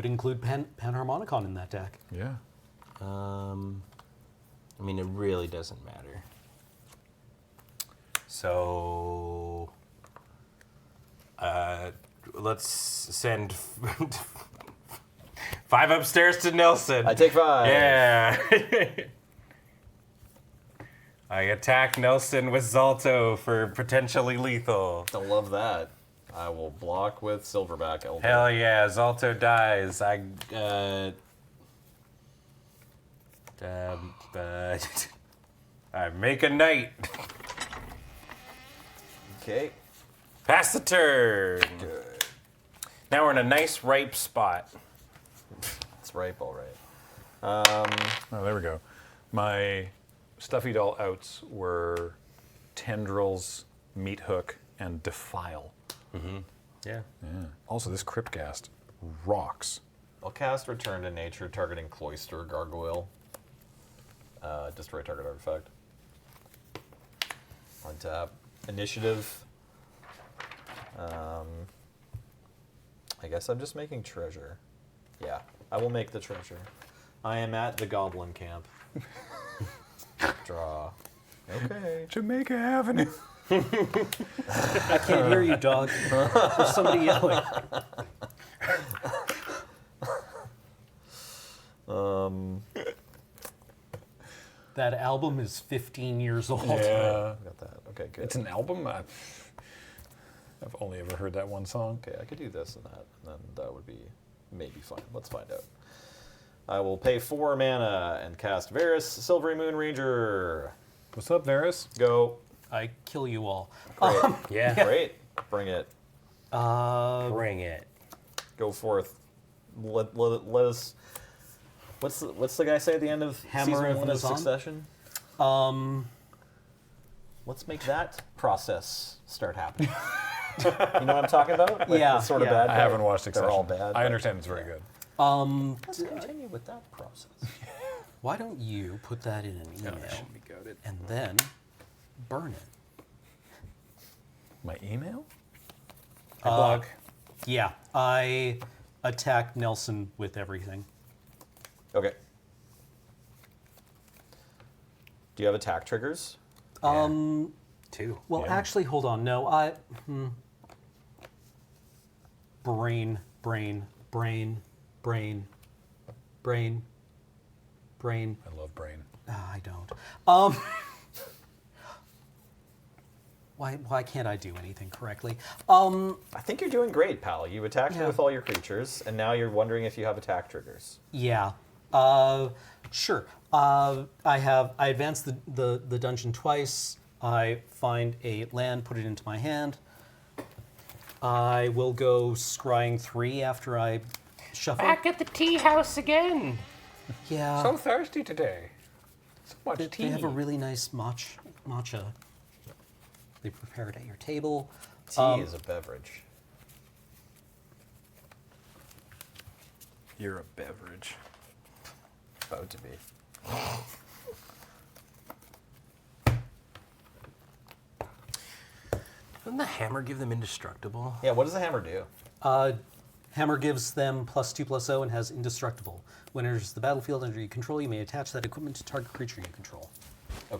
include Panharmonicon in that deck. Yeah. I mean, it really doesn't matter. So, let's send 5 upstairs to Nelson. I take 5. Yeah. I attack Nelson with Zalto for potentially lethal. I love that. I will block with Silverback Elder. Hell yeah, Zalto dies. I make a knight. Okay. Pass the turn. Good. Now we're in a nice ripe spot. It's ripe, all right. Oh, there we go. My Stuffy Doll outs were Tendrils, Meat Hook, and Defile. Yeah. Yeah. Also, this Cryptcast rocks. I'll cast Return to Nature, targeting Cloister Gargoyle. Destroy target artifact. Untap. Initiative. I guess I'm just making treasure. Yeah, I will make the treasure. I am at the Goblin Camp. Draw. Okay. Jamaica Avenue. I can't hear you, dog. There's somebody yelling. That album is 15 years old. Yeah. Got that. Okay, good. It's an album? I've only ever heard that one song. Okay, I could do this and that, and then that would be maybe fine. Let's find out. I will pay 4 mana and cast Varus, Silvery Moon Ranger. What's up, Varus? Go. I kill you all. Great. Yeah. Great. Bring it. Bring it. Go forth. Let us. What's the guy say at the end of Hammer season of 1 of Nazan? Succession? Let's make that process start happening. You know what I'm talking about? Like Yeah, the sort of yeah. bad. I guy? haven't watched Succession. They're all bad. I understand it's very good. Let's continue with that process. Why don't you put that in an email and then burn it? My email? Blog. Yeah, I attack Nelson with everything. Okay. Do you have attack triggers? 2. Well, Yeah. actually, hold on. No, brain. I love Brain. I don't. Why can't I do anything correctly? I think you're doing great, pal. You attacked me Yeah. with all your creatures, and now you're wondering if you have attack triggers. Yeah. Sure. I advance the dungeon twice. I find a land, put it into my hand. I will go scrying 3 after I shuffle. Back at the tea house again. Yeah. So thirsty today. So much They tea. have a really nice matcha. They prepare it at your table. Tea is a beverage. You're a beverage. About to be. Doesn't the hammer give them indestructible? Yeah, what does the hammer do? Hammer gives them +2/+0 and has indestructible. When it enters the battlefield under your control, you may attach that equipment to target creature you control.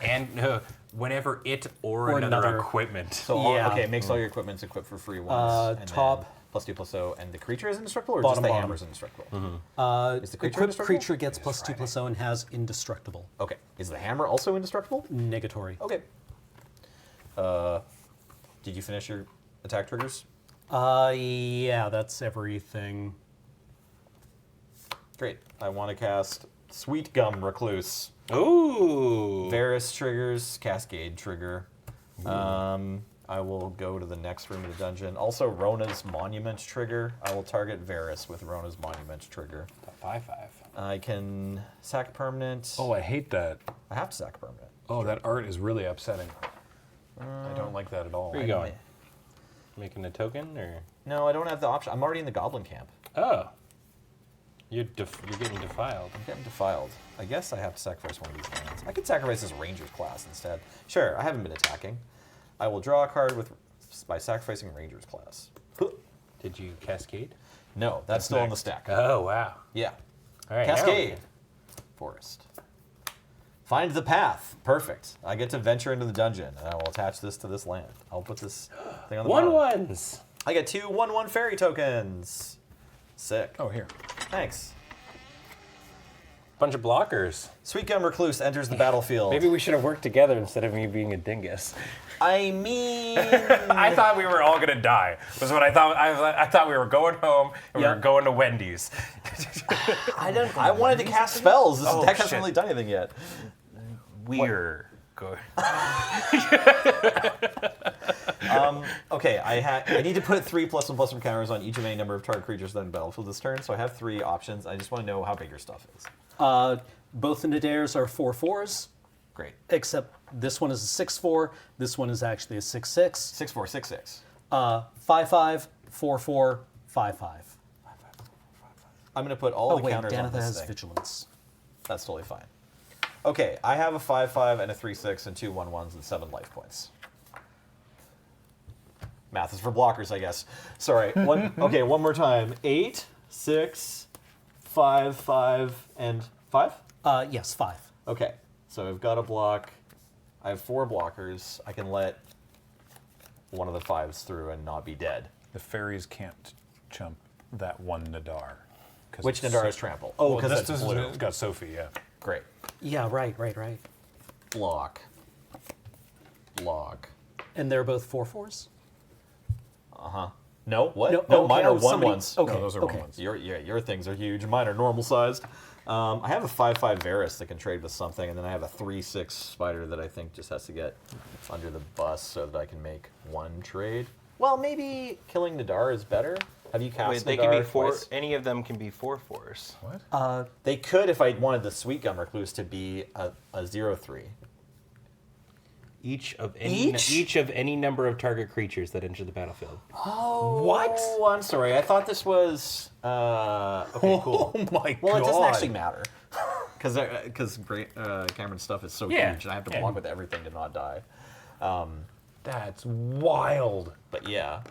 And whenever it or, Or another another- equipment. So Yeah. okay, it makes all your equipments equipped for free once. And top. then +2/+0, and the creature is indestructible, or Bottom, just the bottom. hammer's indestructible? Is the creature Equipped indestructible? creature gets +2/+0 and has indestructible. Okay. Is the hammer also indestructible? Negatory. Okay. Did you finish your attack triggers? Yeah, that's everything. Great. I want to cast Sweet Gum Recluse. Ooh. Varus triggers, Cascade trigger. I will go to the next room of the dungeon. Also, Rona's Monument trigger. I will target Varus with Rona's Monument trigger. 5/5. I can sack permanent. Oh, I hate that. I have to sack permanent. Oh, that art is really upsetting. I don't like that at all. Where are you going? Making a token or? No, I don't have the option. I'm already in the Goblin camp. Oh. You're getting defiled. I'm getting defiled. I guess I have to sacrifice one of these lands. I could sacrifice this Ranger's class instead. Sure, I haven't been attacking. I will draw a card by sacrificing Ranger's class. Did you cascade? No, that's still on the stack. Oh wow. Yeah. All right. Cascade. Forest. Find the path. Perfect. I get to venture into the dungeon, and I will attach this to this land. I'll put this thing on the bottom. 1/1s. I get 2 1/1 fairy tokens. Sick. Oh, here. Thanks. Bunch of blockers. Sweet Gum Recluse enters the battlefield. Maybe we should have worked together instead of me being a dingus. I mean... I thought we were all gonna die. Was what I thought. I thought we were going home and we Yep. were going to Wendy's. I wanted to cast spells. This deck hasn't shit. really done anything yet. We're good. Okay, I need to put 3+1/+1 counters on each of any number of target creatures that are in battlefield this turn, so I have 3 options. I just want to know how big your stuff is. Both the Nadairs are 4/4s, Great. except this one is a 6/4. This one is actually a 6/6. 6/4, 6/6. 5/5, 4/4, 5/5. I'm going to put all Oh the wait, counters on Danitha this has thing. vigilance. That's totally fine. Okay, I have a 5/5 and a 3/6 and 2 1/1s and 7 life points. Math is for blockers, I guess. Sorry. Okay, one more time. 8, 6, 5, 5, and 5? Yes, 5. Okay, so I've got a block. I have 4 blockers. I can let one of the 5s through and not be dead. The fairies can't jump that one Nadar. 'Cause Which it's Nadar is so- trample? Oh, because this it's is blue. it's got Sophie. Yeah. Great. Yeah, right. Block. Block. And they're both 4/4s? No, what? No, No, okay, mine are oh, somebody- 1/1s. okay, No, those are okay. 1/1s. Your things are huge. Mine are normal sized. I have a 5/5 Varus that can trade with something, and then I have a 3/6 spider that I think just has to get under the bus so that I can make one trade. Well, maybe killing Nadar is better. Have you cast Wait, they Nadar can be four. twice? Any of them can be 4/4s. What? They could if I wanted the Sweet Gum Recluse to be a 0/3. Each of any number of target creatures that enter the battlefield. What? Oh, I'm sorry. I thought this was. Okay, cool. Oh my Well, it doesn't God. actually matter. Because Cameron's stuff is so Yeah, huge, and I have to yeah. block with everything to not die. That's wild. But yeah.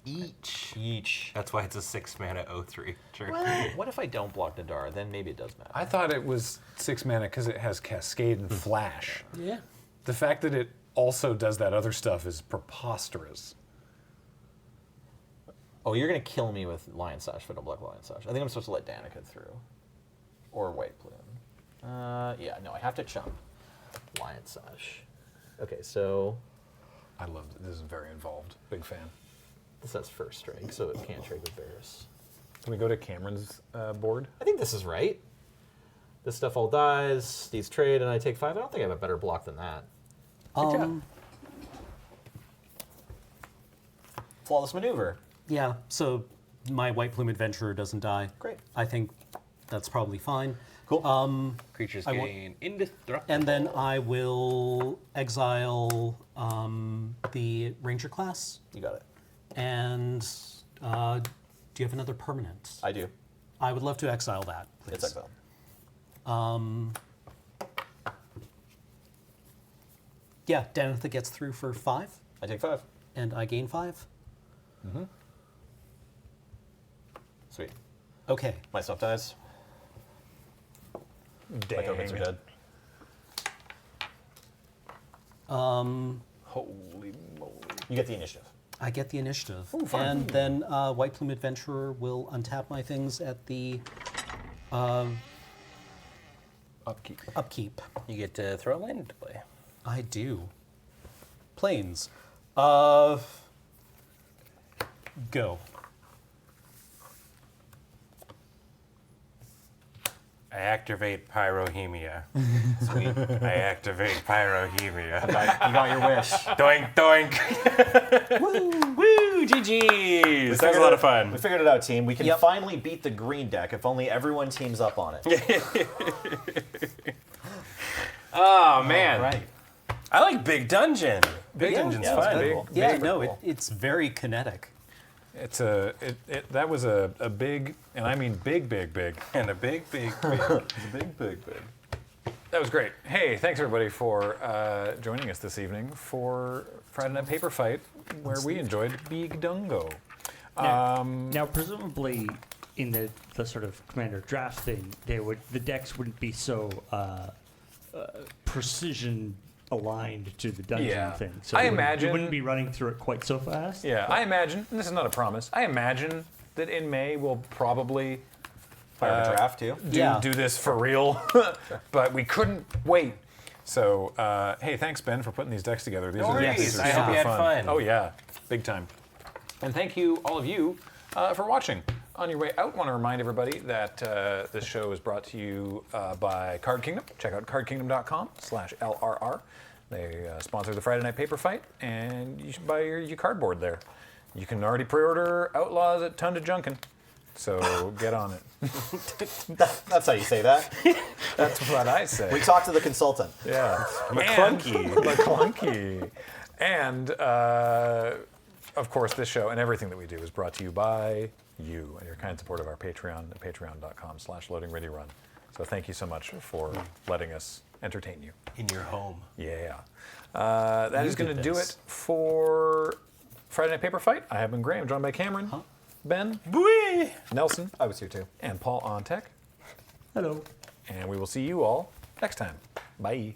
Each. That's why it's a 6-mana 0/3. Sure. Well, what if I don't block Nadar? Then maybe it does matter. I thought it was 6 mana because it has Cascade and Flash. Yeah. The fact that it also does that other stuff is preposterous. Oh, you're going to kill me with Lion Sash if I don't block Lion Sash. I think I'm supposed to let Danica through. Or White Plume. Yeah, no, I have to chump Lion Sash. Okay, so I love it. This is very involved. Big fan. this has first strike, so it can't trade with Varus. Can we go to Cameron's board? I think this is right. This stuff all dies, these trade, and I take 5. I don't think I have a better block than that. Flawless maneuver. Yeah, so my White Plume Adventurer doesn't die. Great. I think that's probably fine. Cool. Creatures I want- gain indestructible. And then I will exile the Ranger class. You got it. And do you have another permanent? I do. I would love to exile that, please. It's exiled. Yeah, Danitha gets through for 5, I take 5. and I gain 5. Sweet. Okay. My stuff dies. My tokens are dead. Holy moly. You get the initiative. I get the initiative. Ooh, fun. And then White Plume Adventurer will untap my things at the Upkeep. upkeep. You get to throw a land into play. I do. Planes. Go. I activate Pyrohemia. I activate Pyrohemia. You got your wish. Doink, doink. Woo, GG's. That was a lot of fun. We figured it out, team. We can Yep. finally beat the green deck if only everyone teams up on it. Oh, man. Right. I like Big Dungeon. Big Yeah, Dungeon's yeah, it's fun. pretty cool. Yeah, Big no, cool. it's very kinetic. It's a that was a big, and I mean big. And a big, big, big. Big. That was great. Hey, thanks everybody for joining us this evening for Friday Night Paper Fight, where we enjoyed Big Dungo. Now, presumably, in the sort of commander draft thing, the decks wouldn't be so precision aligned to the dungeon Yeah. thing. So I you imagine- wouldn't be running through it quite so fast. Yeah, I imagine, and this is not a promise, I imagine that in May we'll probably Fire a draft, too. do this for real, but we couldn't wait. So, hey, thanks, Ben, for putting these decks together. These No are, worries. these are I hope super you had fun. Oh, yeah, big time. And thank you, all of you, for watching. On your way out, want to remind everybody that this show is brought to you by Card Kingdom. Check out cardkingdom.com/LRR. They sponsor the Friday Night Paper Fight, and you should buy your cardboard there. You can already pre-order Outlaws at Ton to Junkin', so get on it. That's how you say that. That's what I say. We talked to the consultant. Yeah. McClunky. McClunky. And, of course, this show and everything that we do is brought to you by you and your kind support of our Patreon at patreon.com/loadingreadyrun. So thank you so much for letting us entertain you. In your home. Yeah. That is going to did do this. it for Friday Night Paper Fight. I have been Graham, joined by Cameron, Ben, Bwee! Nelson, I was here, too. and Paul on tech. Hello. And we will see you all next time. Bye.